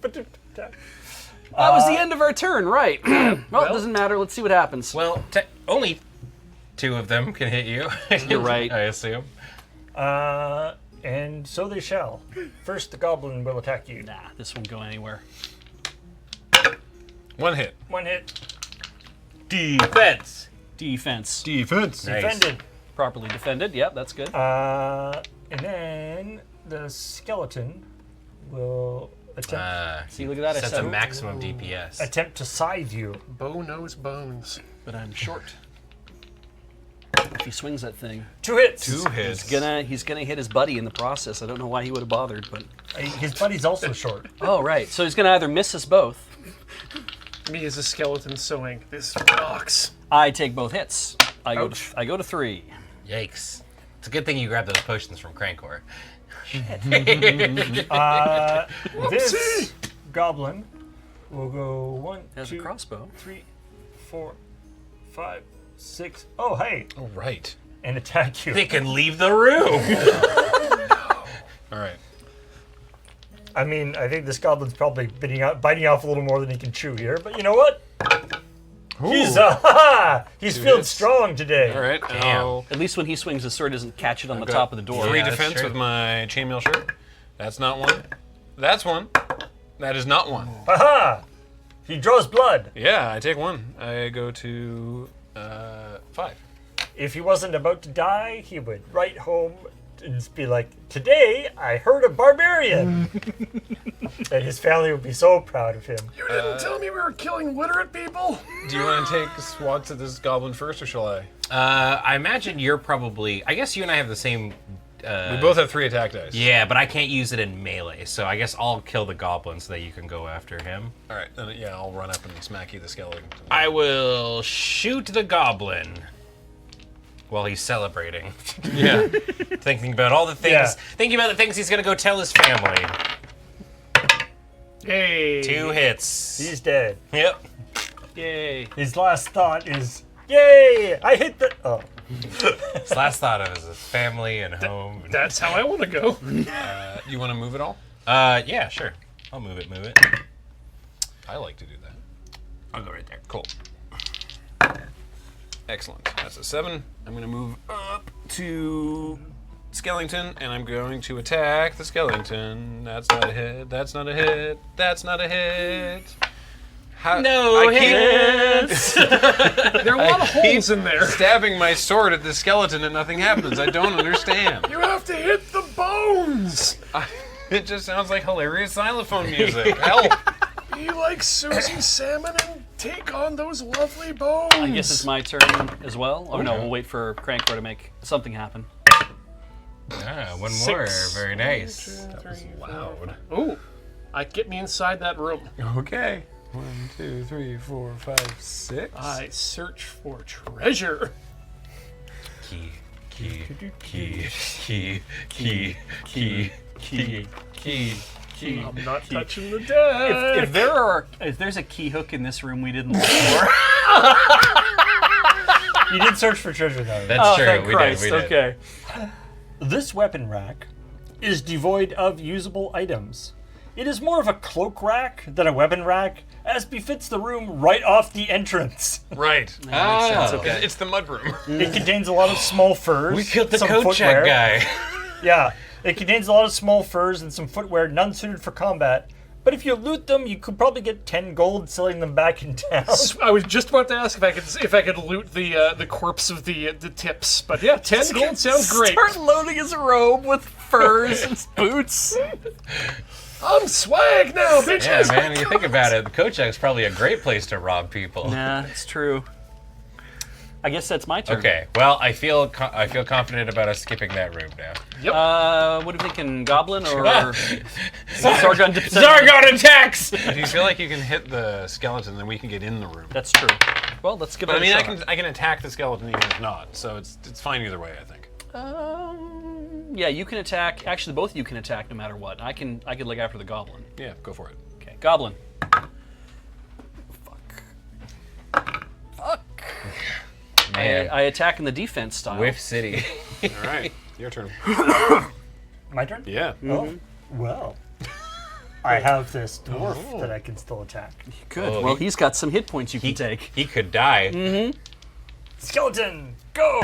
That was the end of our turn, right? Well, it doesn't matter. Let's see what happens. Well, only 2 of them can hit you. You're right. I assume. and so they shall. First, the goblin will attack you. Nah, this won't go anywhere. 1 hit. 1 hit. Defense. Defense. Defense. Nice. Defended. Properly defended. Yep, that's good. And then the skeleton will attempt See, look at that. I Sets a said, maximum DPS. to scythe you. Bow knows bones. but I'm short. If he swings that thing, 2 hits. 2 hits. he's gonna hit his buddy in the process. I don't know why he would have bothered, but His buddy's also short. oh right. So he's gonna either miss us both. Me as a skeleton sewing. This rocks. I take both hits. I Ouch. go to 3. Yikes. It's a good thing you grabbed those potions from Crankor. This goblin will go 1, Has a 2, crossbow. 3, 4, 5, 6. Oh, hey, Oh, right. and attack you. They can leave the room. All right. I mean, I think this goblin's probably biting off a little more than he can chew here, but you know what? He's feeling hits. strong today. All right. I'll At least when he swings, his sword doesn't catch it on the got top of the door. 3 Yeah, that's defense true. with my chainmail shirt. That's not 1. That's 1. That is not 1. Haha! He draws blood. Yeah, I take 1. I go to 5. If he wasn't about to die, he would write home and just be like, "Today I heard a barbarian," and his family would be so proud of him. You didn't tell me we were killing literate people. Do you want to take swats at this goblin first, or shall I? I imagine you're probably. I guess you and I have the same We both have 3 attack dice. Yeah, but I can't use it in melee, so I guess I'll kill the goblin so that you can go after him. All right, then yeah, I'll run up and smack you the skeleton. I will shoot the goblin while he's celebrating. Yeah. Thinking about all the things. Yeah. Thinking about the things he's gonna go tell his family. Hey. 2 hits. He's dead. Yep. Yay. His last thought is, "Yay! I hit the." Oh, His last thought of his family and home. That's how I want to go. You want to move it all? Yeah, sure. I'll move it. I like to do that. I'll go right there. Cool. Excellent. That's a 7. I'm going to move up to Skellington, and I'm going to attack the Skellington. That's not a hit. That's not a hit. That's not a hit. No hits. There are a lot of holes in there. Stabbing my sword at the skeleton and nothing happens. I don't understand. You have to hit the bones. It just sounds like hilarious xylophone music. Help! Be like Susie Salmon and take on those lovely bones. I guess it's my turn as well. Oh no, we'll wait for Crankor to make something happen. Ah, one 6. more. Very nice. 1, 2, 3, Loud. 4. Ooh, get me inside that room. Okay. 1, 2, 3, 4, 5, 6. I search for treasure. Key. I'm not touching the deck. If there's a key hook in this room we didn't look for. you did search for treasure though. That's true. Thank We Christ. did. Okay. This weapon rack is devoid of usable items. It is more of a cloak rack than a weapon rack, as befits the room right off the entrance. Right. makes sense, okay. It's the mud room. It contains a lot of small furs. We killed the some coat check footwear. guy. Yeah, it contains a lot of small furs and some footwear, none suited for combat. But if you loot them, you could probably get 10 gold selling them back in town. I was just about to ask if I could loot the corpse of the tips, but yeah, 10 gold sounds great. Start loading his robe with furs and boots. I'm swag now, bitches. Yeah, man. You think about it, the coat check's probably a great place to rob people. Nah, it's true. I guess that's my turn. Okay. Well, I feel confident about us skipping that room now. What are we thinking? Goblin or Zargon? Zargon attacks. If you feel like you can hit the skeleton, then we can get in the room. That's true. Well, let's give it But I mean, a I shot. can attack the skeleton even if not, so it's fine either way, I think. Yeah, you can attack. Actually, both of you can attack no matter what. I could look after the goblin. Yeah, go for it. Okay, goblin. Fuck. Man. I attack in the defense style. Whiff City. All right, your turn. My turn? Yeah. Oh, well. I have this dwarf that I can still attack. Good. Oh, Well, he's got some hit points you can take. He could die. Skeleton, go!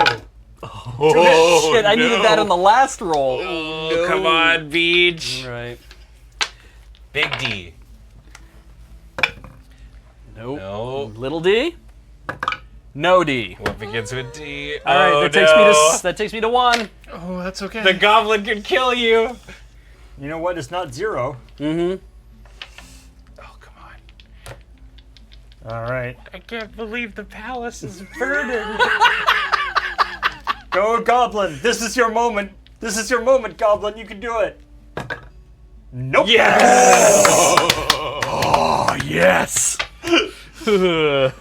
Oh, Shit, I needed that on the last roll. Oh, come on, Beach. Right. Big D. Nope. No. Little D. No D. What begins with D? All right, Oh, that takes me to 1. Oh, that's okay. The goblin can kill you. You know what? It's not 0. Oh, come on. All right. I can't believe the palace is burning. Go, Goblin. This is your moment. This is your moment, Goblin. You can do it. Nope. Yes! Oh, yes! I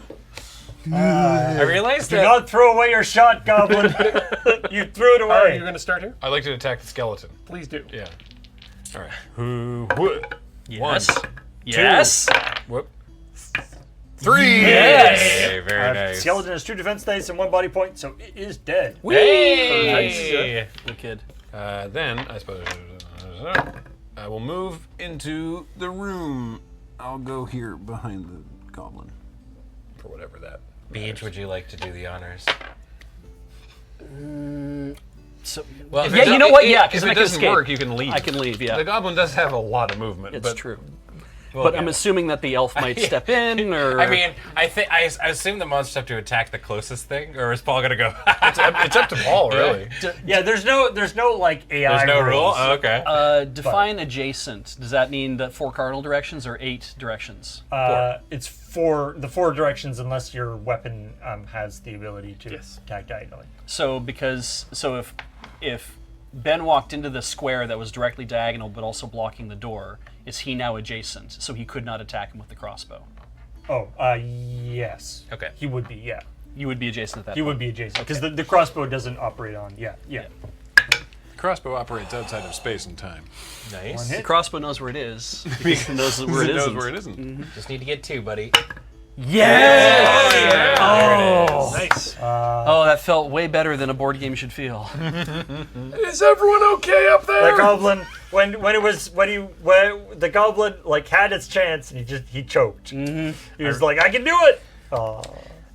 realized Do that. not throw away your shot, Goblin. You threw it All right, away. you're going to start here? I'd like to attack the skeleton. Please do. Yeah. All right. Who would? Yes. 1, Yes. whoop, 3. Yes. Hey, very nice. Skeleton has 2 defense dice and 1 body point, so it is dead. Hey! Good kid. Then I suppose I will move into the room. I'll go here behind the goblin, for whatever that. Beach, would you like to do the honors? So, Well, if yeah, it you do- know what? it- Yeah, If because it I can doesn't escape. work, you can leave. I can leave, yeah. The goblin does have a lot of movement. It's but true. Well, But yeah. I'm assuming that the elf might step in, or... I mean, I assume the monsters have to attack the closest thing, or is Paul gonna go? It's up to Paul, really. Yeah, there's no like AI. There's no rule. rules. Oh, okay. define adjacent. Does that mean the 4 cardinal directions or 8 directions? It's the 4 directions unless your weapon has the ability to Yes. attack diagonally. So if Ben walked into the square that was directly diagonal, but also blocking the door. Is he now adjacent, so he could not attack him with the crossbow? Oh, yes. Okay. He would be, yeah. You would be adjacent at that He point. would be adjacent because the crossbow doesn't operate on. Yeah. Crossbow operates outside of space and time. Nice. One The hit. crossbow knows where it is. Because it knows where it It knows isn't. where it isn't. Just need to get 2, buddy. Yeah! Oh, Nice. Oh, that felt way better than a board game should feel. Is everyone okay up there? The goblin, when the goblin like had its chance and he choked. Mm-hmm. He was like, I can do it. Oh.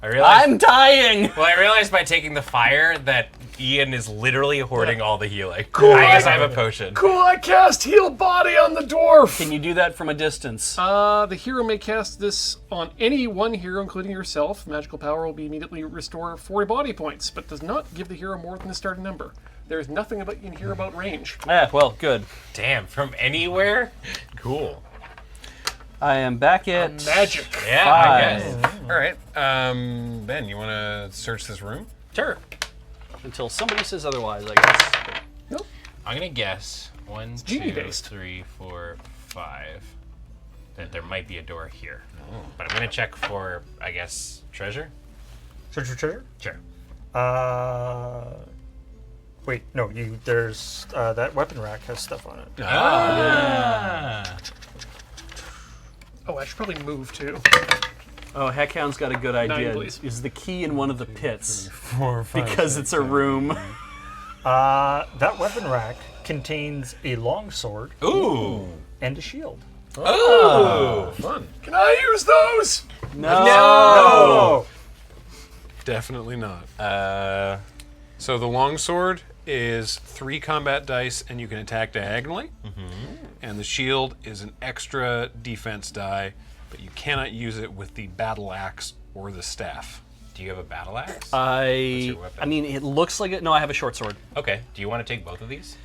I realized. I'm dying! Well, I realized by taking the fire that Ian is literally hoarding all the healing. Cool. I guess I have a potion. Cool, I cast Heal Body on the dwarf. Can you do that from a distance? The hero may cast this on any one hero, including yourself. Magical power will be immediately restore 40 body points, but does not give the hero more than the starting number. There is nothing in here about range. Well, good. Damn, from anywhere? Cool. I am back at Magic. Yeah, 5. I guess. All right. Ben, you want to search this room? Sure. Until somebody says otherwise, I guess. I'm going to guess 1, 2, genie-based. 3, 4, 5 that there might be a door here. But I'm going to check for, I guess, treasure? Search for treasure. Sure. Wait, no. There's that weapon rack has stuff on it. Oh, I should probably move too. Oh, Heckhound's got a good idea. please. Is the key in one of the pits? 4, 5, Because it's a room. That weapon rack contains a longsword Ooh. and a shield. Oh, fun. Can I use those? No. Definitely not. So the longsword is 3 combat dice, and you can attack diagonally. And the shield is an extra defense die, but you cannot use it with the battle axe or the staff. Do you have a battle axe? I weapon? mean, it looks like it. No, I have a short sword. Okay. Do you want to take both of these?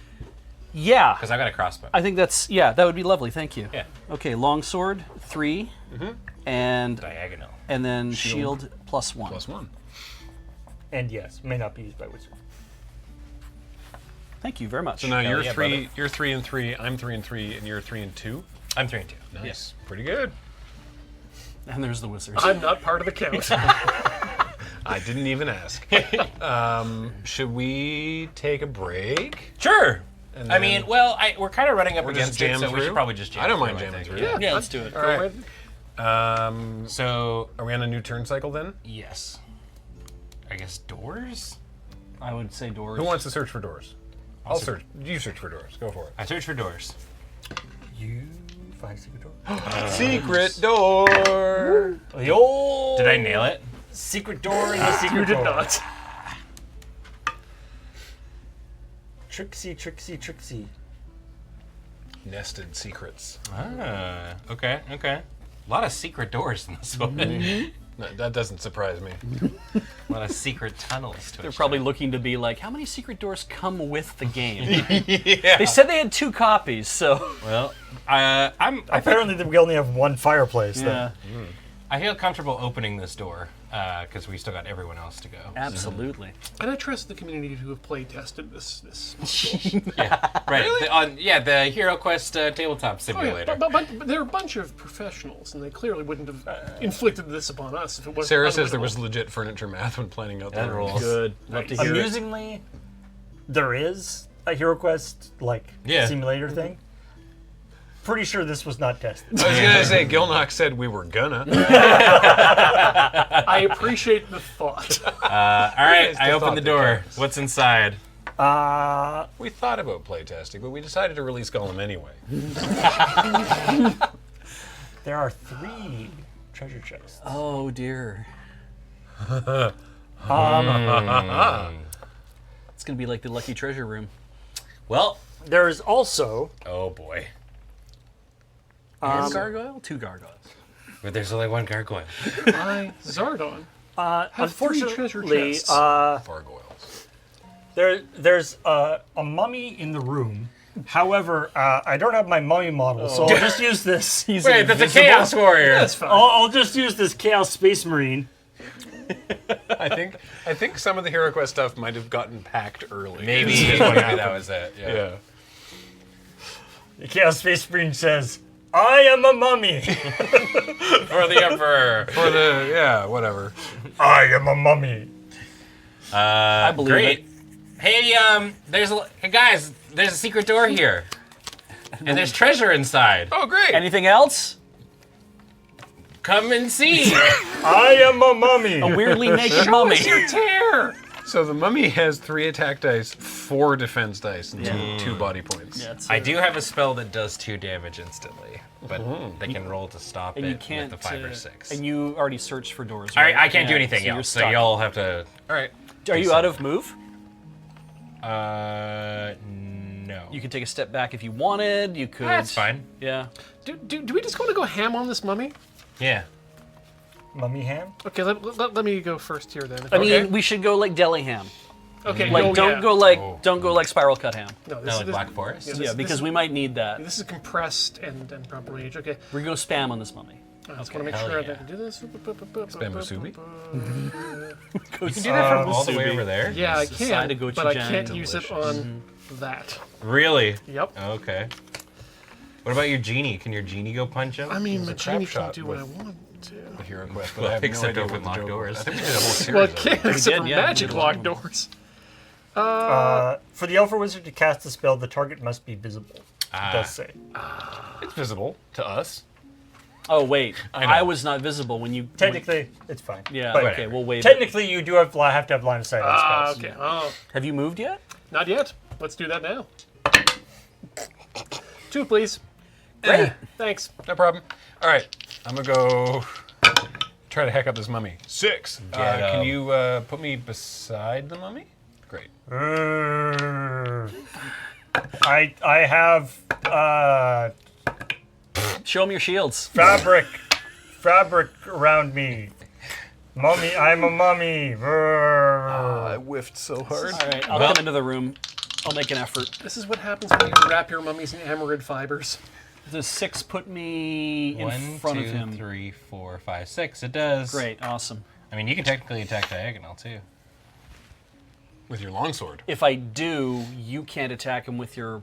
Yeah. Because I've got a crossbow. I think that would be lovely. Thank you. Yeah. Okay, longsword 3, and Diagonal. then shield +1. +1. And yes, may not be used by wizard. Thank you very much. So now Hell you're yeah, 3. brother. You're 3 and 3. I'm 3 and 3, and you're 3 and 2. I'm 3 and 2. Nice. Pretty good. And there's the wizard. I'm not part of the count. I didn't even ask. Should we take a break? Sure. And I mean, well, we're kind of running up Or just against it, jam so we through? should probably just jam I don't through, mind I jamming think. through. Yeah, let's do it. All right. So, are we on a new turn cycle then? yes. I guess doors? I would say doors. Who wants to search for doors? I'll search. You search for doors. Go for it. I search for doors. You find a secret door. Secret door. The old Did I nail it? secret door in the secret You did door. not. Trixie, Trixie, Trixie. Nested secrets. Okay. A lot of secret doors in this one. No, that doesn't surprise me. A lot of secret tunnels. They're probably looking to be like, how many secret doors come with the game? They said they had 2 copies, so. Well, I Apparently, we only have one fireplace. Yeah, I feel comfortable opening this door because we still got everyone else to go. absolutely. And I trust the community to have play tested this. Right. The HeroQuest tabletop Oh, simulator. yeah. But they're a bunch of professionals, and they clearly wouldn't have inflicted this upon us if it wasn't. Sarah says there was legit furniture math when planning out the That rules. rules. Good. Love to hear it. Amusingly, there is a HeroQuest Yeah. simulator thing. Pretty sure this was not tested. I was gonna say Gilnock said we were gonna. I appreciate the thought. All right, It's the I open thought the that door. counts. What's inside? We thought about playtesting, but we decided to release Gollum anyway. There are 3 treasure chests. Oh, dear. It's going to be like the Lucky Treasure Room. Well, There is also oh boy. 1 gargoyle? 2 gargoyles. But there's only one gargoyle. Zardon. unfortunately treasure chests. Gargoyles. there's a mummy in the room. However, I don't have my mummy model, so I'll just use this. Wait, that's a Chaos Warrior. That's fine. I'll just use this Chaos Space Marine. I think some of the HeroQuest stuff might have gotten packed early. Maybe that was it. Yeah. The Chaos Space Marine says, I am a mummy. For the Emperor. For the whatever. I am a mummy. I believe Great. it. Hey, hey guys, there's a secret door here. And there's treasure inside. Oh, great. Anything else? Come and see. I am a mummy. A weirdly naked mummy. Your tear. So the mummy has 3 attack dice, 4 defense dice, and 2 body points. Yeah, it's, I do have a spell that does 2 damage instantly, but they can roll to stop and it you can't. with the 5 or 6. And you already searched for doors. All Right? right, I can't do Yeah, anything you're else, so stuck. y'all have to. All right. Are you out of move? No. You could take a step back if you wanted. You could. That's fine. Yeah. Do we just want to go ham on this mummy? Yeah. Mummy ham? Okay, let me go first here then. I mean, Okay. we should go like deli ham. Okay, Like, no, don't yeah. go like don't go like spiral cut ham. No, this No, is like Black Forest? Yeah, Yeah, because we might need that. This is compressed and properly aged. Okay, We go spam on this mummy. I just want to make hell sure yeah. that I can do this. Spam musubi? You can do that from all the way over there? Yeah, I Side can, of but I gochujang. can't use it on that. Really? Yep. Okay. What about your genie? Can your genie go punch him? I mean, It's the a trap genie can shot do what I with- want to. The HeroQuest, but Well, I have except no idea open what the locked joke doors. was. I think we did a whole series Well, of it it. can't except for did, yeah, magic we did lock one. doors. For the Alpha Wizard to cast a spell, the target must be visible. It does say. It's visible to us. Oh wait, I know. I was not visible when you. Technically, it's fine. Yeah. But Okay, we'll wait. technically, you do have to have line of sight on spells. Okay. Oh, Have you moved yet? not yet. Let's do that now. 2, please. Great. Thanks. No problem. All right, I'm gonna go try to hack up this mummy. 6. Can you put me beside the mummy? Great. I have Show him your shields. fabric around me. Mummy, I'm a mummy. I whiffed so hard. All right, I'll Well- come into the room. I'll make an effort. This is what happens when you wrap your mummies in amarid fibers. Does 6 put me in 1, front 2, of him? 3, 4, 5, 6. It does. Great, awesome. I mean, you can technically attack diagonal too. With your longsword. If I do, you can't attack him with your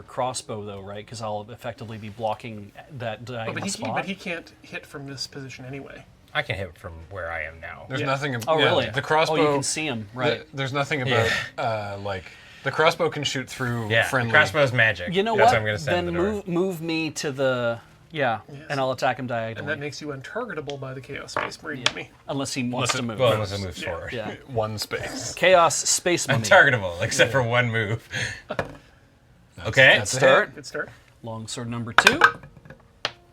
crossbow though, right? Because I'll effectively be blocking that diagonal spot. But he can't hit from this position anyway. I can hit from where I am now. There's Yeah. nothing. Oh, really? The crossbow. Oh, you can see him, right? There's nothing about like the crossbow can shoot through Yeah, friendly. crossbow's magic. You know That's what? I'm gonna send Then to the door. move me to the and I'll attack him And diagonally. that makes you untargetable by the Chaos Space Marine mummy. Unless he wants to move. Well, unless it moves forward. Yeah. One space. Chaos space mummy. Untargetable, except for one move. Okay. That's a Start. hit. Good start. Longsword number 2.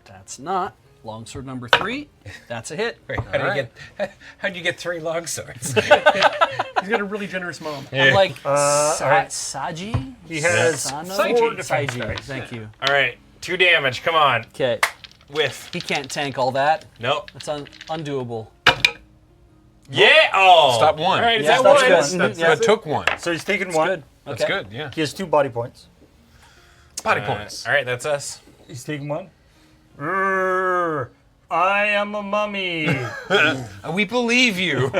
That's not. Longsword number 3. That's a hit. Wait, how'd you get 3 longswords? He's got a really generous mom. I'm like alright. Saji. He has Sano? 4 defense Saiji. dice. Thank you. All right, 2 damage. Come on. Okay. Whiff. He can't tank all that. Nope. That's undoable. Yeah. Oh. Stop 1. All right. Is Yeah, that that's one? good. That's But took 1. So he's taking 1. Good. That's Okay. good. Yeah. He has 2 body points. Body points. All right, that's us. He's taking 1. I am a mummy. We believe you.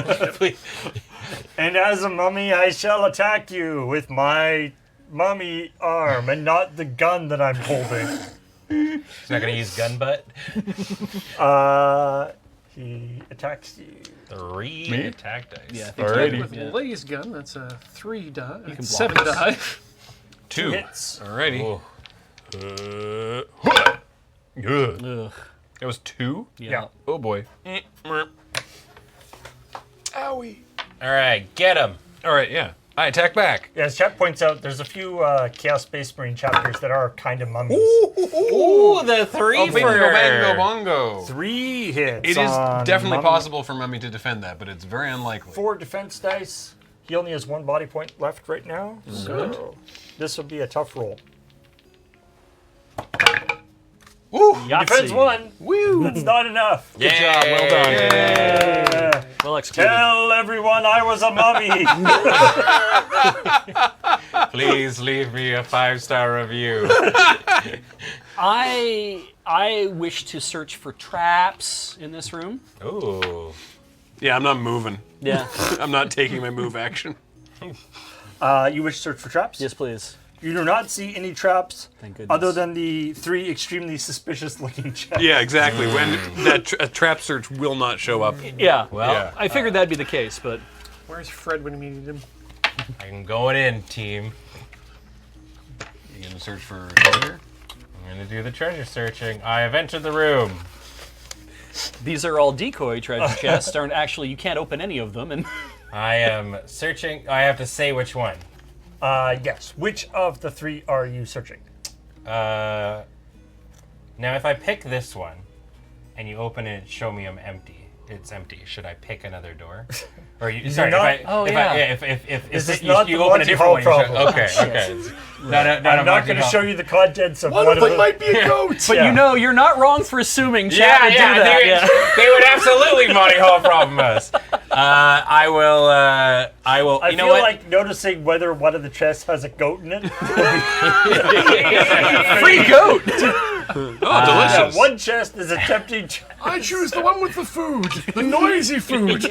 And as a mummy, I shall attack you with my mummy arm and not the gun that I'm holding. He's not gonna use gun butt. He attacks you. 3 Me? attack dice. Yeah, I think Alrighty. With Yeah. Blaze gun, that's a 3 die. can It's block 7 this. die. 2 hits. Alrighty. Ooh. Good. Ugh. It was 2. Yeah. Oh boy. Owie. All right, get him. All right. Yeah. I attack back. Yeah, as chat points out, there's a few Chaos Space Marine chapters that are kind of mummies. Ooh, the 3 Oh, bingo, bango, bongo. 3 hits. It is on definitely mummy. possible for Mummy to defend that, but it's very unlikely. 4 defense dice. He only has 1 body point left right now. So this will be a tough roll. Woo! Defense 1. Woo! That's not enough. Good job, well done. Yeah. Well executed. Tell everyone I was a mummy. Please leave me a 5-star review. I wish to search for traps in this room. Ooh. Yeah, I'm not moving. Yeah. I'm not taking my move action. You wish to search for traps? Yes, please. You do not see any traps Thank goodness. other than the 3 extremely suspicious-looking chests. Yeah, exactly. When that a trap search will not show up. Yeah. Well, Yeah. I figured that'd be the case, but Where's Fred when we need him? I'm going in, team. You gonna search for treasure? I'm gonna do the treasure searching. I have entered the room. these are all decoy treasure chests. Aren't actually, you can't open any of them. And I am searching. I have to say which one. Yes. Which of the 3 are you searching? Now, if I pick this one, and you open it, show me I'm empty. It's empty. Should I pick another door? Or you? Sorry. not- If Is this you, not you the open a Monty different Hall one. You should, problem? okay. No, I'm not going to show you the contents of One one of them them. might be a goat. but Yeah. you know, you're not wrong for assuming Chad Yeah, would yeah, do that. they would absolutely Monty Hall problem us. I will. I you know feel what? like noticing whether one of the chests has a goat in it. Free goat. Oh, Yeah, delicious. one chest is attempting to... I choose the one with the food, the noisy food.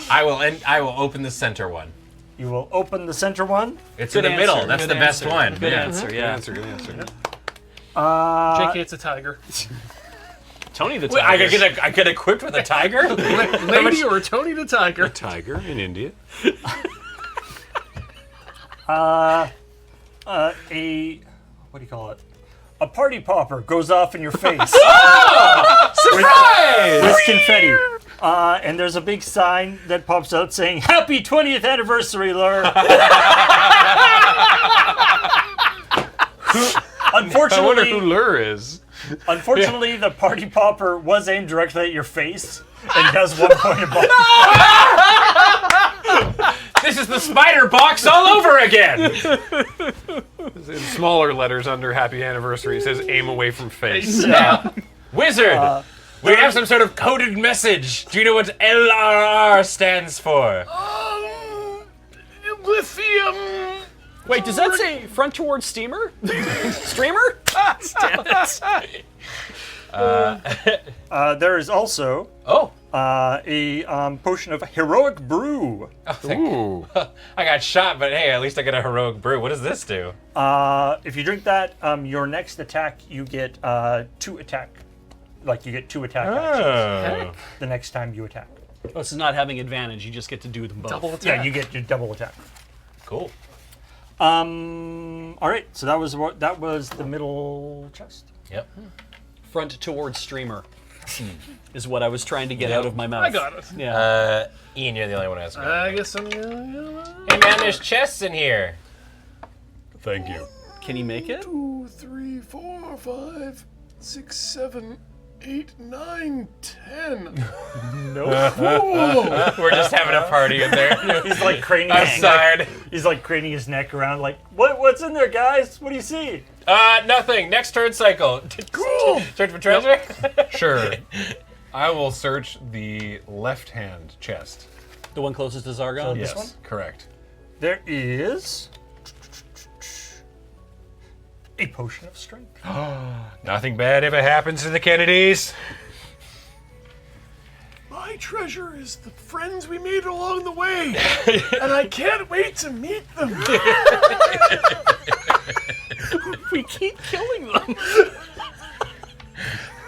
I will open the center one. You will open the center one. It's Good in the middle. answer, That's good the best answer. one. Good Yeah. answer. Good Yeah. answer, good answer. JK, it's a tiger. Tony the Wait, Tiger. I get equipped with a tiger? Lady or Tony the tiger. Tiger in India. What do you call it? A party popper goes off in your face. with confetti. And there's a big sign that pops out saying, "Happy 20th anniversary, Lur." I wonder who Lur is. Unfortunately, the party popper was aimed directly at your face and does 1 point of bonus. This is the spider box all over again. In smaller letters under happy anniversary, it says aim away from face. Wizard, we have some sort of coded message. Do you know what LRR stands for? Lithium. Wait, does that say front towards steamer? Streamer? Damn it. There is also Oh, a potion of heroic brew. Ooh. I got shot, but hey, at least I got a heroic brew. What does this do? If you drink that, your next attack, you get 2 attack. Like, you get 2 attack actions the next time you attack. Oh, this is not having advantage. You just get to do them both. Double attack. Yeah, you get your double attack. Cool. All right, so that was the middle chest. Yep. Front towards streamer is what I was trying to get out of my mouth. I got it. Yeah. Ian, you're the only one who has me. I guess I'm. Hey man, there's chests in here. Thank you. Can he make it? 2, 3, 4, 5, 6, 7, 8, 9, 10. We're just having a party in there. He's like craning his neck. Outside. He's like craning his neck around, like, what's in there, guys? What do you see? Nothing. Next turn cycle. Cool. Search for treasure? Sure. I will search the left-hand chest. The one closest to Zargon? This Yes, one? correct. There is a potion of strength. Nothing bad ever happens to the Kennedys. My treasure is the friends we made along the way, and I can't wait to meet them. We keep killing them.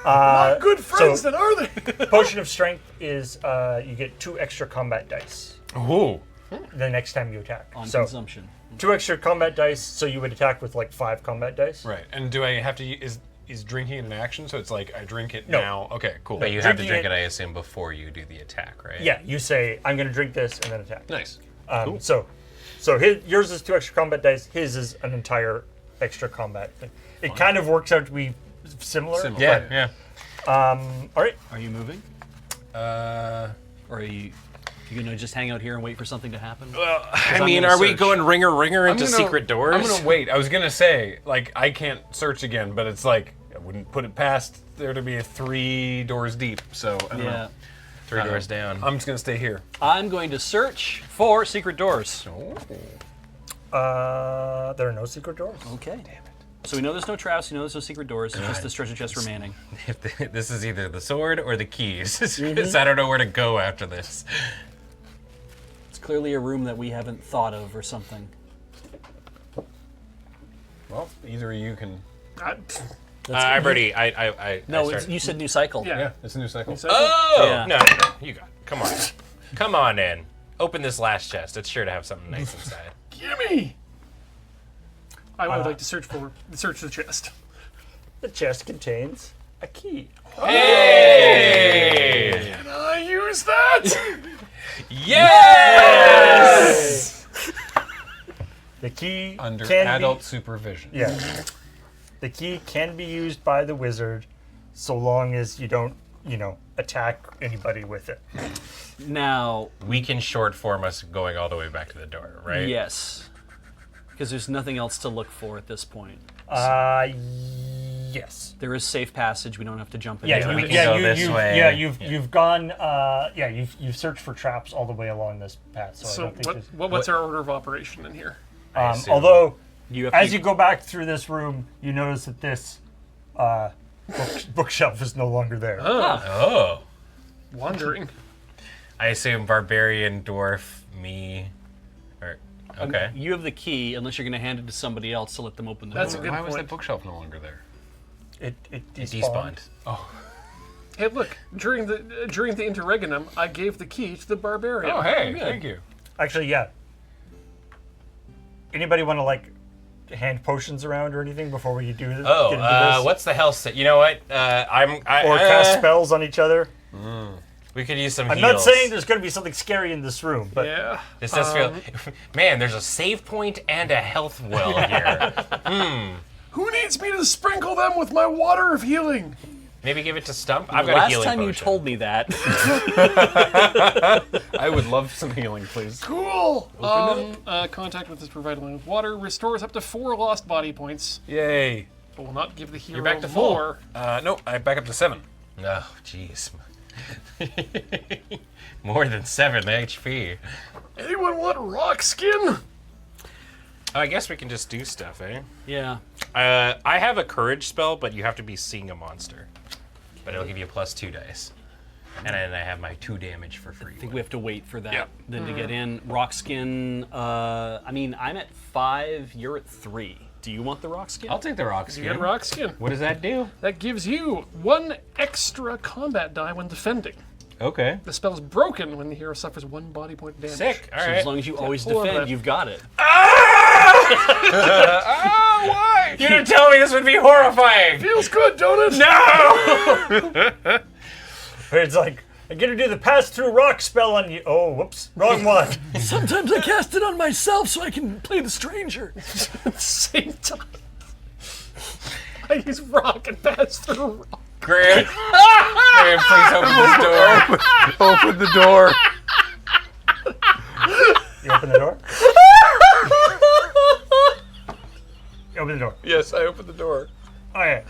Not good friends, so- then, are they? Potion of strength is you get 2 extra combat dice Ooh. the next time you attack. On So consumption. 2 extra combat dice, so you would attack with like 5 combat dice. Right. And do I have to is drinking an action? So it's like I drink it No. now. Okay, cool. But you have to Drinking drink it- it, I assume, before you do the attack, right? Yeah, you say, I'm going to drink this and then attack. Nice. So yours is 2 extra combat dice. His is an entire extra combat thing. It kind of works out to be similar. Similar. Yeah, All right. Are you moving? Uh, Or are you gonna just hang out here and wait for something to happen? well, I I'm mean, gonna are we search. going ringer into gonna- secret doors? I'm gonna wait. I was gonna say, like, I can't search again, but it's like I wouldn't put it past there to be a 3 doors deep. So I don't Yeah. know. 3 doors down. I'm just gonna stay here. I'm going to search for secret doors. There are no secret doors. Okay. Damn it. So we know there's no traps, we know there's no secret doors, it's just this treasure chest remaining. This is either the sword or the keys. So I don't know where to go after this. clearly a room that we haven't thought of or something. Well, either of you can. I've already. I No, started. you said new cycle. Yeah. Yeah, it's a new cycle. Oh Yeah. no, you got it. Come on, come on in. Open this last chest. It's sure to have something nice inside. Gimme! I would like to search the chest. The chest contains a key. Hey! Can I use that? Yes! The key Under can adult supervision. Yeah. The key can be used by the wizard so long as you don't, attack anybody with it. Now, We can short form us going all the way back to the door, right? yes. Because there's nothing else to look for at this point. Yes. There is safe passage. We don't have to jump in. Yeah, we you, can yeah, go you, this you, way. yeah, you've gone. You've searched for traps all the way along this path. So, I So don't think there's. what's our order of operation in here? assume. Although, You have as to, you go back through this room, you notice that this bookshelf is no longer there. Oh. Wandering. I assume barbarian, dwarf, me. Or, okay. you have the key, unless you're going to hand it to somebody else to let them open the That's a door. good Why was that point. bookshelf no longer there? It Despawned. Hey, look! During the interregnum, I gave the key to the barbarian. Oh, hey, thank you. Actually, yeah. Anybody want to hand potions around or anything before we do this? Oh, get into this? what's the health set? You know what? Or cast spells on each other? We could use some I'm heals. not saying there's going to be something scary in this room, but Yeah. This does feel. Man, there's a save point and a health well here. Who needs me to sprinkle them with my water of healing? Maybe give it to Stump. I've The got a last healing time you potion. told me that, I would love some healing, please. Cool. Contact with this provided line of water restores up to 4 lost body points, Yay. but will not give the hero back to full. more. Nope, I back up to 7. Oh, jeez. More than 7 HP. Anyone want rock skin? I guess we can just do stuff, eh? yeah. I have a courage spell, but you have to be seeing a monster. But it'll give you a +2 dice. And then I have my 2 damage for free. I think we have to wait for that Yeah. then to get in. Rock skin, I'm at 5, you're at 3. Do you want the rock skin? I'll take the rock You skin. get rock skin. What does that do? That gives you 1 extra combat die when defending. Okay. The spell is broken when the hero suffers 1 body point of damage. Sick. All So right. as long as you always hold on to defend, that. you've got it. Why? You didn't tell me this would be horrifying. Feels good, don't it? No. it's like, I'm going to do the pass-through rock spell on you. Oh, whoops. Wrong one. Sometimes I cast it on myself so I can play the stranger. At the same time. I use rock and pass through rock. Graham. Graham, please open this door. Open the door. You open the door? You open the door. Yes, I opened the door. Oh, yeah.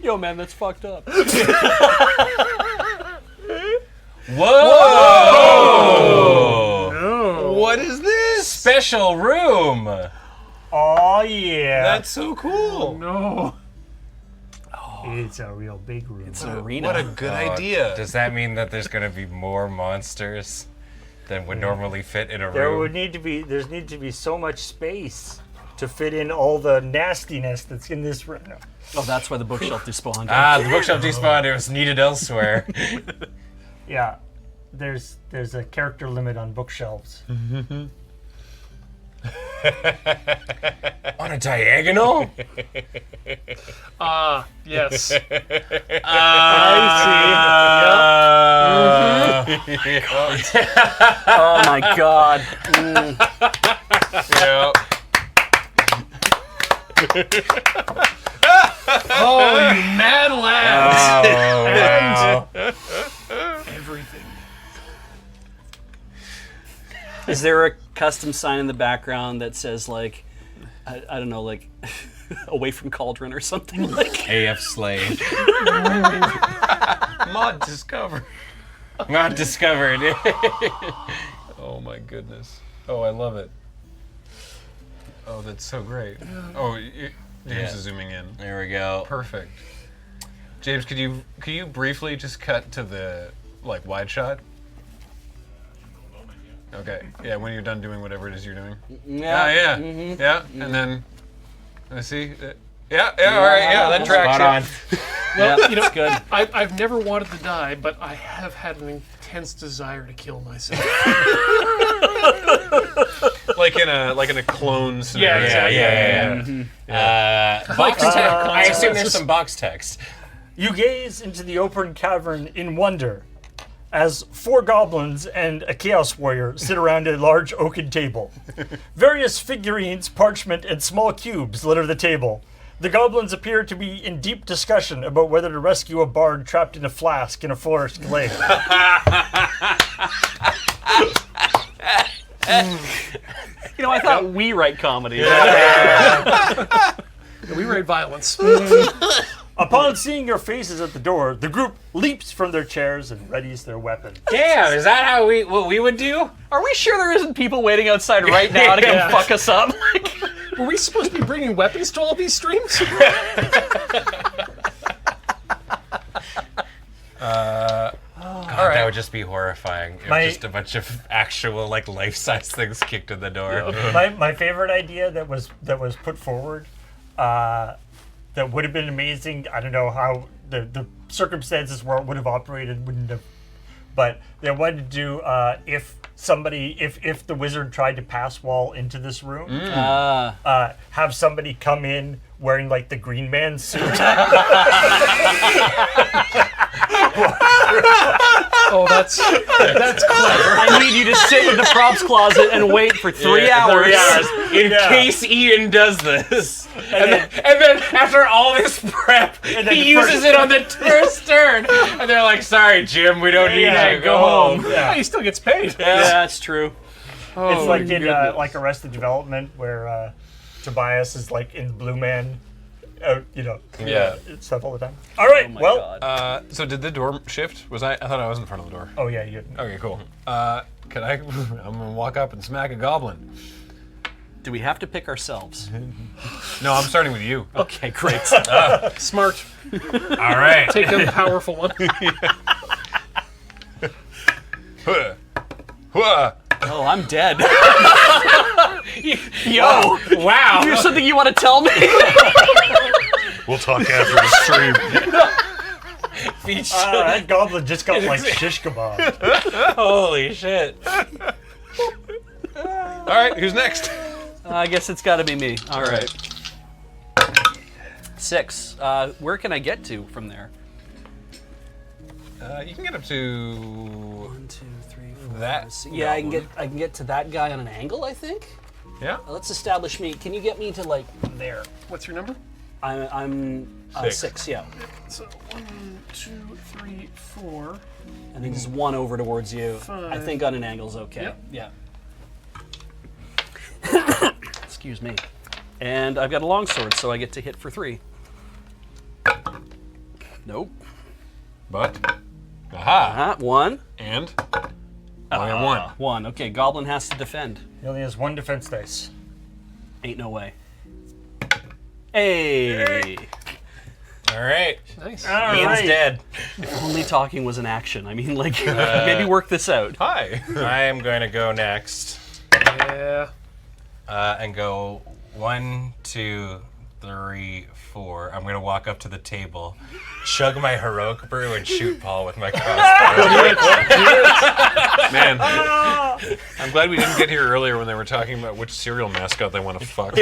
Yo, man, that's fucked up. Whoa. What is this? Special room. Oh, yeah. That's so cool. No. It's a real big room. It's an arena. What a good idea. Does that mean that there's going to be more monsters than would normally fit in a There room? would need to be so much space to fit in all the nastiness that's in this room. No. Oh, that's why the bookshelf despawned. Ah, the bookshelf despawned. It was needed elsewhere. Yeah, there's a character limit on bookshelves. On a diagonal? Yes. Oh my god. Yeah. Oh, you mad lads! Wow. Everything. Is there a custom sign in the background that says like, I don't know, like away from Cauldron or something like? AF slave. Mod discovered. Not discovered. Oh my goodness. Oh, I love it. Oh, that's so great. Oh, James is zooming in. There we go. Perfect. James, could you briefly just cut to the wide shot? Okay. Yeah, when you're done doing whatever it is you're doing. Yeah. Yeah. And then I see. Yeah. All right. Yeah, that tracks. Spot on. Well, Yeah, you know, it's good. I've never wanted to die, but I have had an intense desire to kill myself. Like in a clone scenario. Yeah. Box text. I assume there's some box text. You gaze into the open cavern in wonder as 4 goblins and a chaos warrior sit around a large oaken table. Various figurines, parchment, and small cubes litter the table. The goblins appear to be in deep discussion about whether to rescue a bard trapped in a flask in a forest glade. You know, I thought we write comedy. We write violence. Upon seeing your faces at the door, the group leaps from their chairs and readies their weapon. Damn, is that how what we would do? Are we sure there isn't people waiting outside right now to come fuck us up? Were we supposed to be bringing weapons to all these streams? God, that would just be horrifying. If My- just a bunch of actual life-size things kicked in the door. My favorite idea that was put forward, that would have been amazing. I don't know how the circumstances where it would have operated wouldn't have, but they wanted to do if the wizard tried to pass wall into this room, have somebody come in wearing the Green Man suit. Oh, that's clever. I need you to sit in the props closet and wait for 3 hours. 3 hours in case Ian does this. And then after all this prep, then he the uses first- it on the first turn. And they're like, sorry, Jim, we don't need you. Go home. Yeah, he still gets paid. Yeah, that's true. It's like in Arrested Development where Tobias is in Blue Man, stuff all the time. All right, Oh my well, God. So did the door shift? I thought I was in front of the door. oh yeah, you. Okay, cool. Could I? I'm gonna walk up and smack a goblin. Do we have to pick ourselves? No, I'm starting with you. Okay, great. Smart. All right. Take the powerful one. Huh. Huh. Oh, I'm dead. Yo, wow. There's something you want to tell me? We'll talk after the stream. That goblin just got shish kebab. Holy shit. All right, who's next? I guess it's got to be me. All right. 6. Where can I get to from there? You can get up to 1, 2, 3, 4. that. Yeah, I goblin. can get to that guy on an angle, I think. Yeah. Let's establish me. Can you get me to there? What's your number? I'm 6. 6. Yeah. So 1, 2, 3, 4. I think just 1 over towards you. 5. I think on an angle's okay. Yep. Yeah. Excuse me. And I've got a longsword, so I get to hit for 3. Nope. But. Aha. 1. And. Only a 1. 1. Okay, goblin has to defend. He only has 1 defense dice. Ain't no way. Hey! All right. Nice. All Ian's right. dead. If only talking was an action. I mean, maybe work this out. Hi. I am going to go next Yeah. and go 1, 2, 3, 4. I'm going to walk up to the table, chug my heroic brew, and shoot Paul with my crossbow. Man. I'm glad we didn't get here earlier when they were talking about which cereal mascot they want to fuck.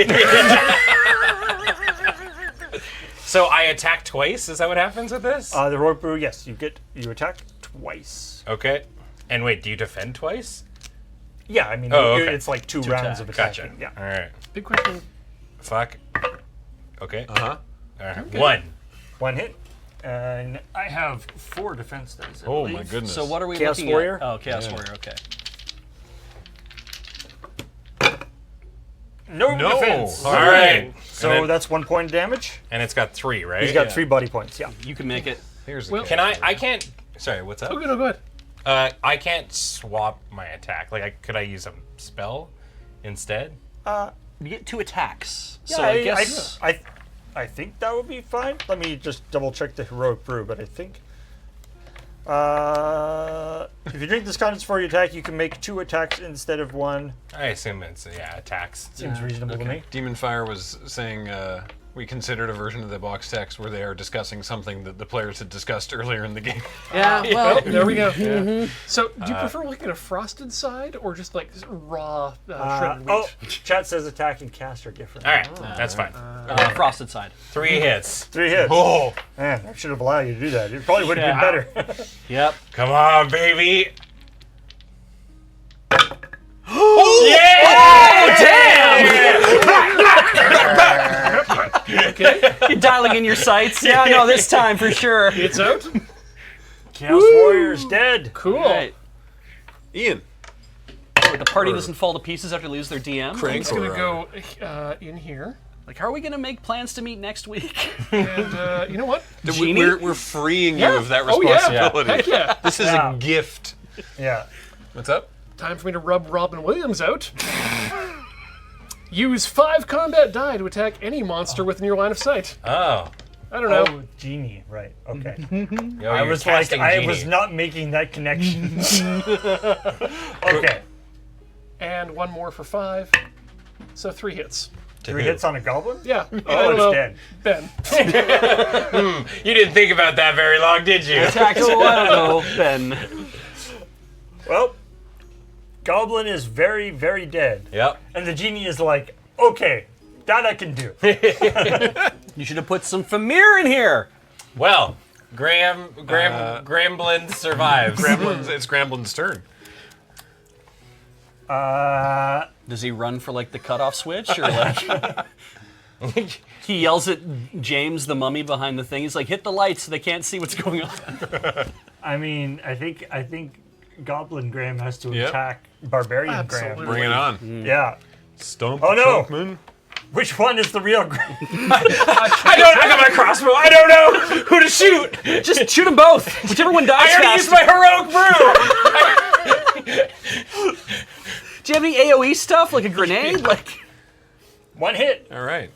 So I attack twice? Is that what happens with this? The heroic brew, yes, you attack twice. Okay. And wait, do you defend twice? Yeah, I mean, Oh, okay. it's 2 rounds of Gotcha. attacking. Yeah. All right. Big question. Fuck. Okay. Uh-huh. All right. 1. 1 hit. And I have 4 defense dice. I Oh believe. my goodness. So what are we Chaos looking Warrior? at? Oh, Chaos Yeah. Warrior, okay. No, No. defense. All right. So And, that's 1 point of damage. it's got 3, right? He's got 3 body points. Yeah. You can make it. Here's Well- the Can I can't. Sorry, what's up? Oh, good. Oh, good. I can't swap my attack. Could I use a spell instead? You get 2 attacks. Yeah, So I guess. I I think that would be fine. Let me just double check the heroic brew, but I think. If you drink this contents before you attack, you can make 2 attacks instead of 1. I assume it's attacks. Seems reasonable to me. Demon Fire was saying we considered a version of the box text where they are discussing something that the players had discussed earlier in the game. Yeah, well, There we go. So, do you prefer looking at a frosted side or just like raw shredded wheat? Oh, chat says attack and cast are different. All right, that's fine. frosted side. 3 hits. 3 hits. Oh, Man, I should have allowed you to do that. It probably would have been better. Yep. come on, baby. Okay, You're dialing in your sights. Yeah, no, this time for sure. it's out. Chaos Warrior's dead. Cool. Right. Ian. The party doesn't fall to pieces after they lose their DM. Crank It's gonna go in here, Like, how are we going to make plans to meet next week? and you know what? Genie? We're freeing you of that Oh yeah. responsibility. Heck yeah. This is Yeah. a gift. Yeah. What's up? Time for me to rub Robin Williams out. Use 5 combat die to attack any monster within your line of sight. Oh. I don't know. Oh, genie. Right. Okay. Yo, I you're was like, casting I Genie. was not making that connection. Okay. And 1 more for 5. So 3 hits. 3 hits on a goblin? Yeah. I Oh, don't it's know. dead. Ben. You didn't think about that very long, did you? Attacked a while ago, Ben. Well, goblin is very, very dead. Yep. And the genie is like, okay, that I can do. You should have put some Famir in here. Well, Gramblin survives. It's Gramblin's turn. Does he run for like the cutoff switch, or like he yells at James, the mummy behind the thing? He's like, "Hit the lights so they can't see what's going on." I mean, I think Goblin Graham has to Yep. attack Barbarian Absolutely. Graham. Bring it on. Yeah. Stomp. Oh, no. Chunkman. Which one is the real Graham? I got my crossbow. I don't know who to shoot. Just shoot them both. Whichever one dies I already fast. used my heroic brew. Do you have any AOE stuff, like a grenade? Like, 1 hit. All right.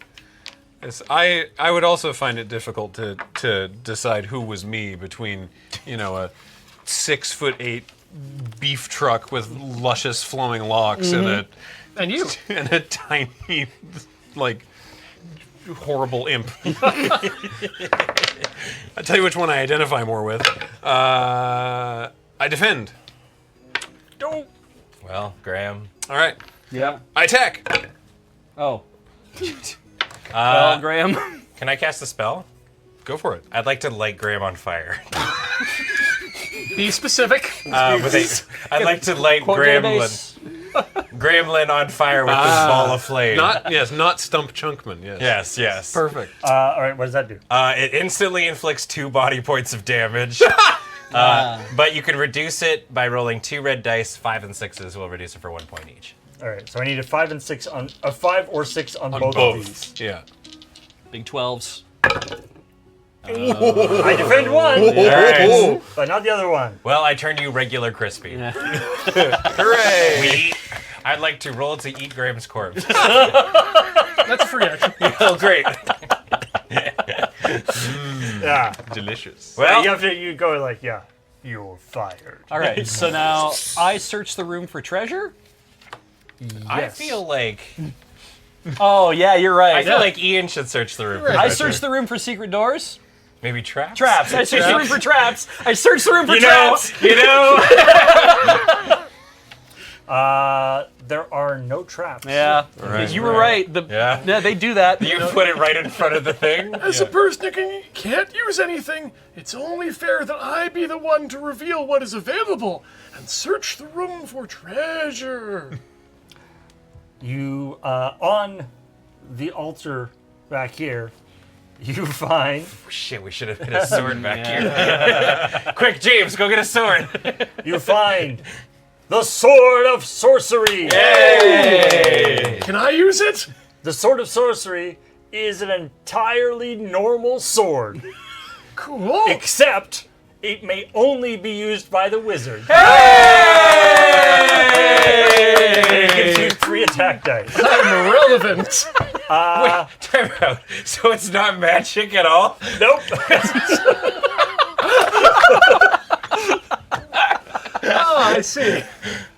Yes, I would also find it difficult to decide who was me between, a 6'8" beef truck with luscious flowing locks And you. and a tiny, like, horrible imp. I'll tell you which one I identify more with. I defend. Don't. Well, Graham. All right. yeah. I attack. Oh. Well, Graham. Can I cast a spell? Go for it. I'd like to light Graham on fire. Be specific. I'd like to light Quote Gremlin on fire with this ball of flame. Not Stump Chunkman. Yes. Yes. Perfect. All right, what does that do? It instantly inflicts 2 body points of damage. But you can reduce it by rolling 2 red dice. 5 and 6s will reduce it for 1 point each. All right, so I need a 5 and 6 on a 5 or 6 on, On both of these. Yeah. Big 12s. I defend one, Alright. but not the other one. Well, I turn you regular crispy. Hooray! I'd like to roll to eat Graham's corpse. That's a free action. Oh, great. Yeah. Delicious. Well, You go like, yeah, you're fired. All right, so now I search the room for treasure. I feel like Oh yeah, you're right. I feel like Ian should search the room. For I treasure. search the room for secret doors. Maybe traps. Traps. I search the room for traps. I search the room for You know, traps. you know. There are no traps. Yeah, Right, you were right. Yeah. They do that. You put it right in front of the thing. As a person who can't use anything, it's only fair that I be the one to reveal what is available and search the room for treasure. You, on the altar back here, you find Shit, we should have hit a sword back here. Quick, James, go get a sword. the Sword of Sorcery. Can I use it? The Sword of Sorcery is an entirely normal sword, Cool. except it may only be used by the wizard. It gives you 3 attack dice. I'm irrelevant. Wait, time out. So it's not magic at all? Nope. Oh, I see.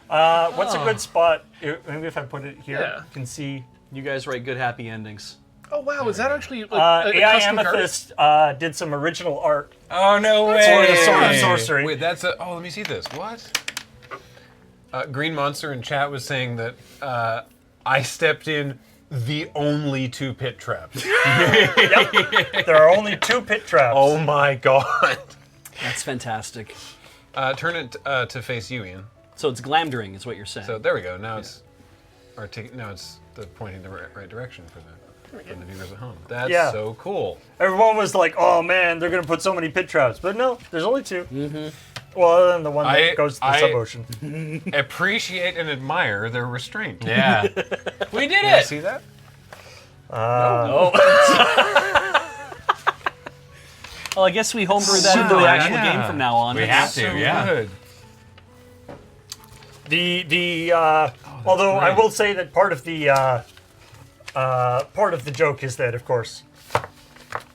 What's a good spot? Maybe if I put it here, Yeah. you can see. You guys write good happy endings. Oh wow, is that actually like a AI custom card? Amethyst did some original art Oh, no way. for the Sword of Sorcery. Wait, that's a. Oh, let me see this. What? Green Monster in chat was saying that I stepped in the only 2 pit traps. There are only 2 pit traps. Oh my god. That's fantastic. Turn it to face you, Ian. So it's glamdering, is what you're saying. So there we go. Now it's now it's pointing the right direction for the viewers at home. That's so cool. Everyone was like, "Oh man, they're gonna put so many pit traps," but no, there's only 2. Mm-hmm. Well, other than the one that goes to the sub-ocean. Appreciate and admire their restraint. Yeah. We did You it. see that? Well, I guess we homebrew that into the actual yeah. game from now on. We have to, yeah. Good. Although I great. will say that part of the joke is that, of course,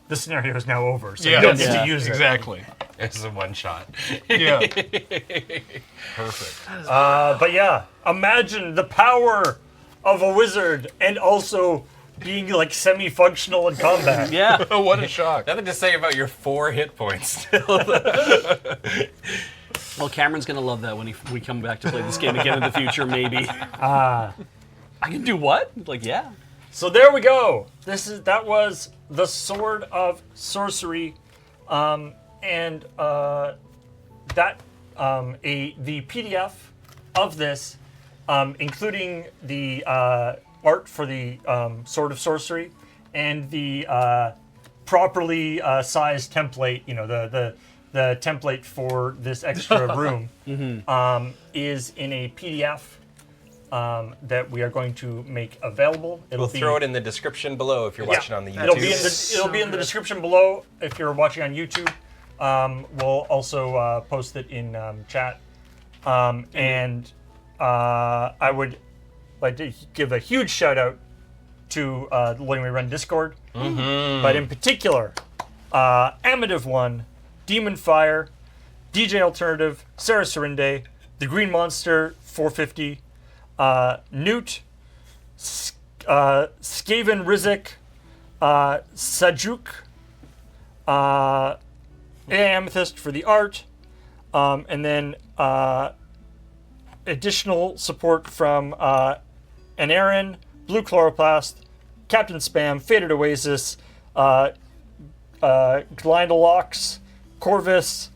the scenario is now over, so you don't get to use it. Exactly. It's a one shot. Yeah. Perfect. But yeah, imagine the power of a wizard and also being like semi-functional in combat. Yeah. What a shock. Nothing to say about your 4 hit points still. Well, Cameron's gonna love that when we come back to play this game again in the future, maybe. I can do what? Like, yeah. So there we go. That was the Sword of Sorcery, the PDF of this, including the art for the Sword of Sorcery and the properly sized template. You know, the template for this extra room is in a PDF. That we are going to make available. We'll throw it in the description below if you're watching on the YouTube. It'll be in the description below if you're watching on YouTube. We'll also post it in chat. And I would like to give a huge shout out to the When We Run Discord. But in particular, Amative One, Demon Fire, DJ Alternative, Sarah Serinde, The Green Monster 450, Newt, Skaven Rizik, Sajuk, Amethyst for the art, and then additional support from Anarin, Blue Chloroplast, Captain Spam, Faded Oasis, Glindalox, Corvus,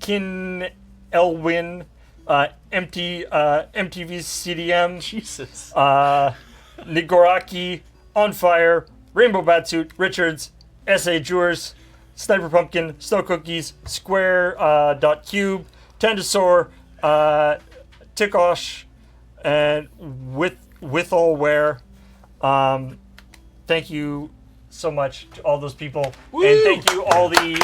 Kin Elwin, MTV CDM, Jesus. Nigoraki, On Fire, Rainbow Batsuit, Richards, S.A. Jewers, Sniper Pumpkin, Snow Cookies, Square Cube, Tendosaur, Tikosh, and Withalware. Thank you so much to all those people. Woo! And thank you all the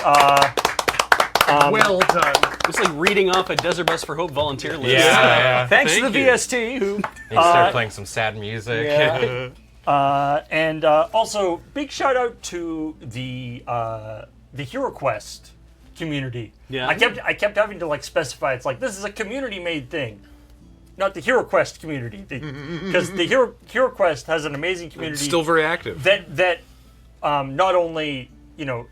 Well done. It's like reading off a Desert Bus for Hope volunteer list. Yeah. Thanks to Thank the you. VST who. Need to start playing some sad music. Yeah. And also, big shout out to the HeroQuest community. Yeah. I kept having to like specify. It's like this is a community-made thing, not the HeroQuest community, because the HeroQuest has an amazing community Still very active. that not only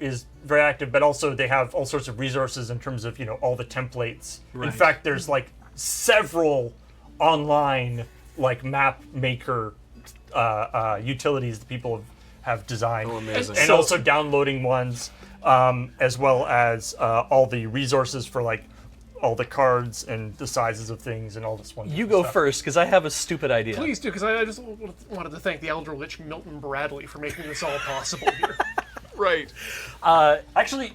is very active, but also they have all sorts of resources in terms of all the templates. In Right. fact, there's like several online like map maker utilities that people have designed, amazing. and So- also downloading ones, as well as all the resources for like all the cards and the sizes of things and all this one. You go first, because I have a stupid idea. Please do, because I just wanted to thank the Elder Lich Milton Bradley for making this all possible here. Right. Actually,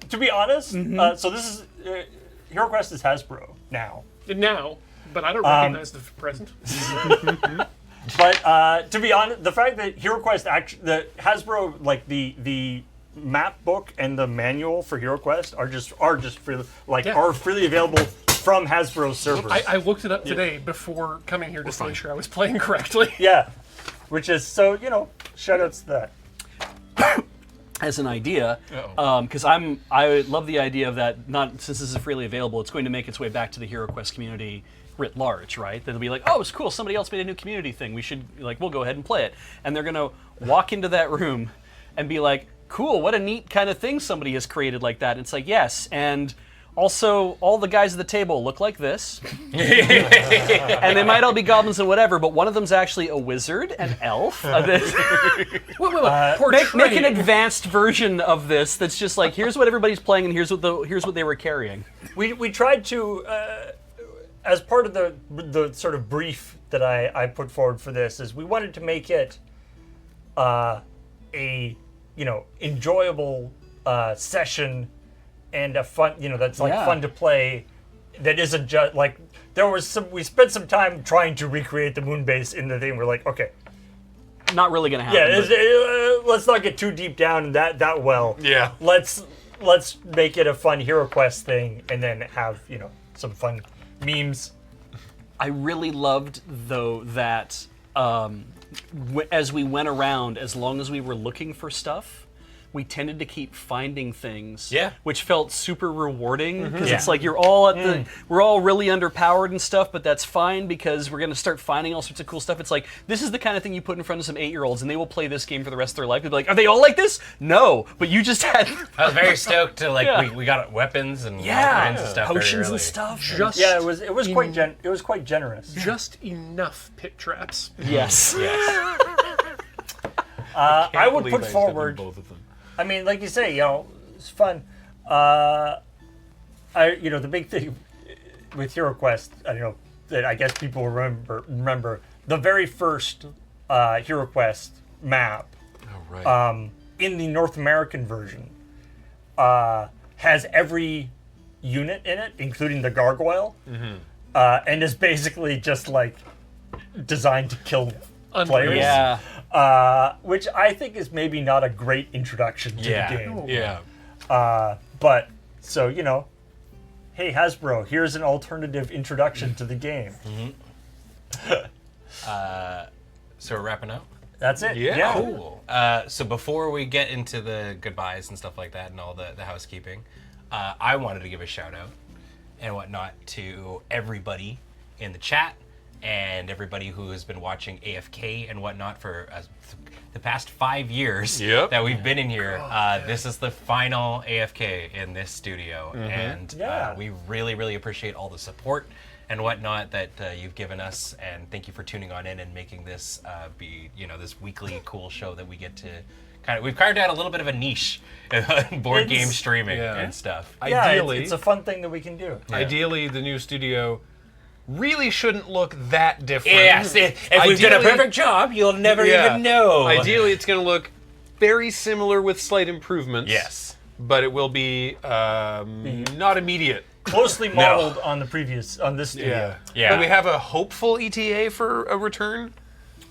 to be honest, so this is HeroQuest is Hasbro now. Now, but I don't recognize the present. But to be honest, the fact that HeroQuest the Hasbro like the map book and the manual for HeroQuest are just freely are freely available from Hasbro's servers. I looked it up today before coming here just to make sure I was playing correctly. Yeah, which is so shout outs to that. As an idea, because I love the idea of that. Not since this is freely available, it's going to make its way back to the HeroQuest community writ large, right? They'll be like, oh, it's cool. Somebody else made a new community thing. We should we'll go ahead and play it. And they're gonna walk into that room and be like, cool, what a neat kind of thing somebody has created like that. And it's like, yes, and also all the guys at the table look like this, and they might all be goblins and whatever, but one of them's actually a wizard, an elf. Make an advanced version of this that's just like, here's what everybody's playing, and here's what they were carrying. We tried to, as part of the sort of brief that I put forward for this, is we wanted to make it a enjoyable session and a fun that's fun to play. That isn't just like we spent some time trying to recreate the moon base in the thing. We're like, okay, not really gonna happen. Yeah, let's not get too deep down that well. Yeah. Let's make it a fun HeroQuest thing, and then have some fun memes. I really loved though that as we went around, as long as we were looking for stuff, we tended to keep finding things, which felt super rewarding, because it's like you're all we're all really underpowered and stuff, but that's fine because we're gonna start finding all sorts of cool stuff. It's like, this is the kind of thing you put in front of some 8-year-olds and they will play this game for the rest of their life. They'll be like, are they all like this? No, but you just had. I was very stoked to we got weapons and and stuff, potions and stuff. It was quite generous. Just enough pit traps. Yes. Yes. I would put forward. both of them. I mean, like you say, it's fun. The big thing with HeroQuest, that I guess people remember the very first HeroQuest map. Oh, right. In the North American version, has every unit in it, including the gargoyle, and is basically just like designed to kill players. Yeah. Which I think is maybe not a great introduction to the game. Yeah. But, so, hey, Hasbro, here's an alternative introduction to the game. So we're wrapping up? That's it. Yeah. Cool. So before we get into the goodbyes and stuff like that and all the housekeeping, I wanted to give a shout out and whatnot to everybody in the chat and everybody who has been watching AFK and whatnot for the past 5 years that we've been in here. This is the final AFK in this studio, and we really, really appreciate all the support and whatnot that you've given us, and thank you for tuning on in and making this be, this weekly cool show that we get to we've carved out a little bit of a niche in board game streaming and stuff. Yeah, Ideally, it's a fun thing that we can do. Ideally, the new studio really shouldn't look that different. Yes, if we've done a perfect job, you'll never even know. Ideally, it's going to look very similar with slight improvements. Yes. But it will be not immediate. Closely modeled on this studio. Yeah. Do we have a hopeful ETA for a return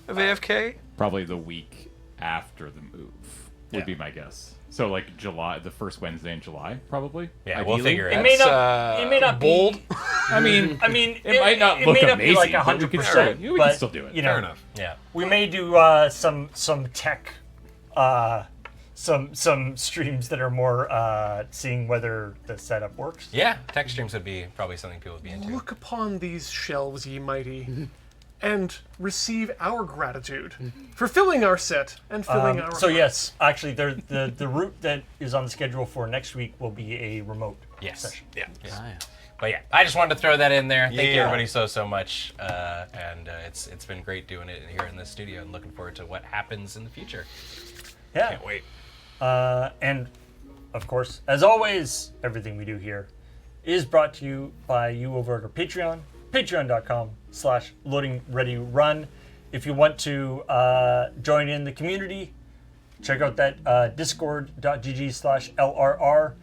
of AFK? Probably the week after the move would be my guess. So like July, the first Wednesday in July, probably. Yeah, ideally. we'll figure it out. It may not bold. be. I mean, it might not it look may not be amazing, like but we can still, 100%. we can still do it. Fair enough. Yeah. We may do some tech, some streams that are more seeing whether the setup works. Yeah, tech streams would be probably something people would be into. Look upon these shelves, ye mighty, and receive our gratitude for filling our set and filling our So hearts. yes, actually, the route that is on the schedule for next week will be a remote session. Yeah. But yeah, I just wanted to throw that in there. Thank you Yeah. everybody so much, and it's been great doing it here in the studio, and looking forward to what happens in the future. Yeah. Can't wait. And of course, as always, everything we do here is brought to you by you over at our Patreon, patreon.com/loadingreadyrun. If you want to join in the community, check out that discord.gg/LRR.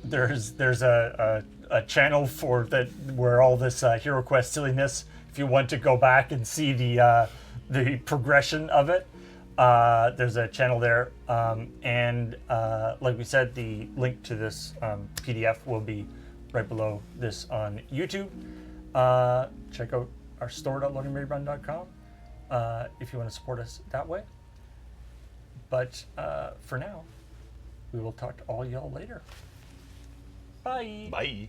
There's a channel for that where all this HeroQuest silliness. If you want to go back and see the progression of it, there's a channel there, and like we said, the link to this PDF will be right below this on YouTube. Check out our store.loadingreadyrun.com, if you want to support us that way. But for now, we will talk to all y'all later. Bye. Bye.